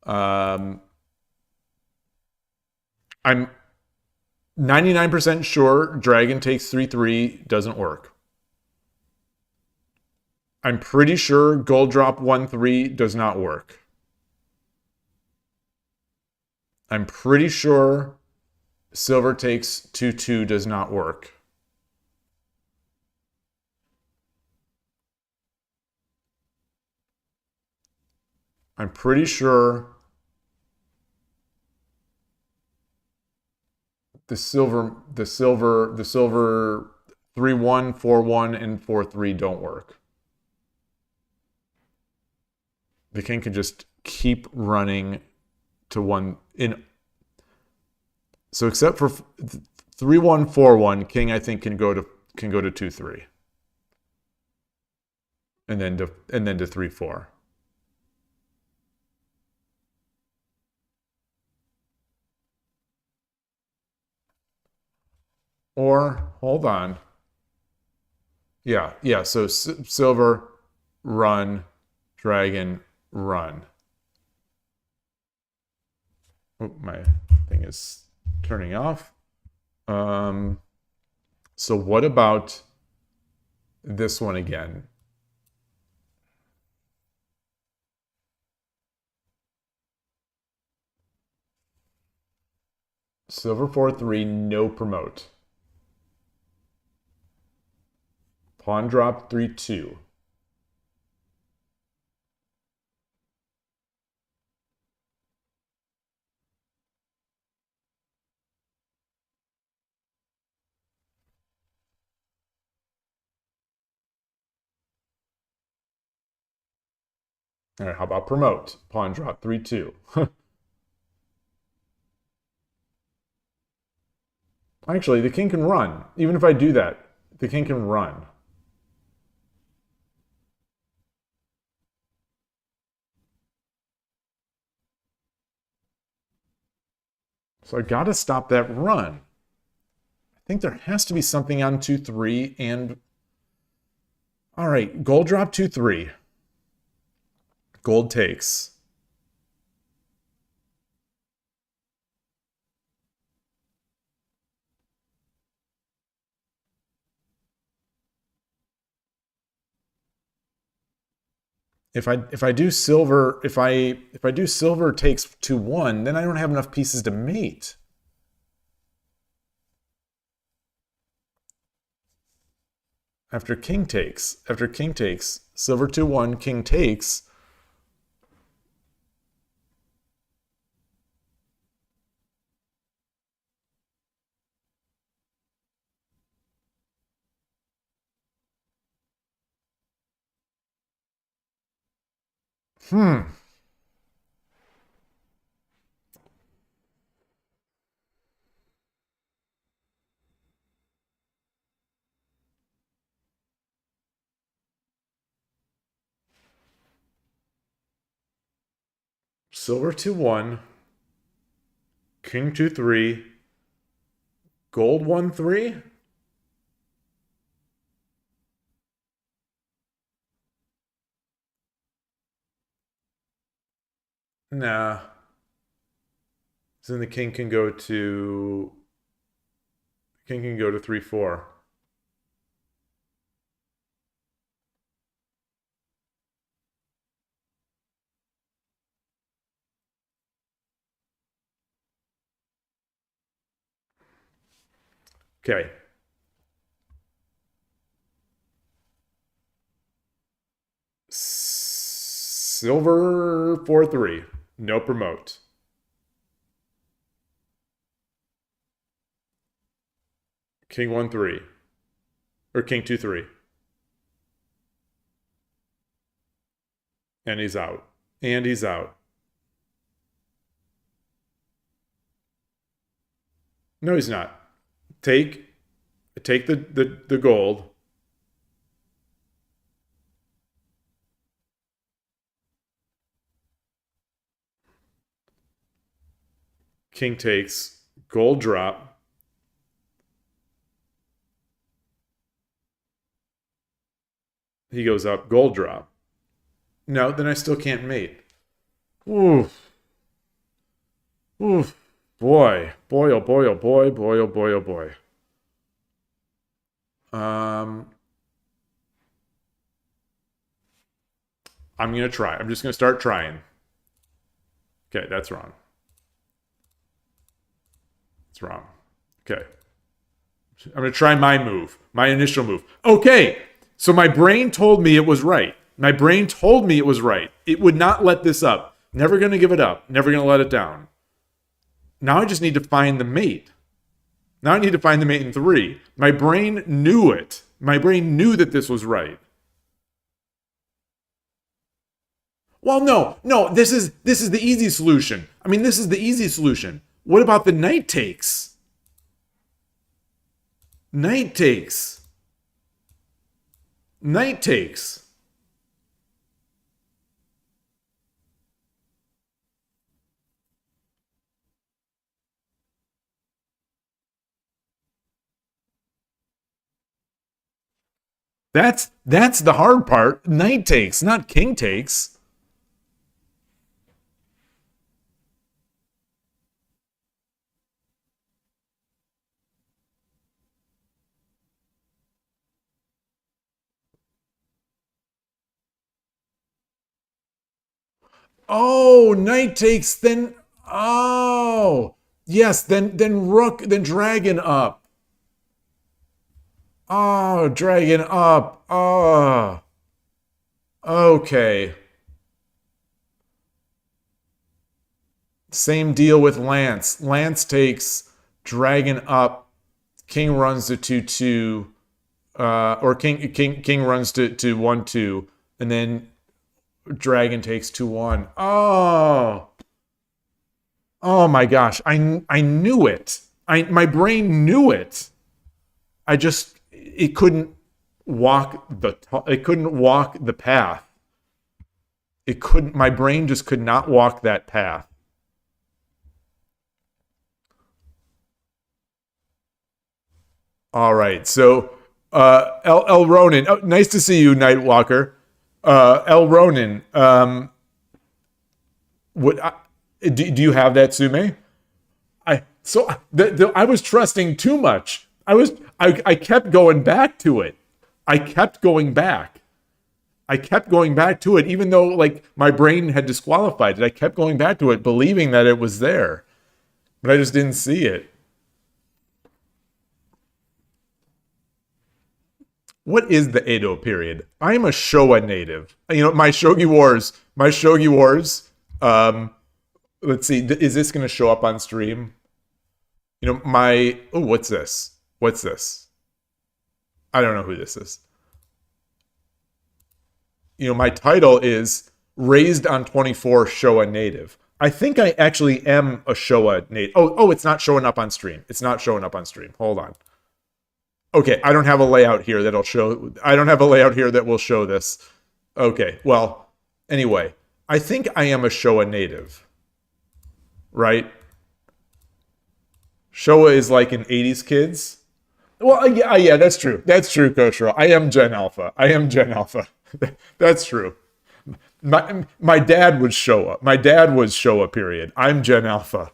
I'm 99% sure Dragon takes 3/3 doesn't work. I'm pretty sure Gold Drop 1/3 does not work. I'm pretty sure Silver takes 2/2 does not work. I'm pretty sure the silver 3/1, 4/1, and 4/3 don't work. The king can just keep running to one in. So except for 3/1, 4/1, king I think can go to 2/3, and then to 3/4. Or hold on. Yeah. So silver, run, dragon, run. Oh, my thing is turning off. So what about this one again? Silver 4/3, no promote. Pawn drop 3/2. All right, how about promote? Pawn drop 3/2. Actually, the king can run. Even if I do that, the king can run. So I got to stop that run. I think there has to be something on 2/3 and... All right, gold drop 2/3. Gold takes. If I do silver, if I do silver takes 2/1, then I don't have enough pieces to mate. After king takes, silver 2/1, king takes. Silver 2/1, king 2/3, gold 1/3. Nah. So then the king can go to 3/4. Okay. Silver 4-3. No promote. King 1-3. Or King 2-3. And he's out. And he's out. No, he's not. Take the gold. King takes. Gold drop. He goes up. Gold drop. No, then I still can't mate. Oof. Oof. Boy. Boy, oh boy, oh boy, boy, oh boy, oh boy. I'm going to try. I'm just going to start trying. Okay, that's wrong. It's wrong. Okay. I'm going to try my move. My initial move. Okay. So my brain told me it was right. My brain told me it was right. It would not let this up. Never going to give it up. Never going to let it down. Now I just need to find the mate. Now I need to find the mate in 3. My brain knew it. My brain knew that this was right. Well, no. This is the easy solution. I mean, this is the easy solution. What about the knight takes? Knight takes. Knight takes. That's the hard part. Knight takes, not king takes. Oh, knight takes, then oh. Yes, then rook, then dragon up. Oh, dragon up. Oh. Okay. Same deal with Lance. Lance takes, dragon up, king runs to 2-2, or king runs to 1-2, and then dragon takes 2-1. Oh. Oh my gosh. I knew it. My brain knew it. It couldn't walk the path. My brain just could not walk that path. All right. So, El Ronin. Oh, nice to see you, Nightwalker. El Ronin. Do you have that, Tsume? I was trusting too much. I kept going back to it. I kept going back to it, even though like my brain had disqualified it. I kept going back to it, believing that it was there, but I just didn't see it. What is the Edo period? I am a Showa native. You know, my Shogi Wars. Let's see. Is this going to show up on stream? You know, what's this? What's this? I don't know who this is. You know, my title is Raised on 24 Showa Native. I think I actually am a Showa native. Oh, it's not showing up on stream. It's not showing up on stream. Hold on. Okay, I don't have a layout here that will show this. Okay, well, anyway, I think I am a Showa native. Right? Showa is like an 80s kids. Well, yeah, that's true. That's true, Koshiro. I am Gen Alpha. That's true. My dad was Showa. My dad was Showa, period. I'm Gen Alpha.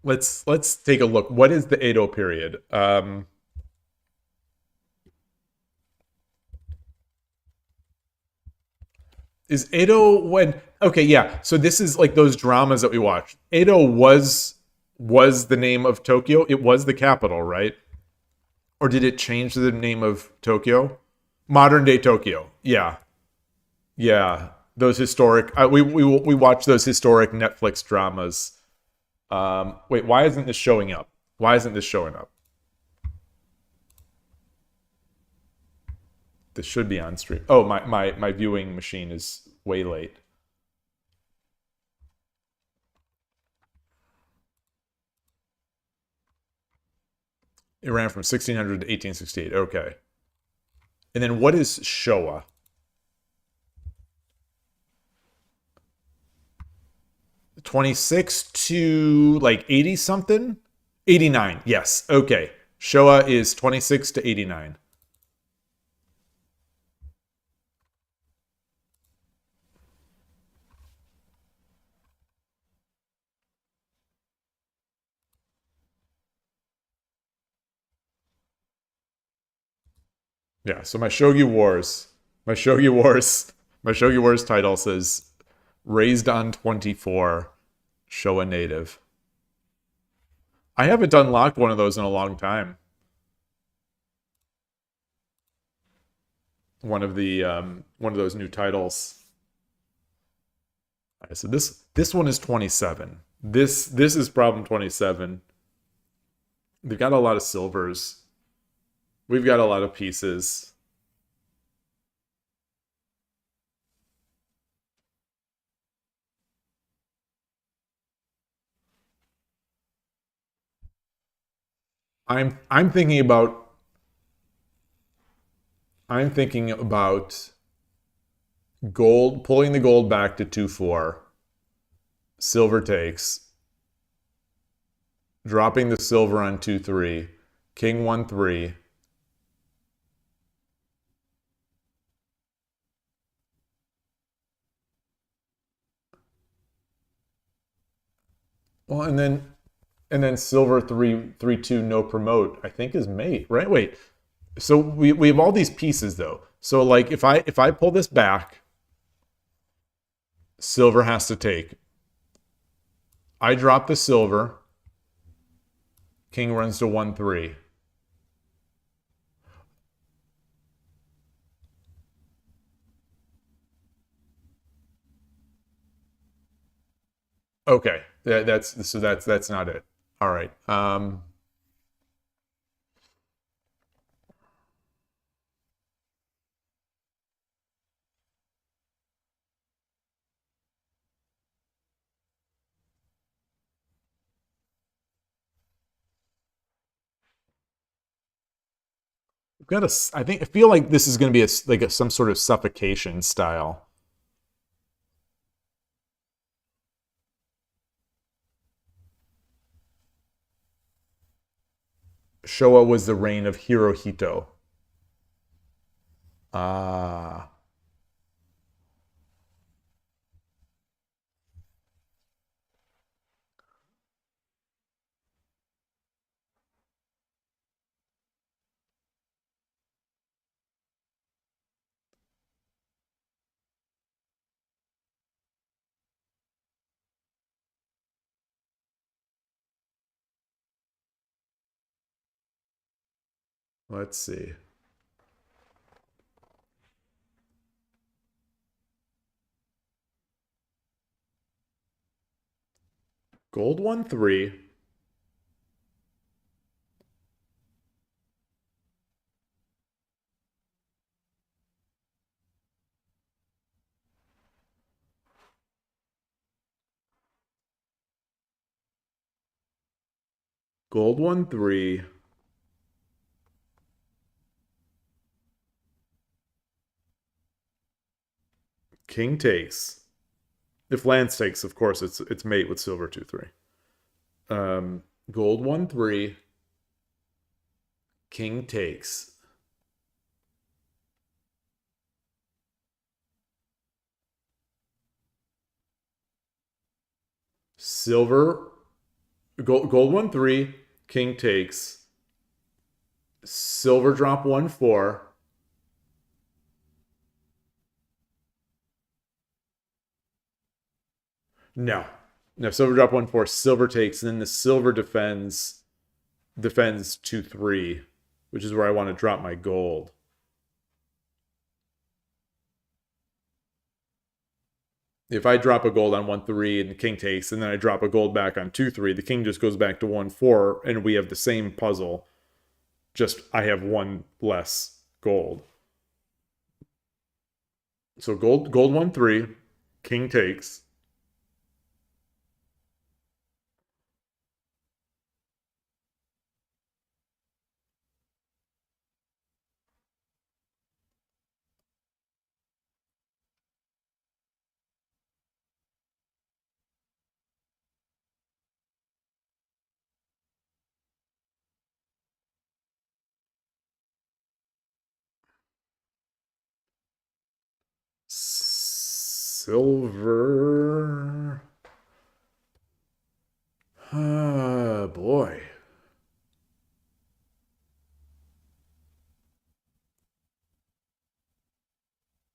Let's take a look. What is the Edo period? Is Edo when... Okay, yeah. So this is like those dramas that we watched. Edo was the name of Tokyo. It was the capital, right? Or did it change the name of Tokyo? Modern day Tokyo. Yeah. Yeah. Those historic we watch those historic Netflix dramas. Wait, why isn't this showing up? Why isn't this showing up? This should be on stream. Oh, my viewing machine is way late. It ran from 1600 to 1868. Okay. And then what is Showa? '26 to like 80 something? 89. Yes. Okay. Showa is 26 to 89. Yeah, so my Shogi Wars, my Shogi Wars title says raised on 24, Showa native. I haven't unlocked one of those in a long time. One of those new titles. All right, so this one is 27. This is problem 27. They've got a lot of silvers. We've got a lot of pieces. I'm thinking about gold, pulling the gold back to 2-4. Silver takes. Dropping the silver on 2-3. King 1-3. Well, and then silver 3-2 no promote, I think is mate, right? Wait. So we have all these pieces though. So like if I pull this back, silver has to take. I drop the silver. King runs to 1-3. Okay. That's not it. All right. We've got I feel like this is going to be some sort of suffocation style. Showa was the reign of Hirohito. Ah. Let's see. Gold 1-3. Gold 1-3. King takes. If Lance takes, of course, it's mate with silver 2-3. Gold 1-3. King takes. Silver. Gold 1-3. King takes. Silver drop 1-4. No. No, silver drop 1-4. Silver takes. And then the silver defends 2-3. which is where I want to drop my gold. If I drop a gold on 1-3 and the king takes, and then I drop a gold back on 2-3, the king just goes back to 1-4, and we have the same puzzle. Just I have one less gold. So gold 1-3, king takes. Silver. Boy.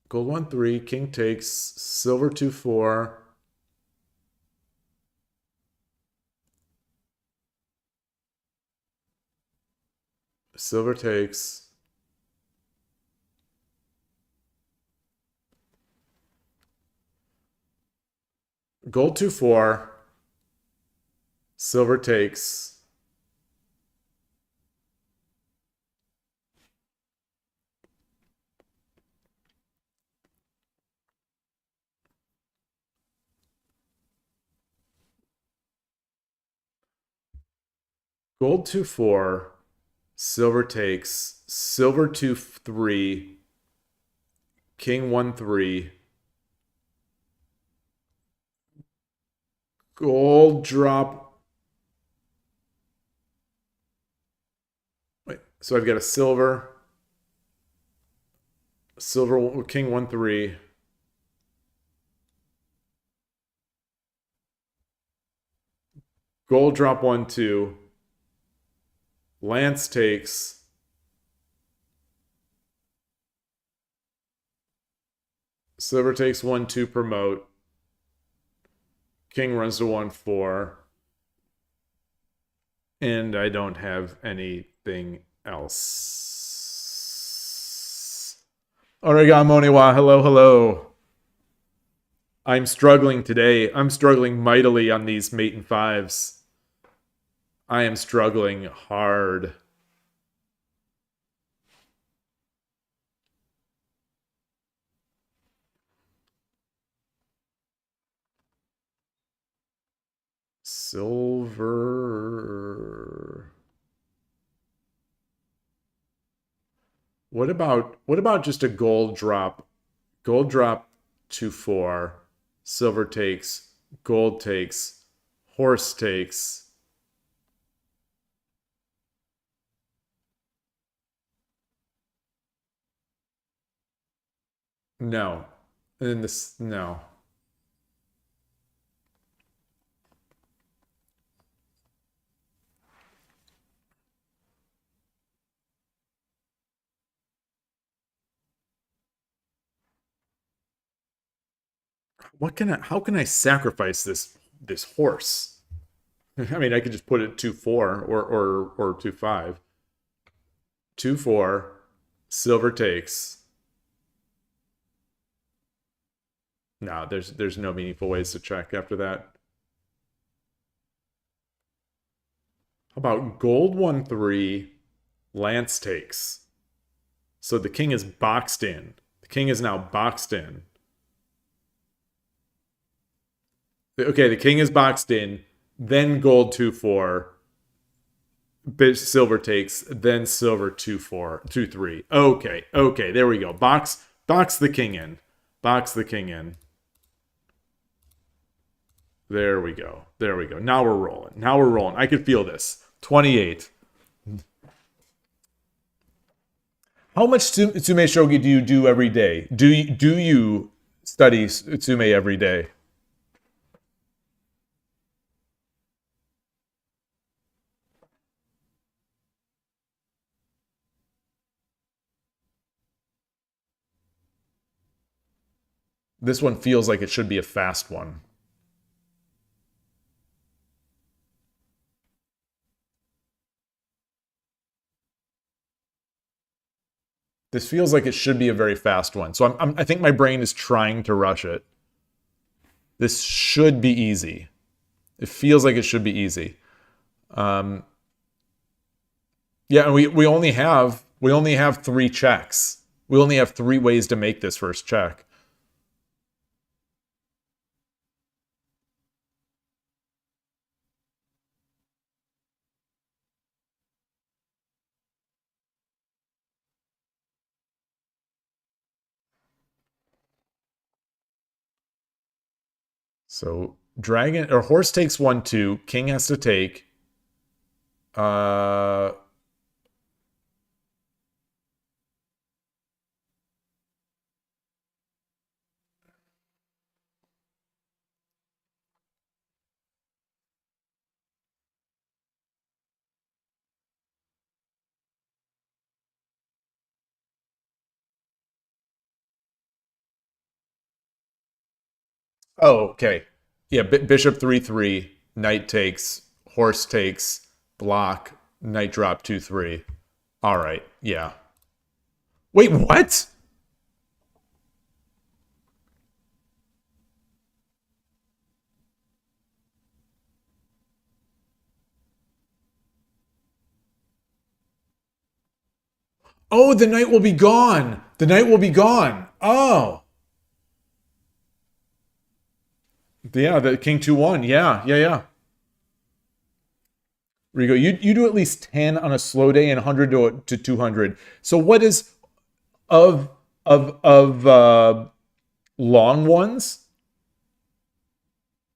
Gold 1-3, king takes, silver 2-4. Silver takes. Gold 2-4. Silver takes. Gold 2-4. Silver takes. Silver 2-3. King 1-3. Gold drop. Wait, so I've got a silver. Silver, king 1-3. Gold drop 1-2. Lance takes. Silver takes 1-2, promote. King runs to 1-4. And I don't have anything else. Oregamoniwa, hello. I'm struggling today. I'm struggling mightily on these mate and fives. I am struggling hard. Silver. What about just a gold drop? Gold drop 2-4. Silver takes. Gold takes. Horse takes. No. And then this, no. How can I sacrifice this horse? I mean, I could just put it 2-4 or 2-5. 2-4. Silver takes. No, there's no meaningful ways to check after that. How about gold 1-3, Lance takes. So the king is boxed in. The king is now boxed in. Okay, the king is boxed in. Then gold 2-4. Silver takes. Then silver 2-4, 2-3. Okay, there we go. Box the king in. Box the king in. There we go. Now we're rolling. I can feel this. 28. How much Tsumeshogi do you do every day? Do you study Tsume every day? This one feels like it should be a fast one. This feels like it should be a very fast one. So I think my brain is trying to rush it. This should be easy. It feels like it should be easy. Yeah, and we only have 3 checks. We only have 3 ways to make this first check. So dragon or horse takes 1-2. King has to take. Oh, okay. Yeah, bishop 3-3, knight takes, horse takes, block, knight drop 2-3. All right, yeah. Wait, what? Oh, the knight will be gone. The knight will be gone. Oh. Yeah, the king 2-1. Yeah. Rigo, you do at least 10 on a slow day and 100 to 200. So what is of long ones?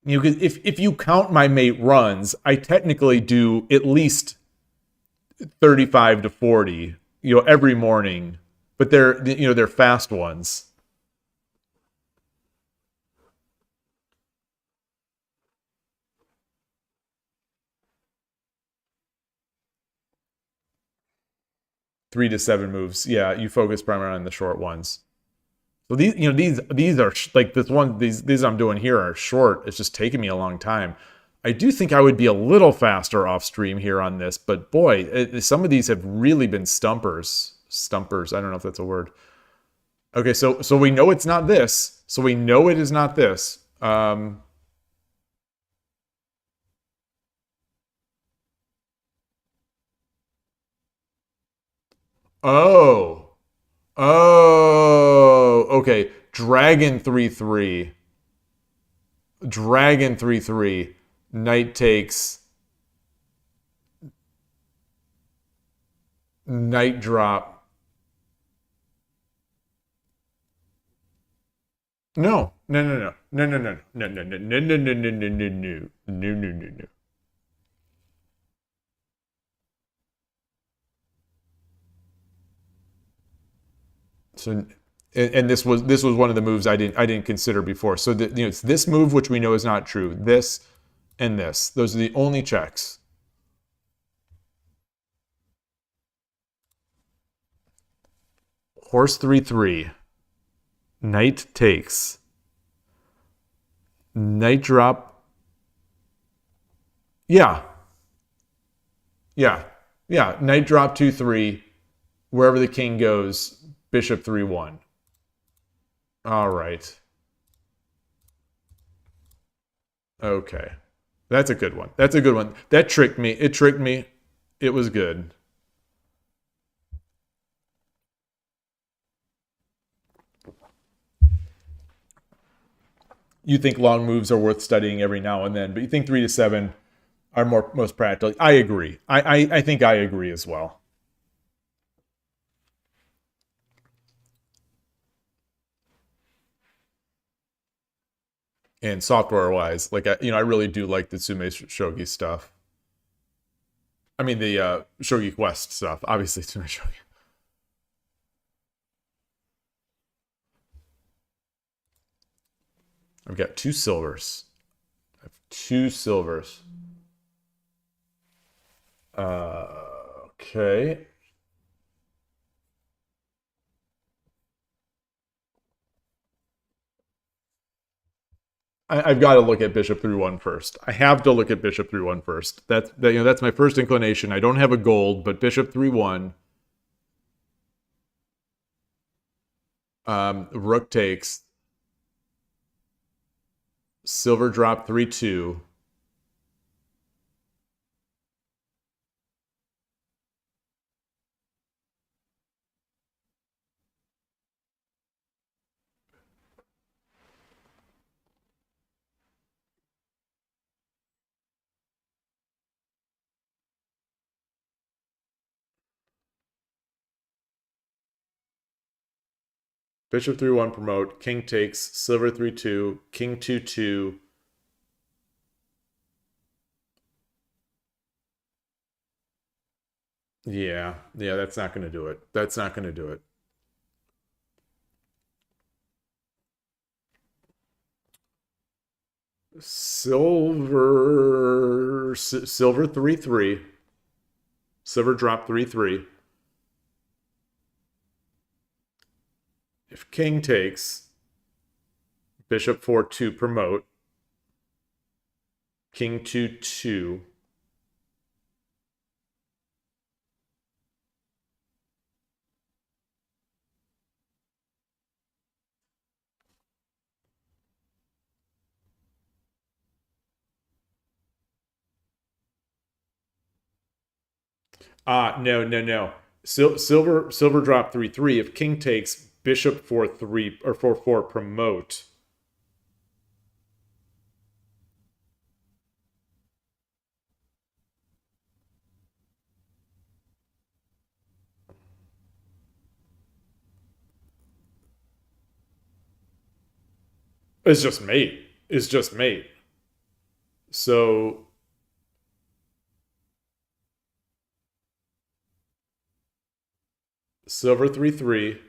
You know, if you count my mate runs, I technically do at least 35 to 40, every morning. But they're fast ones. Three to 7 moves. Yeah, you focus primarily on the short ones. So these are like this one. These I'm doing here are short. It's just taking me a long time. I do think I would be a little faster off stream here on this, but boy, some of these have really been stumpers. Stumpers. I don't know if that's a word. Okay, so we know it's not this. So we know it is not this. Oh. Oh. Okay. Dragon 3-3. Dragon 3-3. Knight takes. Knight drop. No. No. So, and this was one of the moves I didn't consider before. So it's this move which we know is not true. This and this. Those are the only checks. Horse 3-3. Knight takes. Knight drop. Yeah. Knight drop 2-3. Wherever the king goes, bishop 3-1. All right. Okay. That's a good one. That tricked me. It tricked me. It was good. You think long moves are worth studying every now and then, but you think 3 to 7 are most practical. I agree. I think I agree as well. And software-wise, like I really do like the Tsumeshogi stuff. I mean the Shogi Quest stuff. Obviously, Tsumeshogi. I've got 2 silvers. I have 2 silvers. Okay. I've got to look at bishop 3-1 first. I have to look at bishop 3-1 first. That's my first inclination. I don't have a gold, but bishop 3-1. Rook takes. Silver drop 3-2. Bishop 3-1 promote. King takes. Silver 3-2. King 2-2. Yeah, that's not going to do it. That's not going to do it. Silver 3-3. Silver drop 3-3. If king takes, bishop 4-2 promote. King 2-2. No. Silver drop 3-3. If king takes, bishop 4-3 or 4-4 promote. It's just mate. It's just mate. So silver 3-3.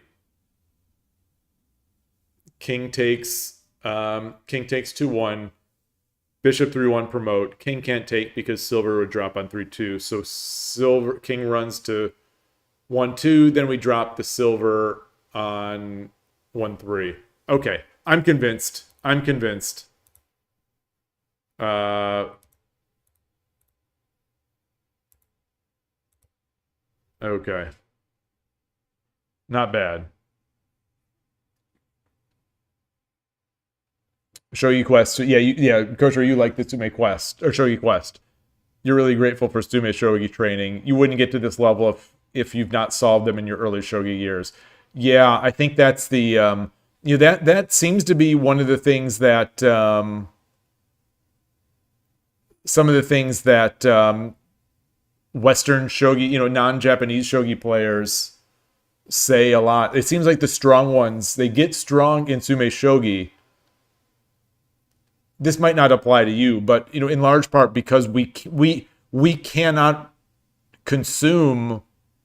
King takes 2-1. Bishop 3-1 promote. King can't take because silver would drop on 3-2. So king runs to 1-2. Then we drop the silver on 1-3. Okay, I'm convinced. Okay. Not bad. Shogi Quest. Yeah, Kosher, you like the Tsume Quest or Shogi Quest. You're really grateful for Tsumeshogi training. You wouldn't get to this level if you've not solved them in your early Shogi years. Yeah, I think that's the that seems to be one of the things that some of the things that Western Shogi, non-Japanese Shogi players say a lot. It seems like the strong ones, they get strong in Tsumeshogi. This might not apply to you, but in large part because we cannot consume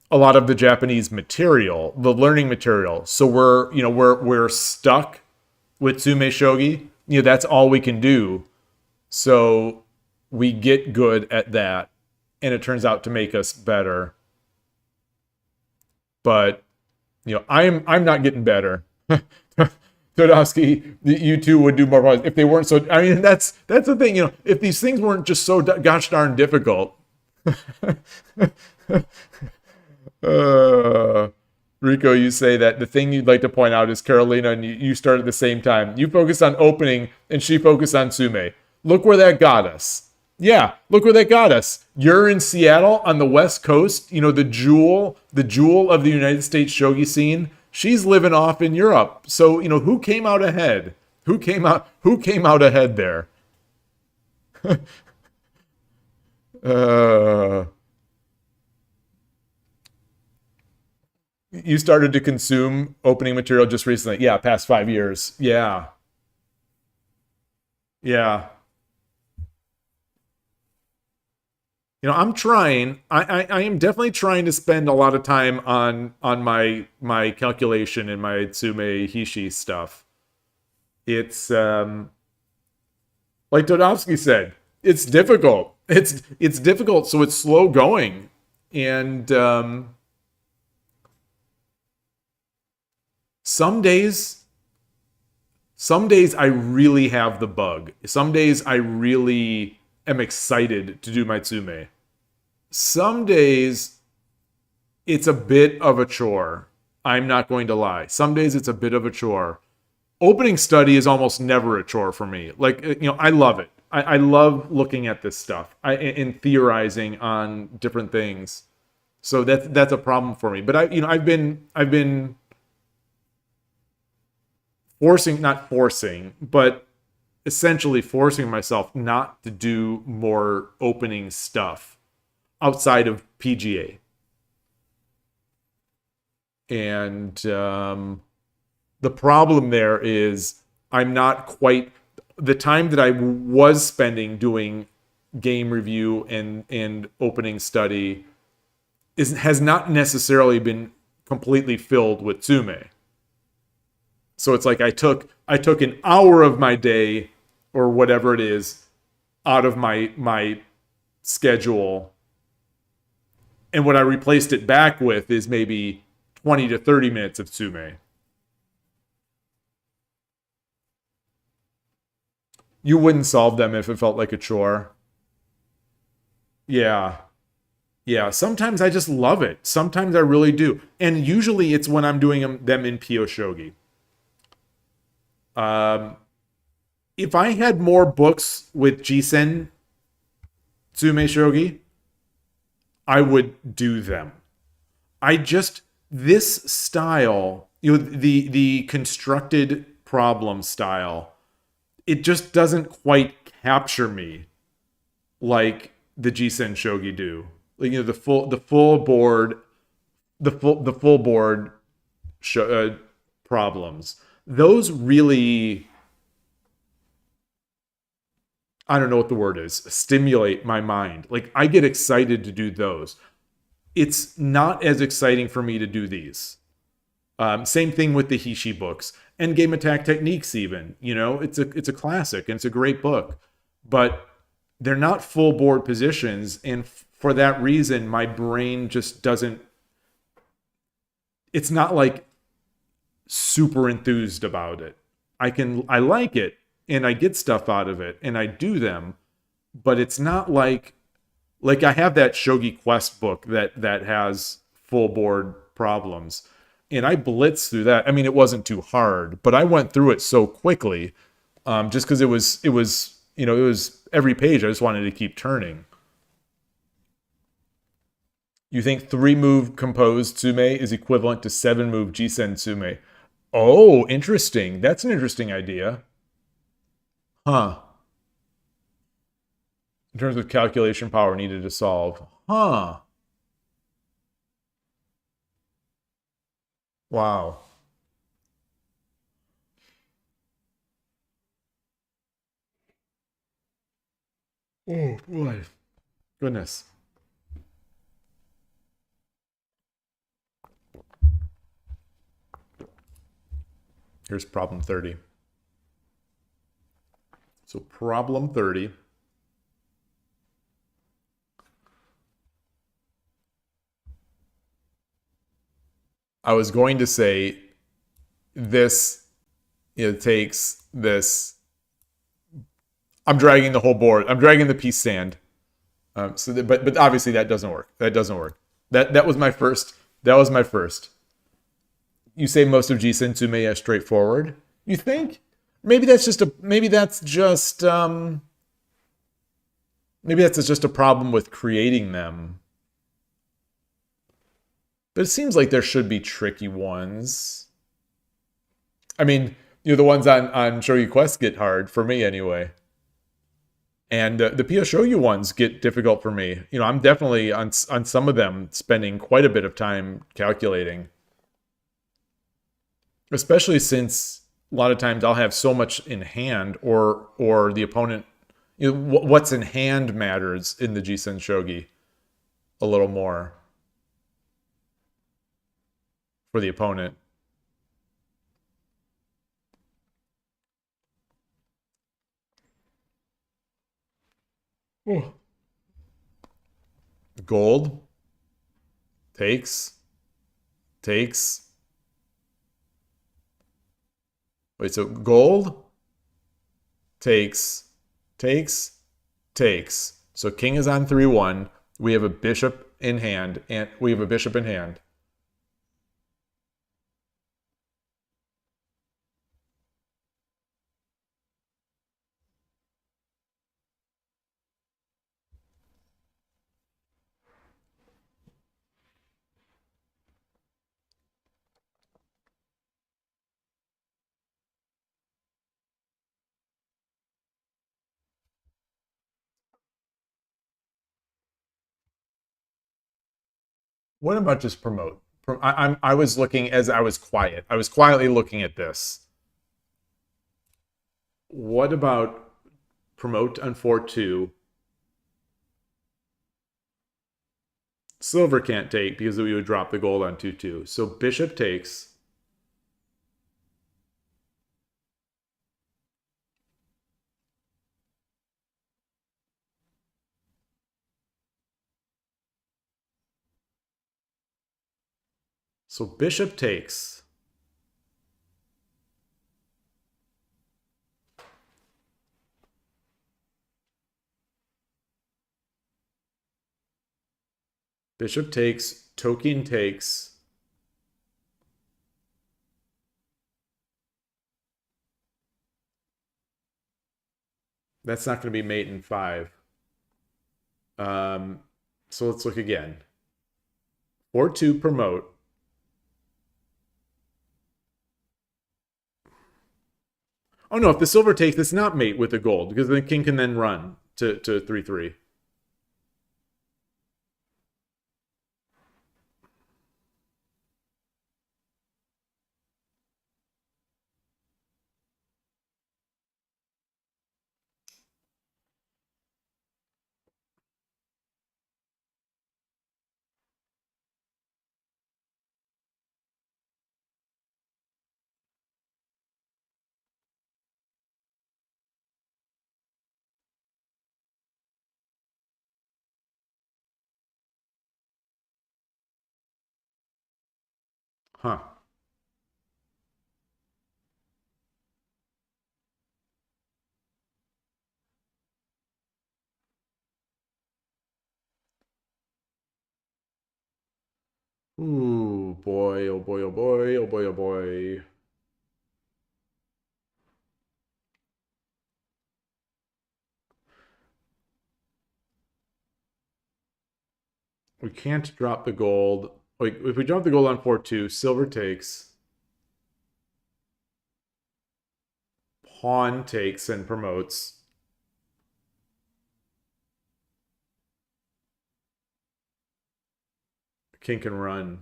a lot of the Japanese material, the learning material. So we're stuck with Tsumeshogi. That's all we can do. So we get good at that, and it turns out to make us better. But I'm not getting better. Todowski, you two would do more progress if they weren't so. I mean, that's the thing. If these things weren't just so gosh darn difficult. Rico, you say that the thing you'd like to point out is Carolina and you start at the same time. You focus on opening and she focused on Tsume. Look where that got us. Yeah, look where that got us. You're in Seattle on the West Coast, the jewel of the United States shogi scene. She's living off in Europe. So, who came out ahead? Who came out ahead there? You started to consume opening material just recently. Yeah, past 5 years. Yeah. I'm trying. I am definitely trying to spend a lot of time on my calculation and my Tsume Hishi stuff. It's like Dodovsky said, it's difficult. It's difficult, so it's slow going. And some days I really have the bug. Some days I really am excited to do my Tsume. Some days it's a bit of a chore. I'm not going to lie. Some days it's a bit of a chore. Opening study is almost never a chore for me. Like, I love it. I love looking at this stuff and theorizing on different things. So that's a problem for me. But I've been not forcing, but essentially forcing myself not to do more opening stuff outside of PGA. And the problem there is I'm not quite the time that I was spending doing game review and opening study has not necessarily been completely filled with Tsume. So it's like I took an hour of my day or whatever it is out of my schedule, and what I replaced it back with is maybe 20 to 30 minutes of Tsume. You wouldn't solve them if it felt like a chore. Yeah. Yeah, sometimes I just love it. Sometimes I really do. And usually it's when I'm doing them in PlayShogi. If I had more books with Jisen Tsumeshogi, I would do them. This style, the constructed problem style, it just doesn't quite capture me like the Jisen Shogi do. Like, the full board problems. Those really, I don't know what the word is, stimulate my mind. Like, I get excited to do those. It's not as exciting for me to do these. Same thing with the Hishi books. Endgame Attack Techniques even. It's a classic and it's a great book. But they're not full board positions, and for that reason, my brain just doesn't... It's not like super enthused about it. I like it, and I get stuff out of it, and I do them, but it's not like I have that Shogi Quest book that has full board problems, and I blitzed through that. I mean, it wasn't too hard, but I went through it so quickly, just because it was every page I just wanted to keep turning. You think 3-move composed Tsume is equivalent to 7-move Jisen Tsume? Oh, interesting. That's an interesting idea. Huh. In terms of calculation power needed to solve. Huh. Wow. Oh, boy. Goodness. Here's problem 30. So problem 30. I was going to say this, takes this. I'm dragging the whole board. I'm dragging the piece stand. But obviously that doesn't work. That doesn't work. That was my first. That was my first. You say most of Jisen Tsume is straightforward. You think? Maybe that's just a problem with creating them. But it seems like there should be tricky ones. I mean, the ones on Shogi Quest get hard, for me anyway. And the PlayShogi ones get difficult for me. I'm definitely, on some of them, spending quite a bit of time calculating. Especially since a lot of times I'll have so much in hand, or the opponent, what's in hand matters in the Jisen Shogi a little more for the opponent. Oh. Gold takes. Wait, so gold takes. So king is on 3-1. We have a bishop in hand, What about just promote? I was looking as I was quiet. I was quietly looking at this. What about promote on 4-2? Silver can't take because we would drop the gold on 2-2. So bishop takes. So bishop takes. Bishop takes, token takes. That's not going to be mate in 5. So let's look again. 4-2 promote. Oh no, if the silver takes, it's not mate with the gold, because the king can then run to 3-3. Huh. Ooh, boy, oh boy, oh boy, oh boy, oh boy. We can't drop the gold. Like, if we drop the gold on 4-2, silver takes. Pawn takes and promotes. King can run.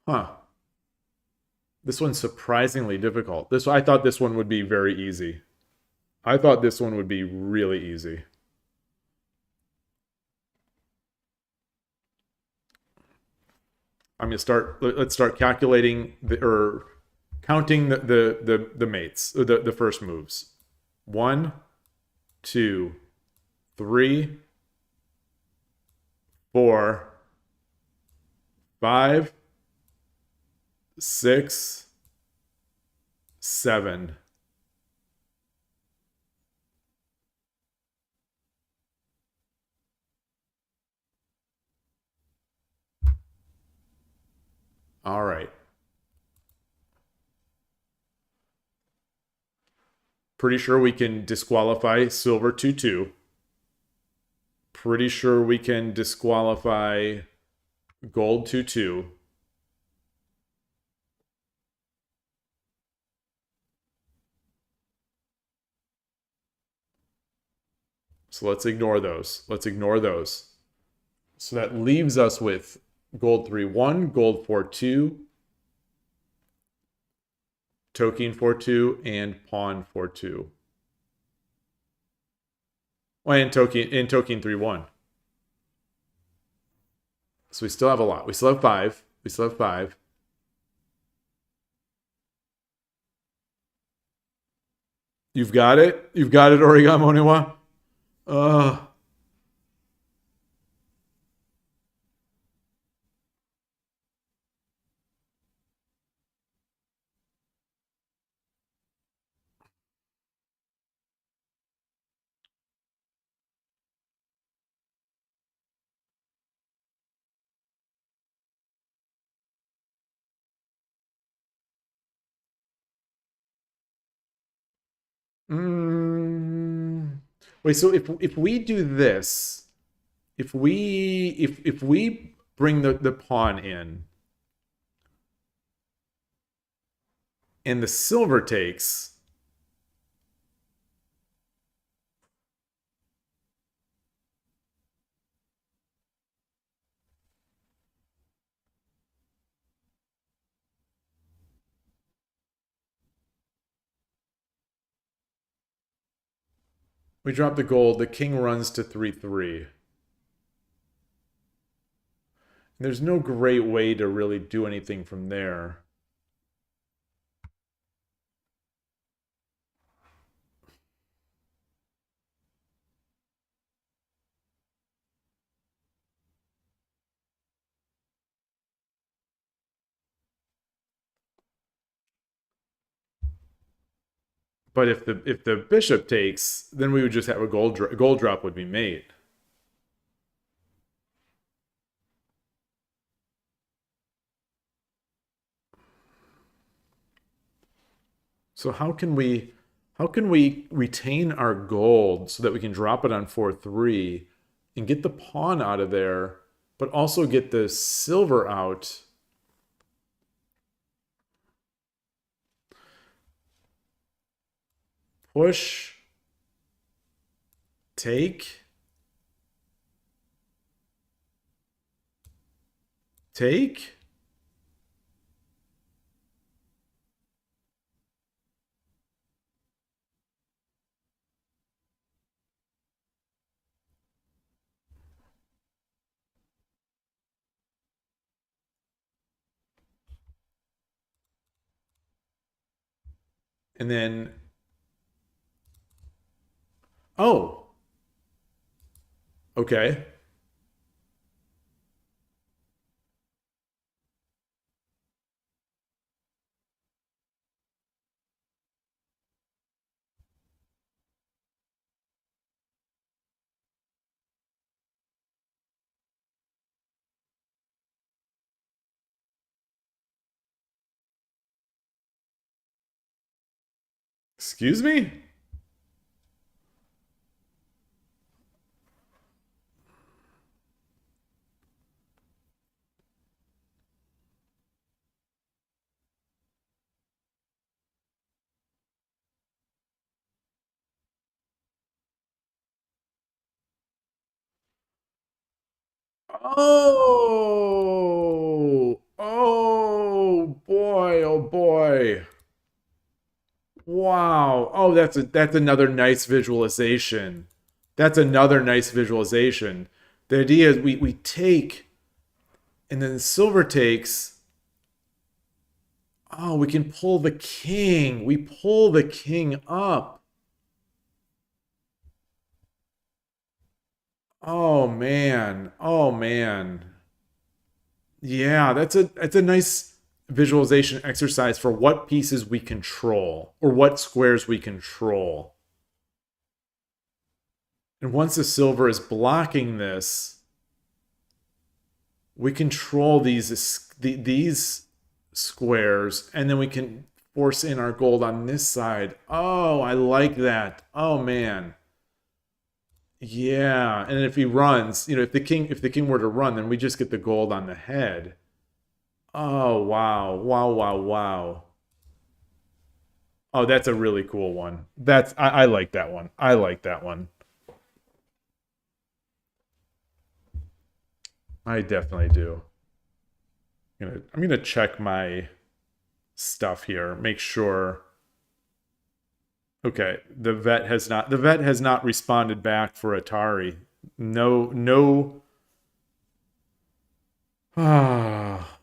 Huh. This one's surprisingly difficult. I thought this one would be very easy. I thought this one would be really easy. I'm gonna start. Let's start calculating or counting the mates, the first moves. 1, 2, 3, 4, 5, 6, 7. All right. Pretty sure we can disqualify silver 2-2. Pretty sure we can disqualify gold 2-2. So let's ignore those. Let's ignore those. So that leaves us with gold 3-1, gold 4-2, token 4-2, and pawn 4-2. Well, and token 3-1. So we still have a lot. We still have 5. We still have 5. You've got it? You've got it, Origami Oniwa? Wait, so if we do this, if we bring the pawn in and the silver takes, We drop the gold. The king runs to 3-3. There's no great way to really do anything from there. But if the bishop takes, then we would just have a gold drop would be made. So how can we retain our gold so that we can drop it on 4-3 and get the pawn out of there, but also get the silver out? Push, take, take. And then, oh, okay. Excuse me? Oh, oh boy, oh boy. Wow. Oh, that's another nice visualization. That's another nice visualization. The idea is we take and then silver takes. Oh, we can pull the king. We pull the king up. Oh man. Oh man. Yeah, that's a nice visualization exercise for what pieces we control or what squares we control. And once the silver is blocking this, we control these squares, and then we can force in our gold on this side. Oh, I like that. Oh man. Yeah, and if he runs, if the king were to run, then we just get the gold on the head. Oh, wow. Wow, wow, wow. Oh, that's a really cool one. I like that one. I like that one. I definitely do. I'm gonna check my stuff here. Make sure. Okay, the vet has not responded back for Atari. No, no. Ah,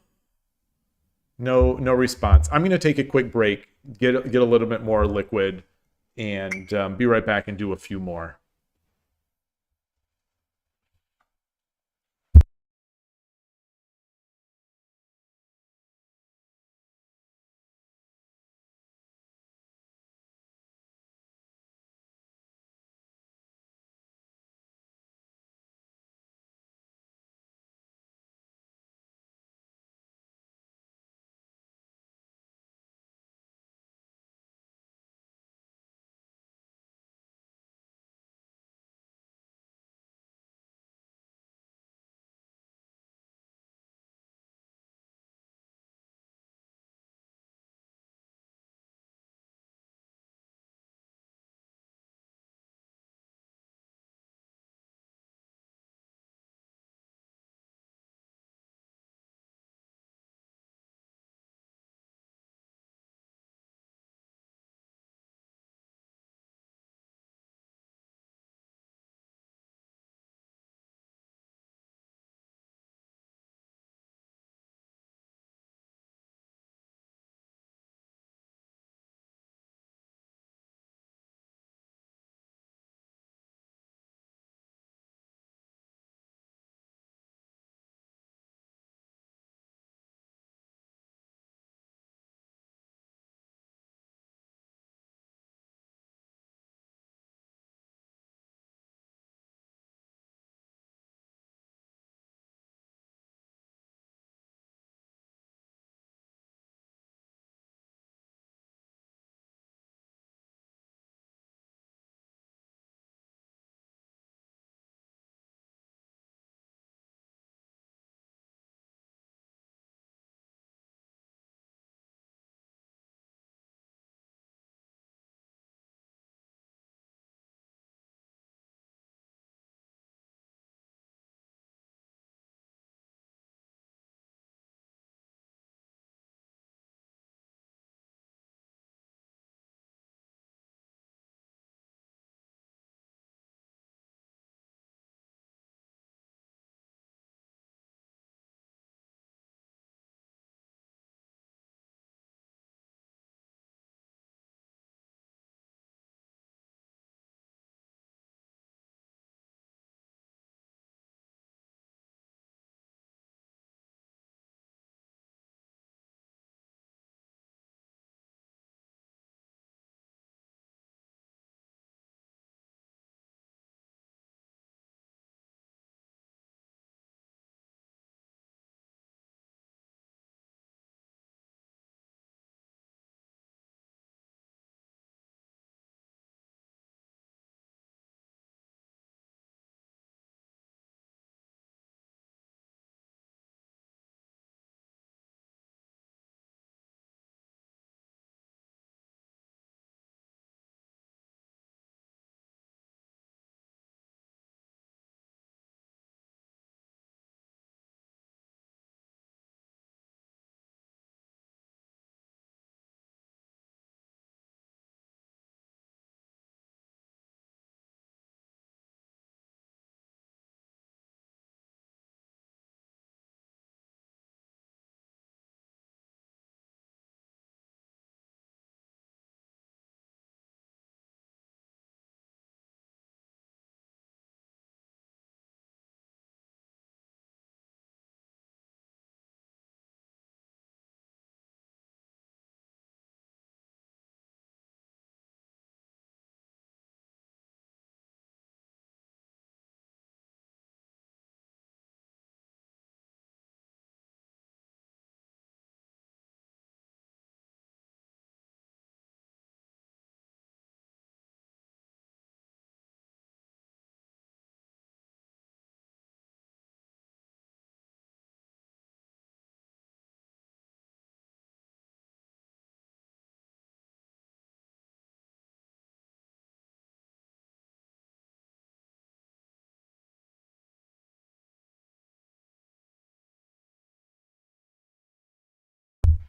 no response. I'm gonna take a quick break, get a little bit more liquid, and be right back and do a few more.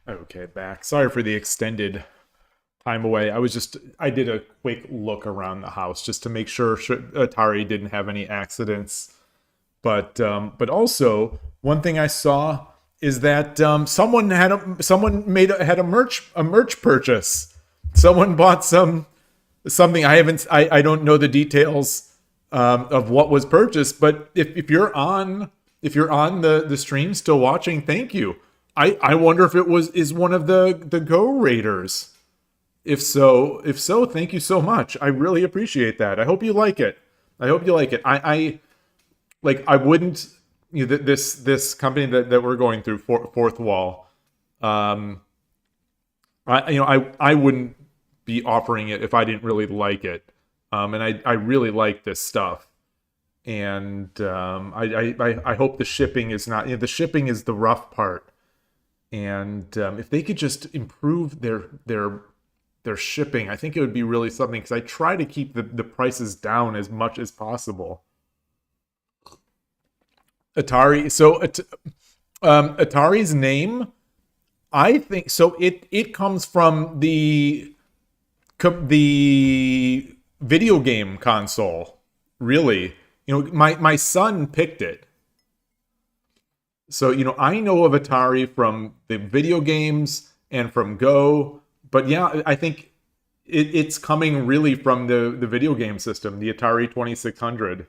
Okay, back. Sorry for the extended time away. I did a quick look around the house just to make sure Atari didn't have any accidents. But one thing I saw is that someone had a merch purchase. Someone bought something. I don't know the details of what was purchased, but if you're on the stream still watching, thank you. I wonder if is one of the Go Raiders. If so, thank you so much. I really appreciate that. I hope you like it. I wouldn't, this company that we're going through, Fourth Wall. I wouldn't be offering it if I didn't really like it. And I really like this stuff. And I hope the shipping is not. The shipping is the rough part. And if they could just improve their shipping, I think it would be really something. Because I try to keep the prices down as much as possible. Atari. So Atari's name, I think. So it comes from the video game console. Really. My son picked it. So, I know of Atari from the video games and from Go. But yeah, I think it's coming really from the video game system, the Atari 2600.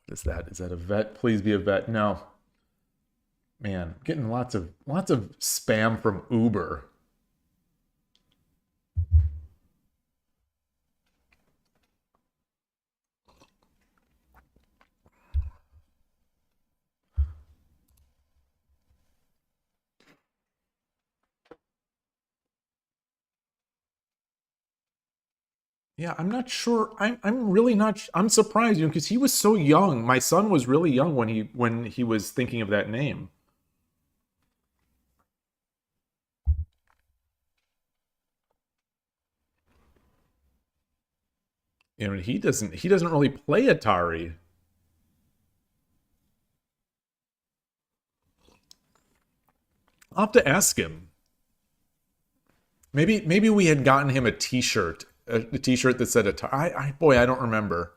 What is that? Is that a vet? Please be a vet. No. Man, I'm getting lots of spam from Uber. Yeah, I'm not sure. I'm really not. I'm surprised, because he was so young. My son was really young when he was thinking of that name. He doesn't really play Atari. I'll have to ask him. Maybe we had gotten him a T-shirt. A T-shirt that said Atari. Boy, I don't remember.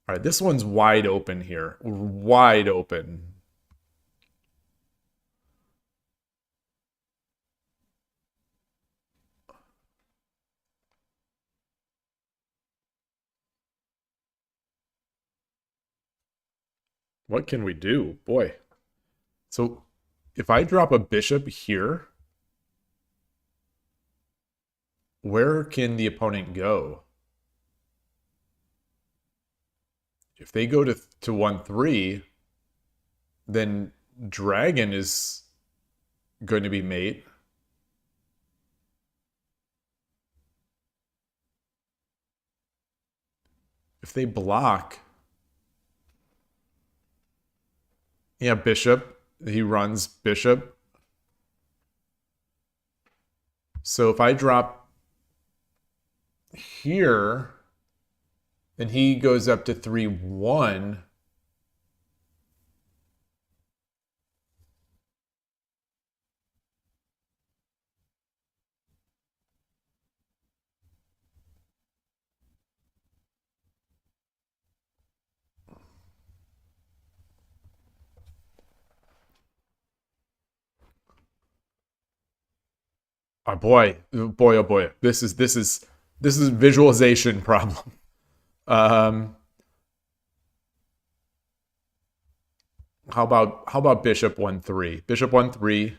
All right, this one's wide open here. Wide open. What can we do? Boy. So, if I drop a bishop here, where can the opponent go? If they go to 1-3, then dragon is going to be mate. If they block, yeah, bishop. He runs bishop. So if I drop here, then he goes up to 3-1. Oh boy, oh boy. This is visualization problem. How about bishop 1-3? Bishop 1-3.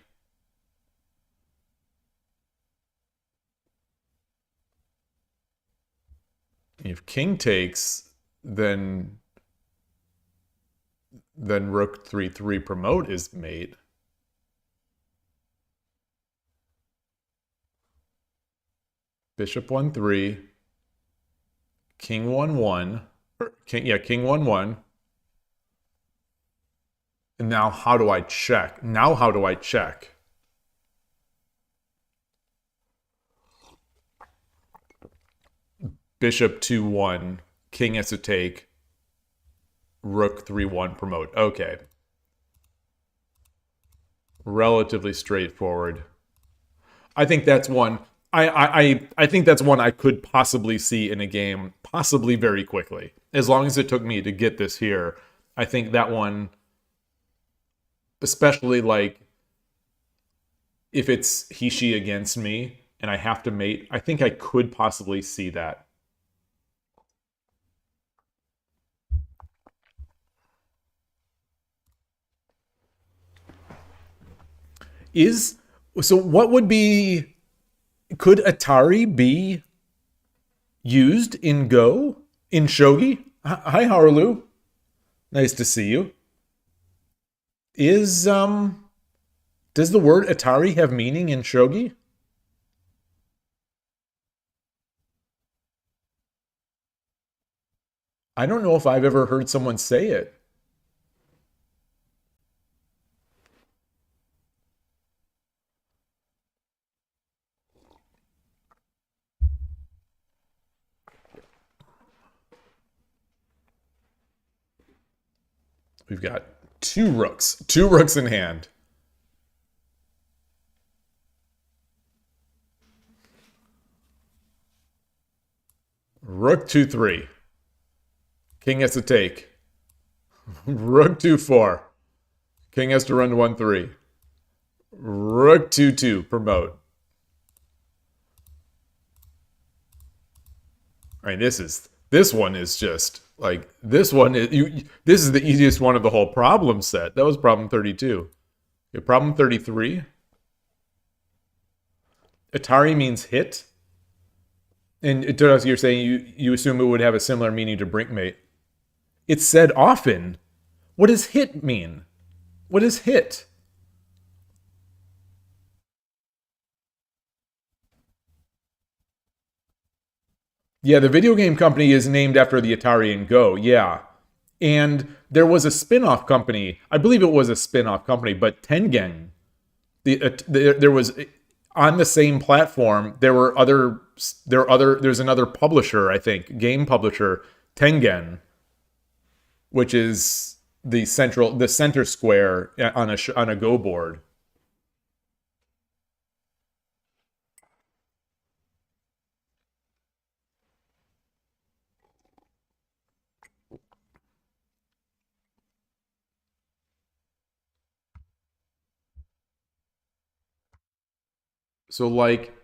If king takes, then rook 3-3 promote is mate. Bishop 1-3. King 1-1. King 1-1. And now how do I check? Bishop 2-1. King has to take. Rook 3-1 promote. Okay. Relatively straightforward. I think that's one. I think that's one I could possibly see in a game, possibly very quickly. As long as it took me to get this here, I think that one, especially like if it's he she against me and I have to mate, I think I could possibly see that. So what would be, could Atari be used in Go? In Shogi? Hi, Harlu. Nice to see you. Does the word Atari have meaning in Shogi? I don't know if I've ever heard someone say it. We've got two rooks in hand. Rook 2-3. King has to take. Rook 2-4. King has to run to 1-3. Rook 2-2. Promote. I mean, this one is just like this one is this is the easiest one of the whole problem set. That was problem 32. Okay, problem 33. Atari means hit. And you're saying you assume it would have a similar meaning to brinkmate. It's said often. What does hit mean? What is hit? Yeah, the video game company is named after the Atari and Go. Yeah. And there was a spin-off company. I believe it was a spin-off company, but Tengen. There was on the same platform. There's another publisher, I think, game publisher, Tengen, which is the center square on a Go board. So like,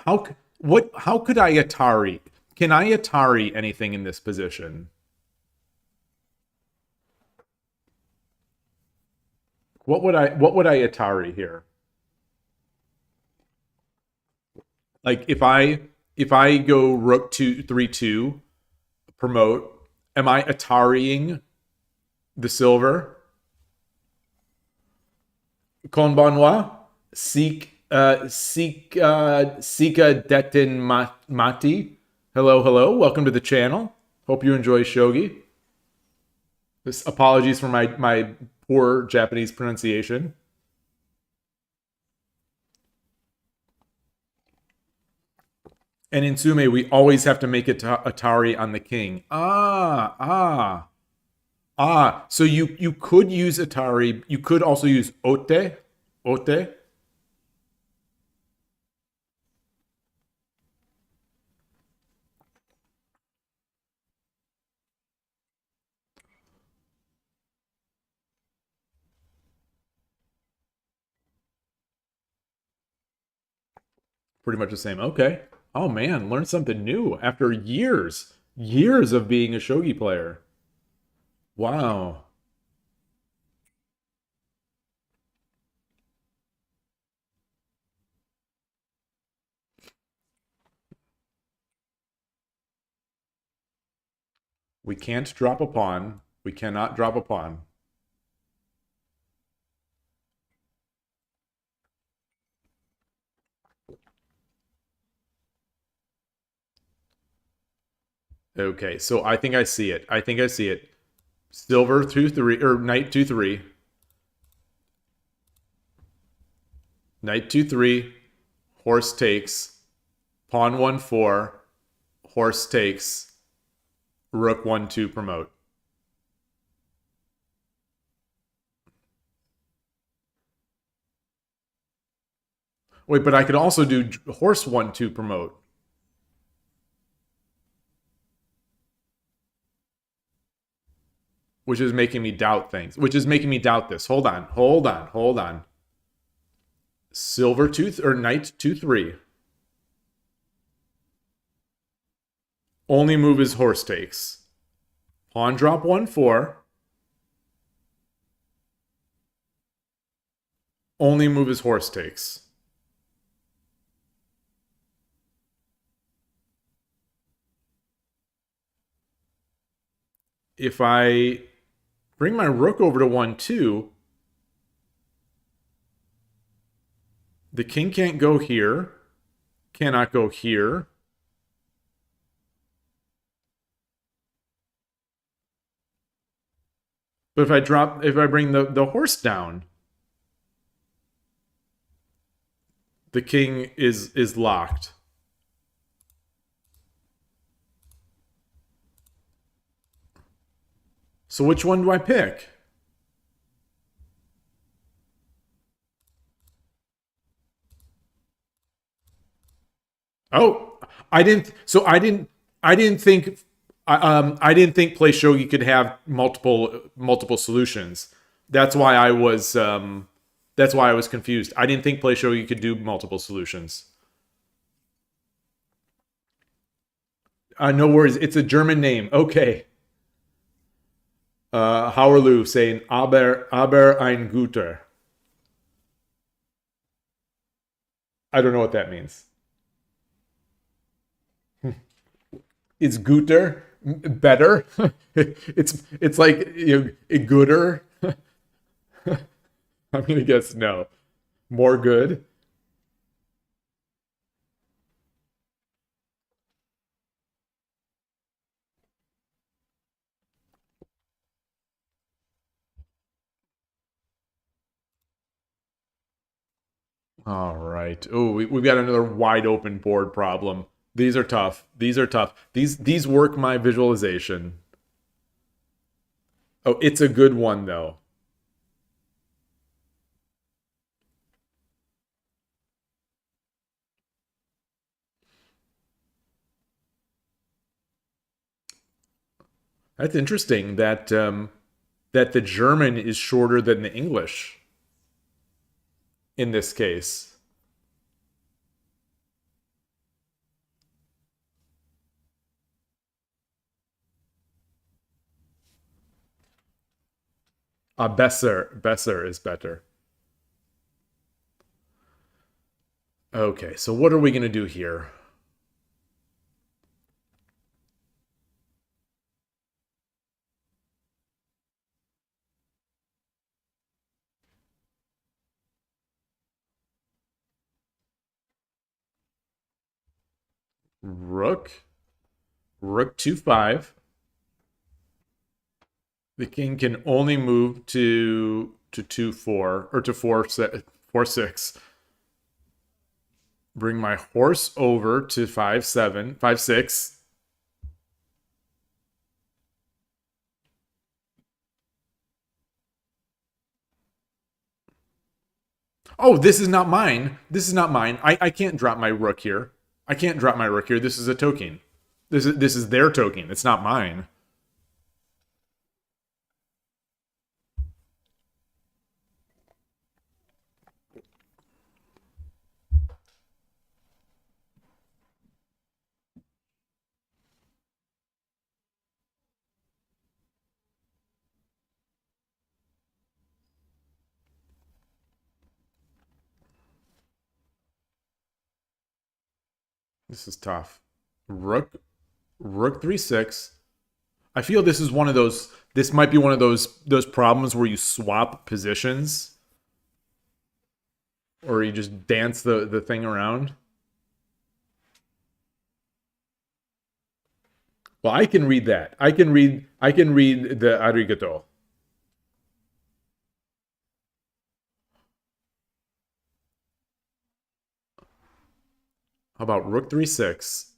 how could I Atari? Can I Atari anything in this position? What would I Atari here? Like if I go rook 2-3-2, promote, am I Atariing the silver? Konbanwa? Sika Detin Mati. Hello. Welcome to the channel. Hope you enjoy Shogi. Apologies for my poor Japanese pronunciation. And in Tsume, we always have to make it to Atari on the king. So you could use Atari. You could also use Ote. Pretty much the same. Okay. Oh man, learned something new after years of being a shogi player. Wow. We can't drop a pawn. We cannot drop a pawn. Okay, so I think I see it. Silver 2-3 or knight 2-3. Knight 2-3. Horse takes. Pawn 1-4. Horse takes. Rook 1-2 promote. Wait, but I could also do horse 1-2 promote. Which is making me doubt things. Which is making me doubt this. Hold on. Silver 2 or knight 2-3. Only move is horse takes. Pawn drop 1-4. Only move is horse takes. If I bring my rook over to 1-2, the king can't go here, cannot go here. But if I bring the horse down, the king is locked. So which one do I pick? Oh, I didn't think PlayShogi could have multiple solutions. That's why I was confused. I didn't think PlayShogi could do multiple solutions. No worries. It's a German name. Okay. Hauerlu saying aber ein guter. I don't know what that means. Is guter better? it's like, you know, gooder. I'm gonna guess no. More good. All right. Oh, we've got another wide open board problem. These are tough. These work my visualization. Oh, it's a good one though. That's interesting that that the German is shorter than the English in this case. Besser is better. Okay, so what are we going to do here? Rook 2-5. The king can only move to 2-4 or to 4-6. Bring my horse over to 5-7, 5-6. Oh, this is not mine. This is not mine. I can't drop my rook here. I can't drop my rook here. This is a token. This is their token. It's not mine. This is tough. Rook 3-6. I feel this is one of those. This might be one of those problems where you swap positions, or you just dance the thing around. Well, I can read that. I can read the arigato. How about rook 3-6?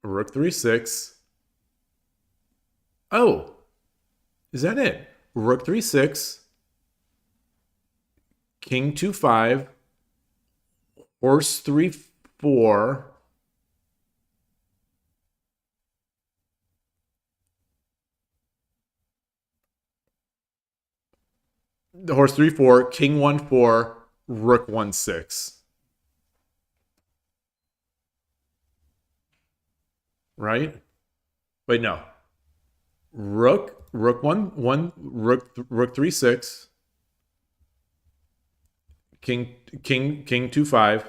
Rook 3-6. Oh, is that it? Rook 3-6. king 2-5, horse 3-4. The horse 3-4, king 1-4, rook 1-6. Right? Wait, no. Rook 3-6. King 2-5.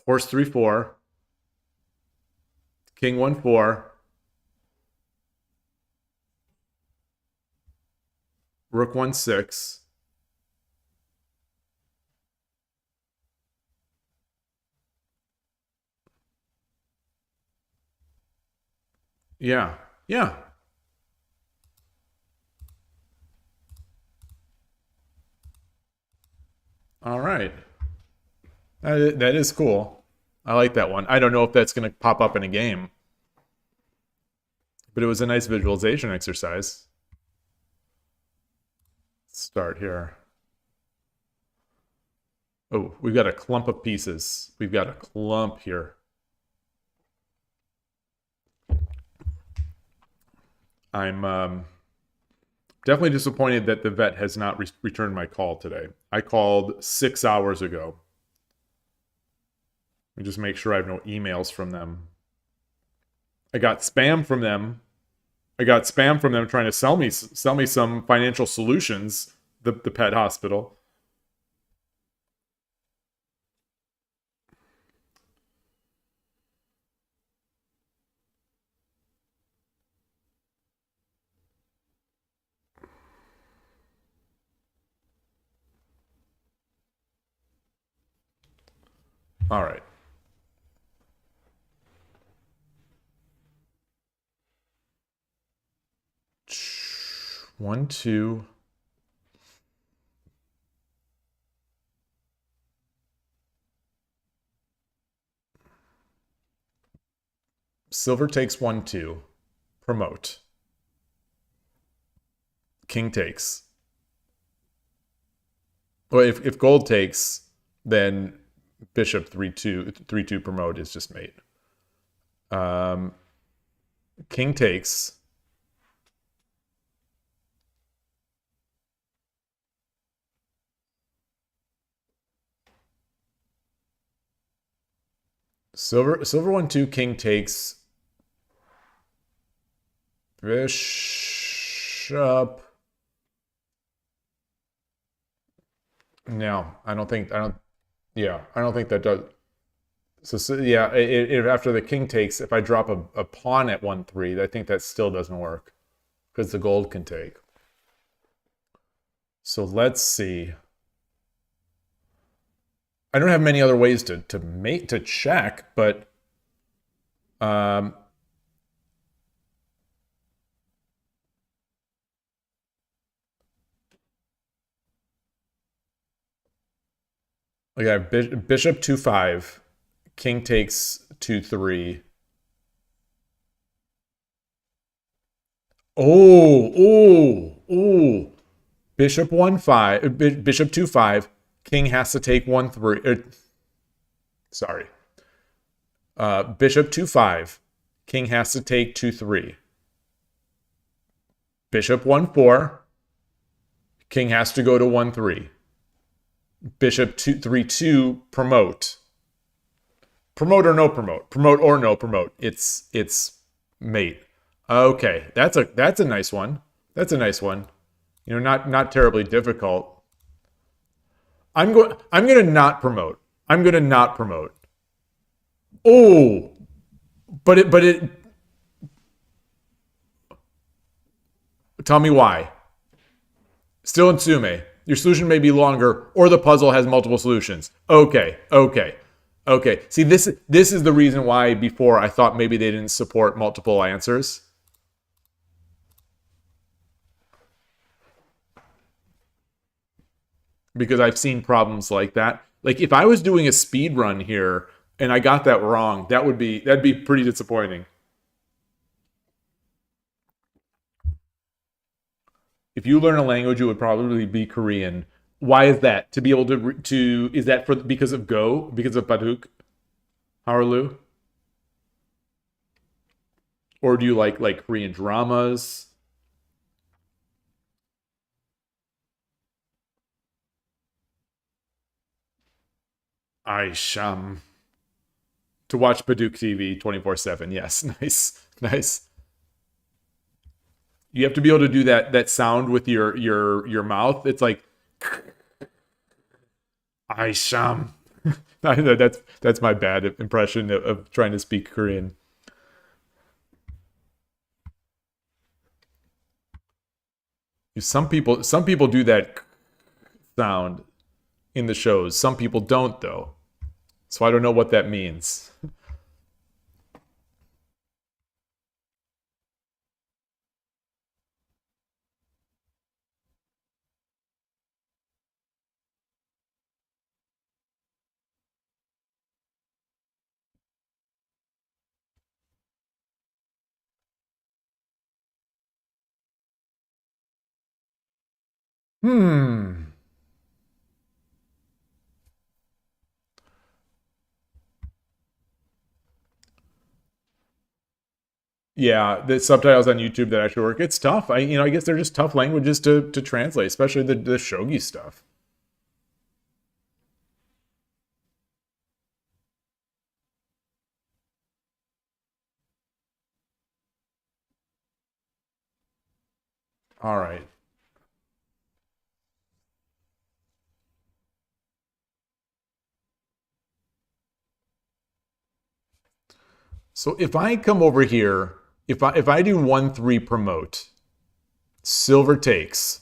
Horse 3-4. King 1-4. Rook 1-6. Yeah. Yeah. All right. That is cool. I like that one. I don't know if that's going to pop up in a game, but it was a nice visualization exercise. Let's start here. Oh, we've got a clump of pieces. We've got a clump here. I'm definitely disappointed that the vet has not returned my call today. I called 6 hours ago. Let me just make sure I have no emails from them. I got spam from them. Trying to sell me some financial solutions, the pet hospital. All right. One, two. Silver takes 1-2. Promote. King takes. Well, if gold takes, then bishop 3-2 promote is just mate. King takes. Silver 1-2, king takes. Bishop. No, I don't think that does. So yeah, if after the king takes, if I drop a pawn at 1-3, I think that still doesn't work because the gold can take. So let's see. I don't have many other ways to check, but like I have bishop 2-5, king takes 2-3. Oh. Bishop 1-5, bishop 2-5. King has to take 1-3. Sorry. Bishop 2-5. King has to take 2-3. Bishop 1-4. King has to go to 1-3. Bishop 3-2. Promote. Promote or no promote. Promote or no promote. It's mate. Okay, that's a nice one. That's a nice one. You know, not terribly difficult. I'm going to not promote. I'm going to not promote. Oh, but it. Tell me why. Still in Tsume. Your solution may be longer, or the puzzle has multiple solutions. Okay. See, this is the reason why before I thought maybe they didn't support multiple answers. Because I've seen problems like that. Like if I was doing a speed run here and I got that wrong, that'd be pretty disappointing. If you learn a language, it would probably be Korean. Why is that? To be able to is that for because of Go? Because of Baduk? Harlu? Or do you like Korean dramas? Aisham. To watch Baduk TV 24/7. Yes, nice. Nice. You have to be able to do that sound with your mouth. It's like Aisham. That's my bad impression of trying to speak Korean. Some people do that sound in the shows. Some people don't though. So I don't know what that means. Hmm. Yeah, the subtitles on YouTube that actually work. It's tough. I guess they're just tough languages to translate, especially the shogi stuff. All right. So if I come over here, if I do 1-3 promote, silver takes.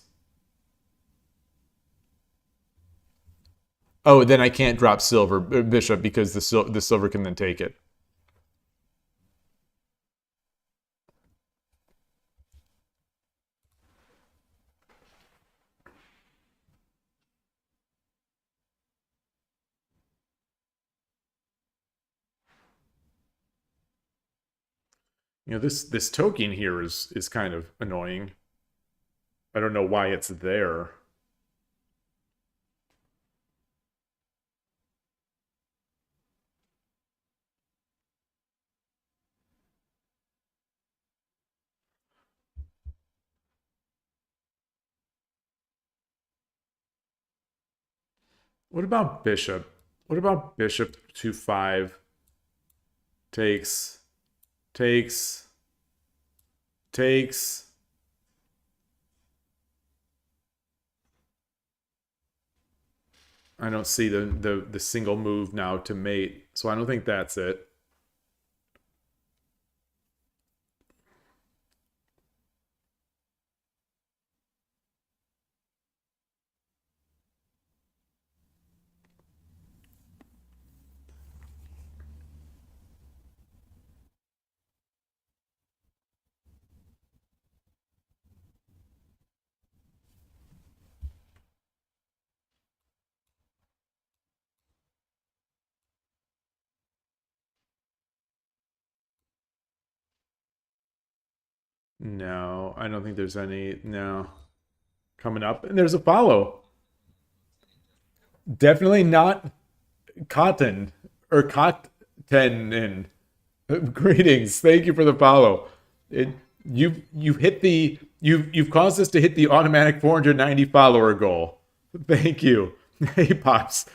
Oh, then I can't drop silver bishop because the silver can then take it. This token here is kind of annoying. I don't know why it's there. What about bishop? What about bishop 2-5 takes takes takes? I don't see the single move now to mate, so I don't think that's it. No, I don't think there's any. No. Coming up. And there's a follow. Definitely not cotton or cotton. Greetings. Thank you for the follow. You've hit you've caused us to hit the automatic 490 follower goal. Thank you. Hey Pops.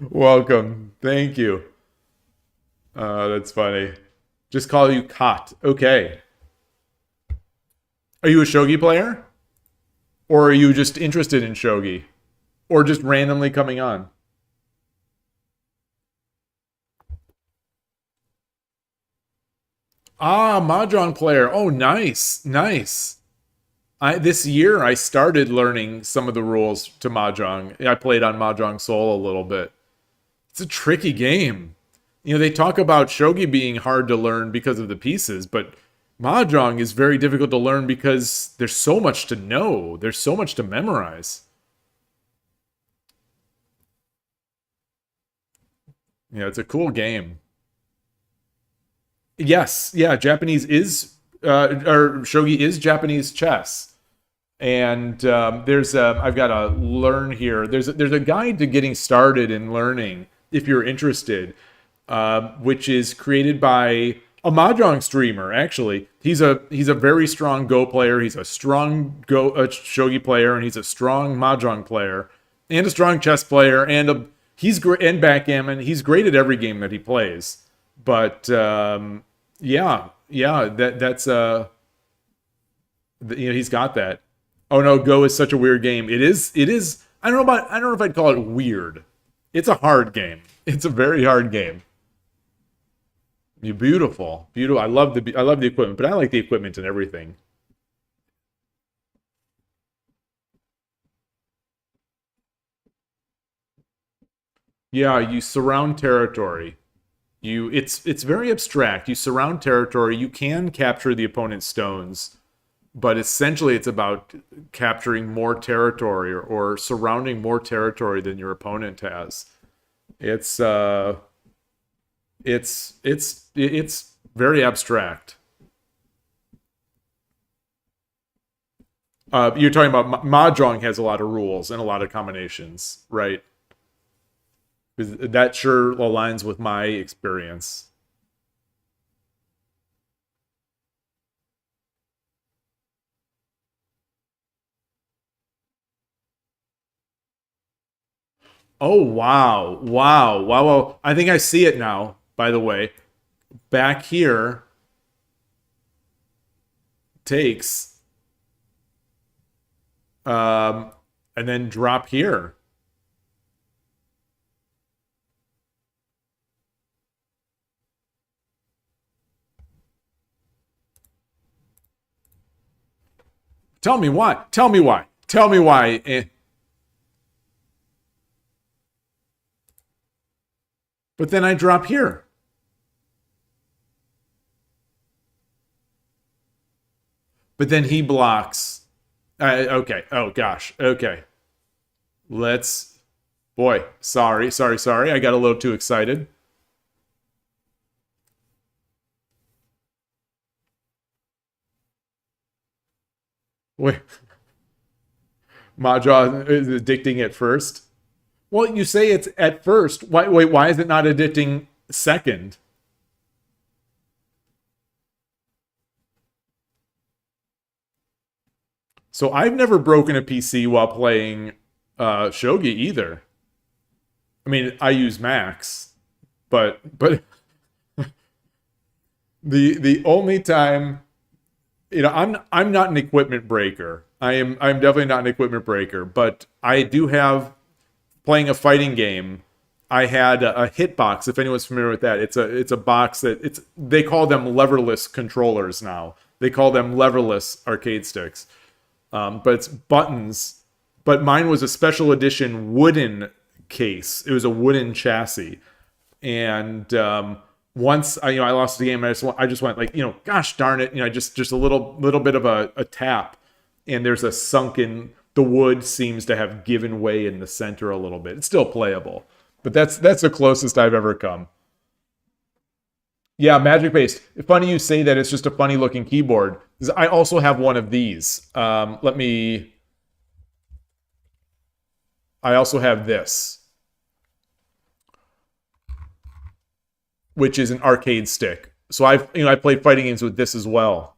Welcome. Thank you. That's funny. Just call you Cot. Okay. Are you a shogi player? Or are you just interested in shogi? Or just randomly coming on? Ah, Mahjong player. Oh, nice. Nice. This year I started learning some of the rules to Mahjong. I played on Mahjong Soul a little bit. It's a tricky game. They talk about shogi being hard to learn because of the pieces, but Mahjong is very difficult to learn because there's so much to know. There's so much to memorize. Yeah, it's a cool game. Yes, yeah, Japanese is or shogi is Japanese chess. And I've got to learn here. There's a guide to getting started in learning if you're interested, which is created by a mahjong streamer. Actually, he's a very strong Go player. He's a strong shogi player, and he's a strong mahjong player, and a strong chess player, and he's great and backgammon. He's great at every game that he plays. But that's he's got that. Oh no, Go is such a weird game. It is. I don't know if I'd call it weird. It's a hard game. It's a very hard game. Beautiful. I love the equipment, but I like the equipment and everything. Yeah, you surround territory. It's very abstract. You surround territory. You can capture the opponent's stones, but essentially it's about capturing more territory or surrounding more territory than your opponent has. It's very abstract. You're talking about mahjong has a lot of rules and a lot of combinations, right? That sure aligns with my experience. Oh, wow. Wow. I think I see it now, by the way. Back here takes and then drop here. Tell me why. Tell me why. Tell me why. But then I drop here. But then he blocks. Okay. Oh, gosh. Okay. Let's... Boy, sorry. I got a little too excited. Wait. Mahjong is addicting at first. Well, you say it's at first. Why is it not addicting second? So I've never broken a PC while playing Shogi either. I mean, I use Max, but the only time, I'm not an equipment breaker. I'm definitely not an equipment breaker, but I do have, playing a fighting game, I had a hitbox. If anyone's familiar with that, it's a box that they call them leverless controllers now. They call them leverless arcade sticks, but it's buttons. But mine was a special edition wooden case. It was a wooden chassis, and once I lost the game, I just went like, gosh darn it, just a little bit of a tap, and there's a sunken. The wood seems to have given way in the center a little bit. It's still playable, but that's the closest I've ever come. Yeah, magic based. Funny you say that. It's just a funny looking keyboard. I also have one of these. I also have this, which is an arcade stick. So I play fighting games with this as well.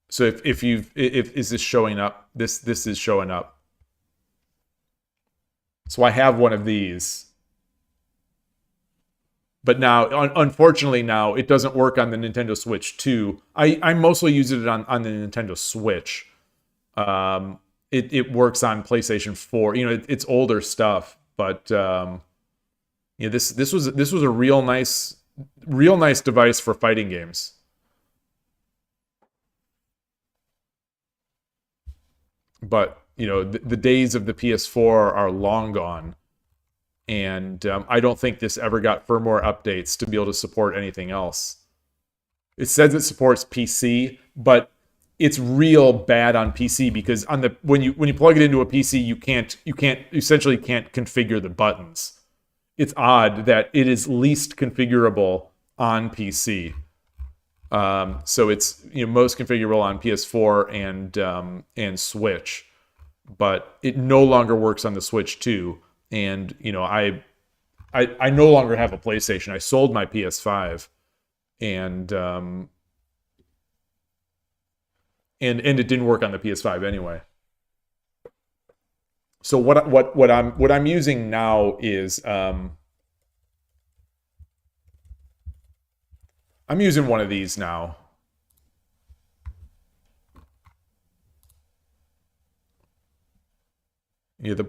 So if is this showing up? This is showing up. So I have one of these. But now, unfortunately now, it doesn't work on the Nintendo Switch 2. I mostly use it on the Nintendo Switch. It works on PlayStation 4. It's older stuff, but this was a real nice device for fighting games. But the days of the PS4 are long gone, and I don't think this ever got firmware updates to be able to support anything else. It says it supports PC, but it's real bad on PC because when you plug it into a PC, you essentially can't configure the buttons. It's odd that it is least configurable on PC. So it's most configurable on PS4 and Switch, but it no longer works on the Switch too. And I no longer have a PlayStation. I sold my PS5, and and it didn't work on the PS5 anyway. So what I'm using now is I'm using one of these now. The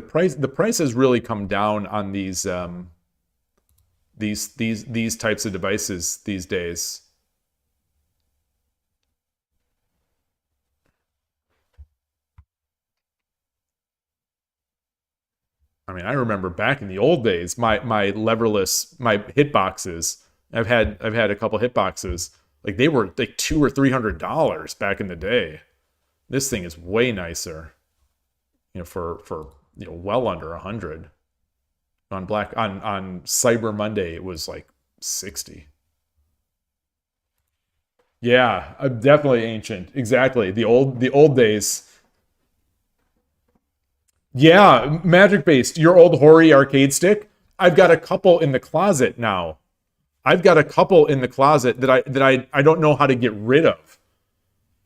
price has really come down on these types of devices these days. I mean, I remember back in the old days, my hitboxes. I've had a couple hitboxes. Like they were like $200 or $300 back in the day. This thing is way nicer. For well under 100. On Cyber Monday, it was like 60. Yeah, definitely ancient. Exactly. The old days. Yeah, magic based. Your old Hori arcade stick. I've got a couple in the closet now. I've got a couple in the closet that I don't know how to get rid of.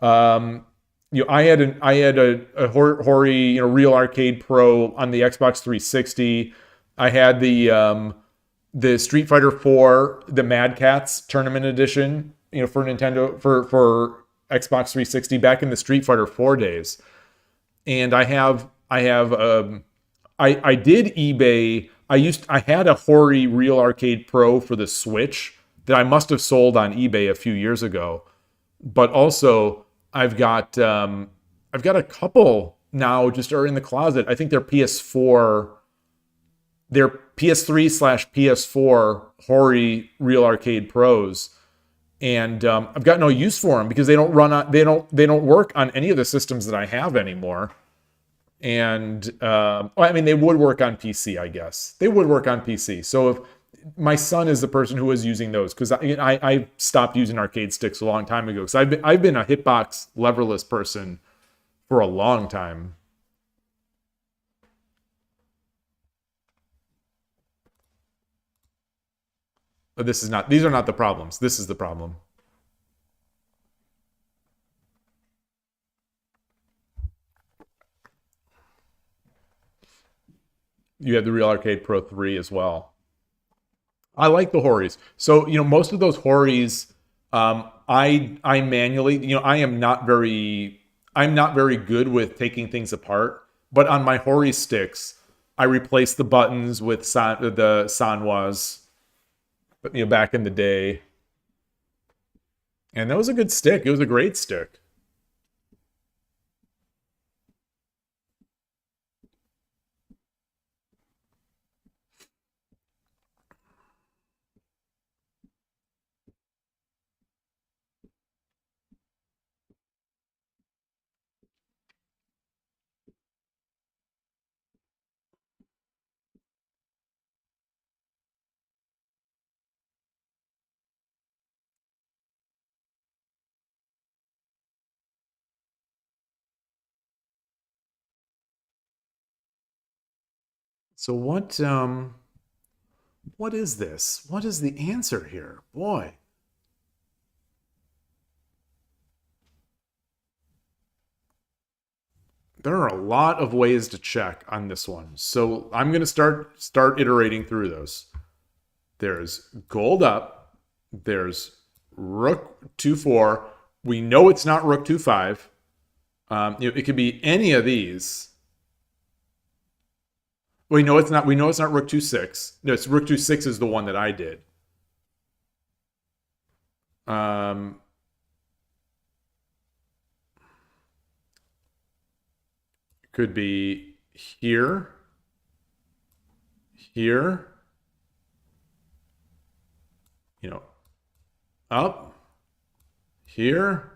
I had a Hori Real Arcade Pro on the Xbox 360. I had the Street Fighter 4, the Mad Catz Tournament Edition, for Nintendo for Xbox 360 back in the Street Fighter 4 days. And I did eBay. I had a Hori Real Arcade Pro for the Switch that I must have sold on eBay a few years ago. But also I've got a couple now just are in the closet. I think they're PS4. They're PS3/PS4 Hori Real Arcade Pros, and I've got no use for them because they don't work on any of the systems that I have anymore. And I mean, they would work on PC, I guess. They would work on PC. So if my son is the person who was using those, because I stopped using arcade sticks a long time ago, because I've been a hitbox leverless person for a long time. But these are not the problems. This is the problem. You have the Real Arcade Pro 3 as well. I like the Horis. So, most of those Horis, I manually, I'm not very good with taking things apart. But on my Hori sticks, I replaced the buttons with the Sanwas, back in the day. And that was a good stick. It was a great stick. So what is this? What is the answer here? Boy. There are a lot of ways to check on this one. So I'm going to start iterating through those. There's gold up. There's rook 2-4. We know it's not rook 2-5. It could be any of these. We know it's not. We know it's not rook 2-6. No, it's rook 2-6 is the one that I did. Could be here, here, up, here.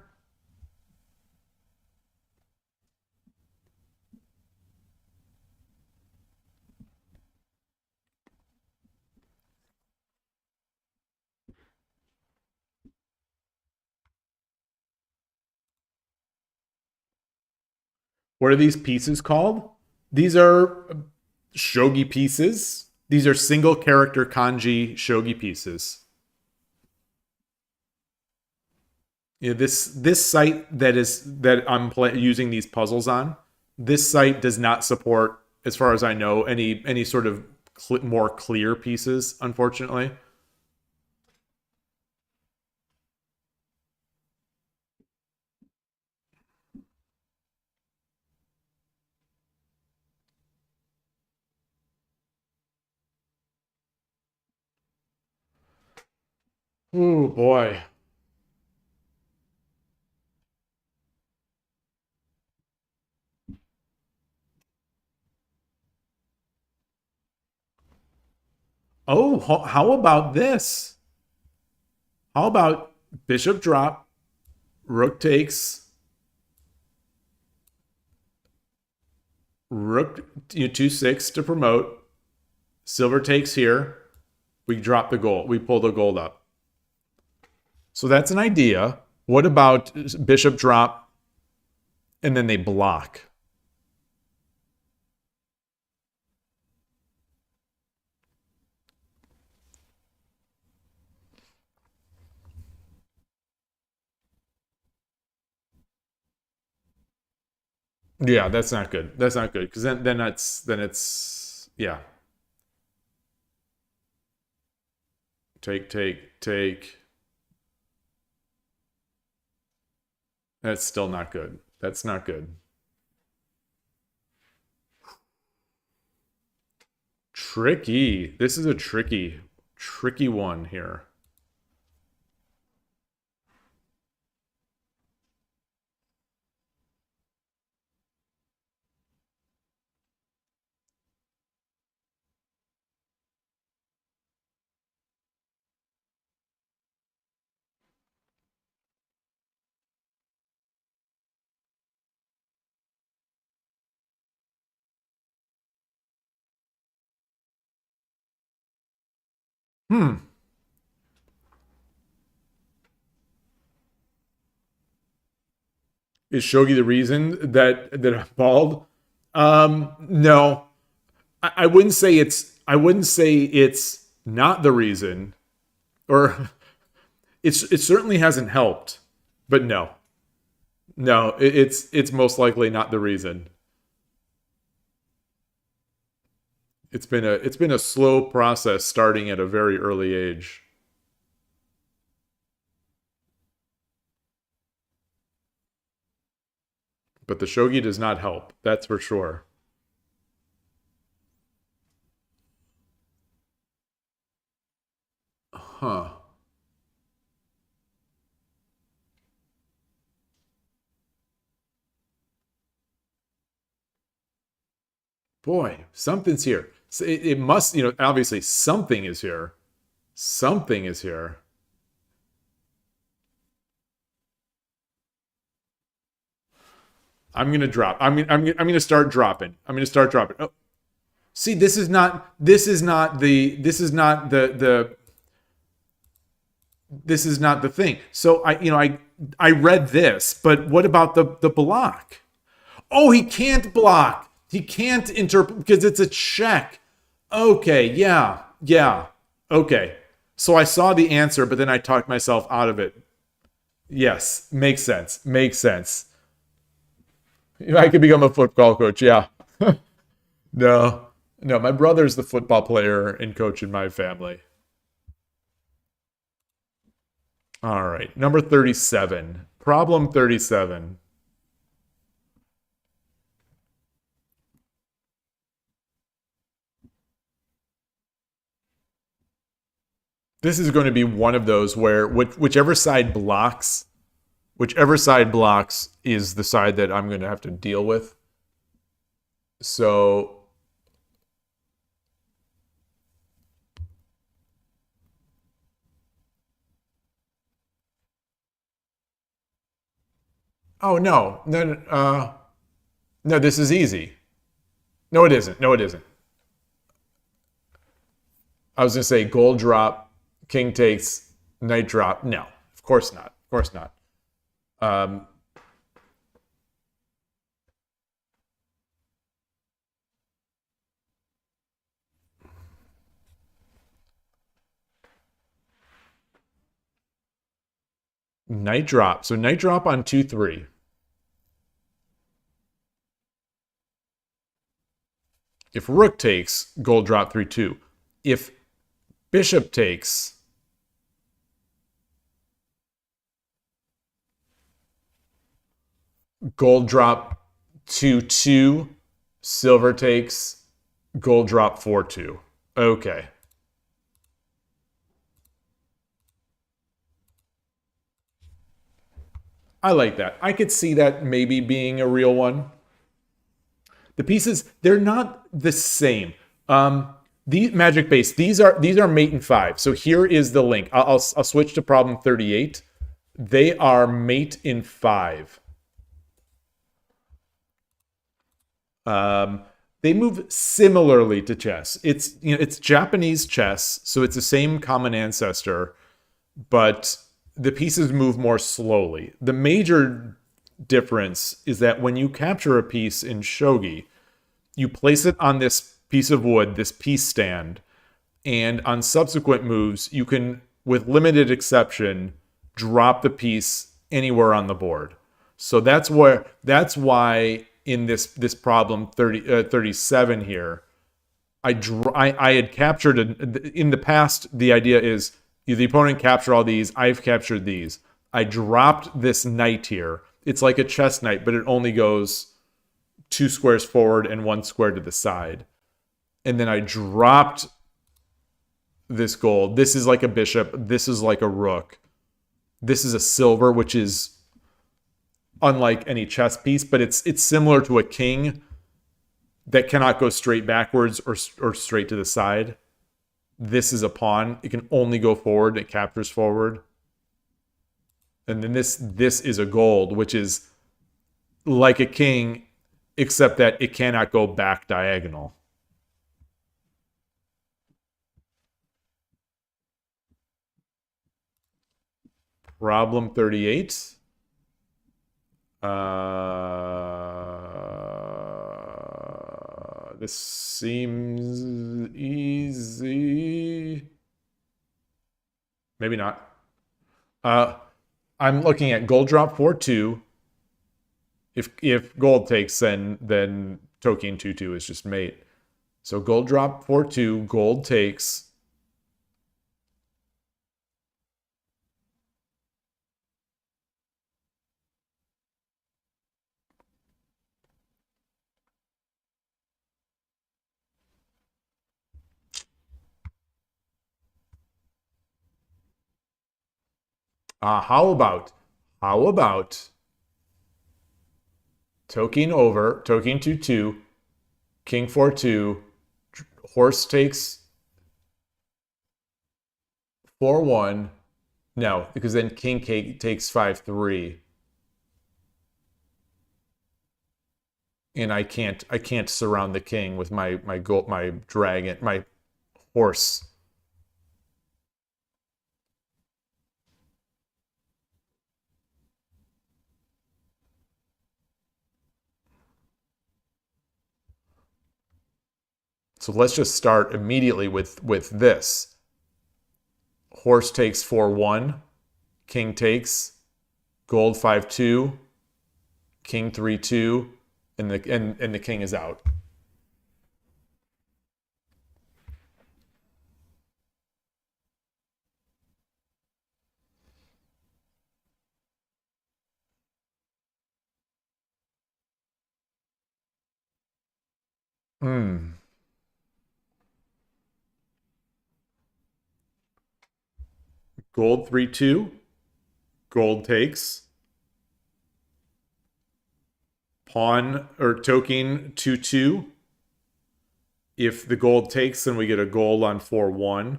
What are these pieces called? These are shogi pieces. These are single character kanji shogi pieces. Yeah, this site that I'm using these puzzles on, this site does not support, as far as I know, any sort of more clear pieces, unfortunately. Oh boy. Oh, how about this? How about bishop drop, rook takes, rook 2-6 to promote, silver takes here. We drop the gold. We pull the gold up. So that's an idea. What about bishop drop and then they block? Yeah, that's not good. That's not good because then it's yeah. Take. That's still not good. That's not good. Tricky. This is a tricky one here. Is Shogi the reason that I'm bald? No. I wouldn't say it's not the reason, or it certainly hasn't helped, but no, it's most likely not the reason. It's been a slow process starting at a very early age. But the shogi does not help, that's for sure. Huh. Boy, something's here. It must, obviously something is here. Something is here. I'm gonna drop. I'm gonna start dropping. I'm gonna start dropping. Oh, see, this is not the thing. So I read this, but what about the block? Oh, he can't block. He can't interpret because it's a check. Okay, yeah. Okay. So I saw the answer, but then I talked myself out of it. Yes, makes sense. Makes sense. I could become a football coach, yeah. No. No, my brother's the football player and coach in my family. All right, number 37. Problem 37. This is going to be one of those where whichever side blocks is the side that I'm going to have to deal with. So oh no. No, this is easy. No, it isn't. No, it isn't. I was going to say gold drop, king takes, knight drop. No, of course not. Of course not. Knight drop. So knight drop on 2-3. If rook takes, gold drop 3-2. If bishop takes, gold drop 2-2. Silver takes, gold drop 4-2. Okay. I like that. I could see that maybe being a real one. The pieces, they're not the same. The Magic Base, these are mate in 5. So here is the link. I'll switch to problem 38. They are mate in 5. They move similarly to chess. It's Japanese chess, so it's the same common ancestor, but the pieces move more slowly. The major difference is that when you capture a piece in shogi, you place it on this piece of wood, this piece stand, and on subsequent moves, you can, with limited exception, drop the piece anywhere on the board. So that's why in this problem 37 here, I had captured in the past. The idea is the opponent captured all these. I've captured these. I dropped this knight here. It's like a chess knight, but it only goes 2 squares forward and 1 square to the side. And then I dropped this gold. This is like a bishop. This is like a rook. This is a silver, which is unlike any chess piece, but it's similar to a king that cannot go straight backwards or straight to the side. This is a pawn. It can only go forward. It captures forward. And then this is a gold, which is like a king, except that it cannot go back diagonal. Problem 38. This seems easy. Maybe not. I'm looking at gold drop 4-2. If gold takes, then Token 2-2 is just mate. So gold drop 4-2, gold takes. How about Token over, Token 2-2, king 4-2, horse takes 4-1. No, because then king takes 5-3. And I can't surround the king with my dragon, my horse. So let's just start immediately with this. Horse takes 4-1, king takes, gold 5-2, king 3-2, and the king is out. Gold 3-2, gold takes. Pawn or token 2-2. If the gold takes, then we get a gold on 4-1.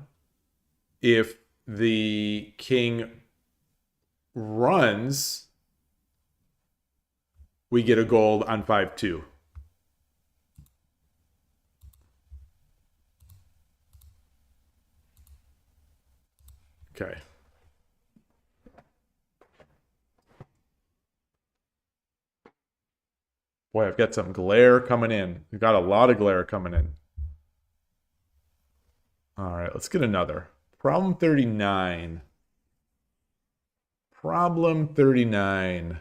If the king runs, we get a gold on 5-2. Okay. Boy, I've got some glare coming in. We've got a lot of glare coming in. All right, let's get another. Problem 39. Problem 39.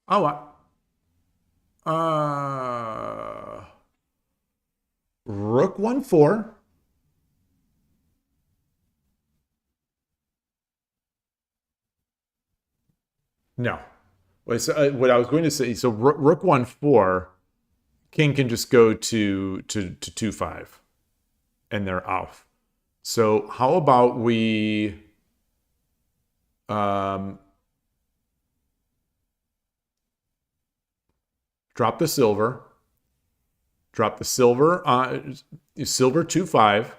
Oh, Rook 1-4. No. Wait, so, what I was going to say, so Rook 1-4, King can just go to 2-5, and they're off. So how about we drop the silver, silver 2-5,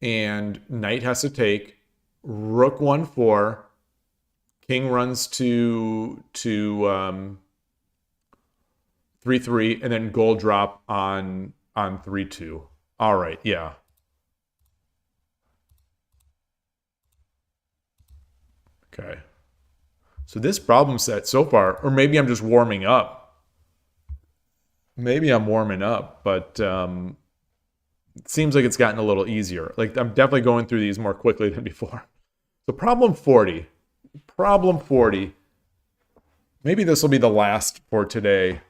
and knight has to take. Rook 1-4. King runs to 3-3, and then gold drop on 3-2. All right, yeah. Okay. So this problem set so far, or maybe I'm just warming up. Maybe I'm warming up, but it seems like it's gotten a little easier. Like I'm definitely going through these more quickly than before. So problem 40. Problem 40. Maybe this will be the last for today.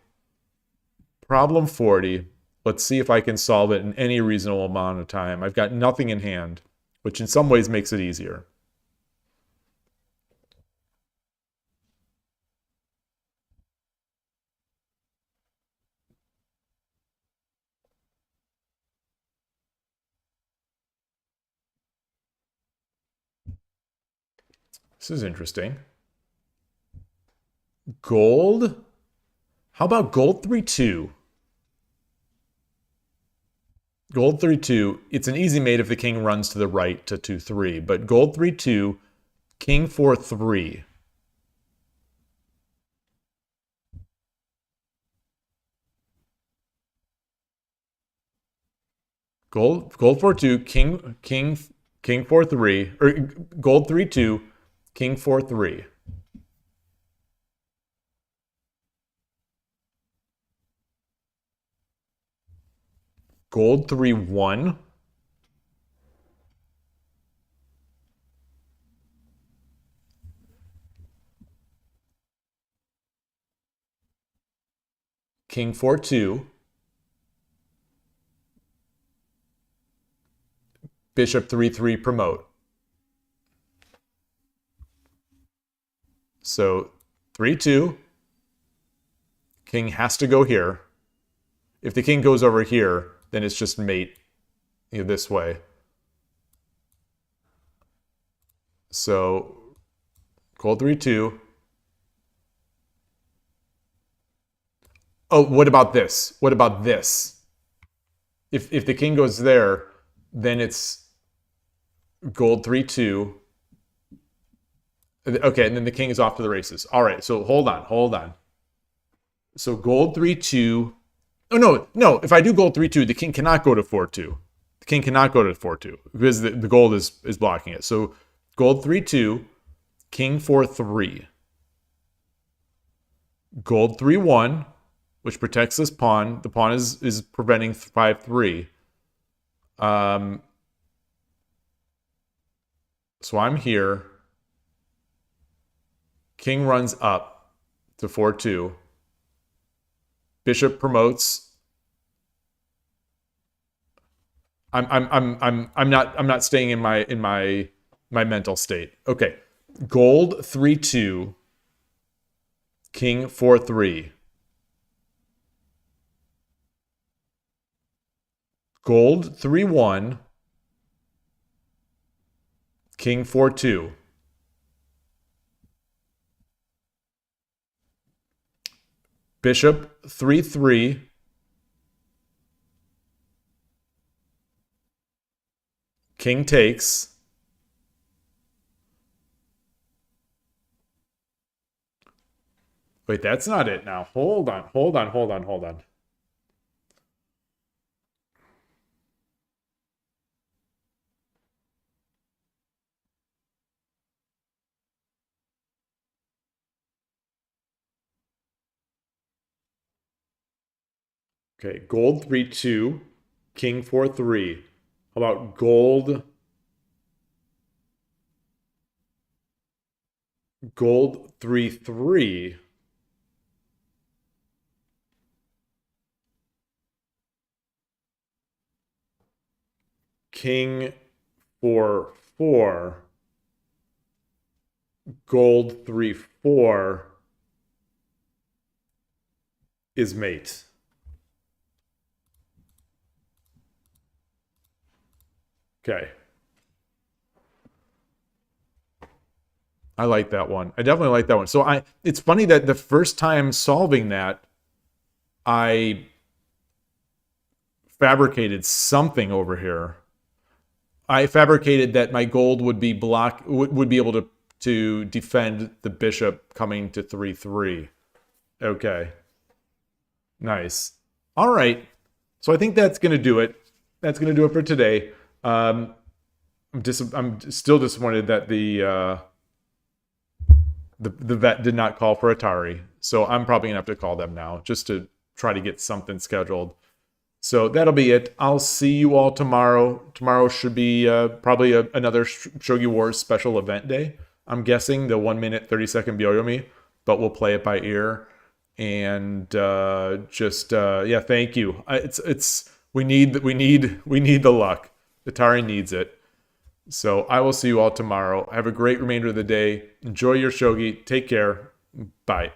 Problem 40. Let's see if I can solve it in any reasonable amount of time. I've got nothing in hand, which in some ways makes it easier. This is interesting. Gold? How about gold 3-2? Gold 3-2. It's an easy mate if the king runs to the right to 2-3, but gold 3-2, king 4-3. Gold 4-2, king 4-3, or gold 3-2, king 4-3. Gold 3-1. King 4-2. Bishop 3-3 promote. So 3-2. King has to go here. If the king goes over here, then it's just mate this way. So gold 3-2. Oh, what about this? What about this? If the king goes there, then it's gold 3-2. Okay, and then the king is off to the races. All right, so hold on. So gold 3-2. Oh, no. If I do gold 3-2, the king cannot go to 4-2. The king cannot go to 4-2 because the gold is blocking it. So gold 3-2, king 4-3. Gold 3-1, which protects this pawn. The pawn is preventing 5-3. So I'm here. King runs up to 4-2. Bishop promotes. I'm not staying in my mental state. Okay. Gold 3-2. King 4-3. Gold 3-1. King 4-2. Bishop 3-3. King takes. Wait, that's not it now. Hold on. Okay, gold 3-2, king 4-3. How about gold 3-3? King 4-4. Gold 3-4 is mate. Okay. I like that one. I definitely like that one. So it's funny that the first time solving that, I fabricated something over here. I fabricated that my gold would be would be able to defend the bishop coming to 3-3. Okay. Nice. All right. So I think that's going to do it. That's going to do it for today. I'm still disappointed that the vet did not call for Atari. So I'm probably going to have to call them now just to try to get something scheduled. So that'll be it. I'll see you all tomorrow. Tomorrow should be probably another Shogi Wars special event day. I'm guessing the 1 minute 30-second Byoyomi, but we'll play it by ear. And yeah, thank you. We need the luck. Atari needs it. So I will see you all tomorrow. Have a great remainder of the day. Enjoy your shogi. Take care. Bye.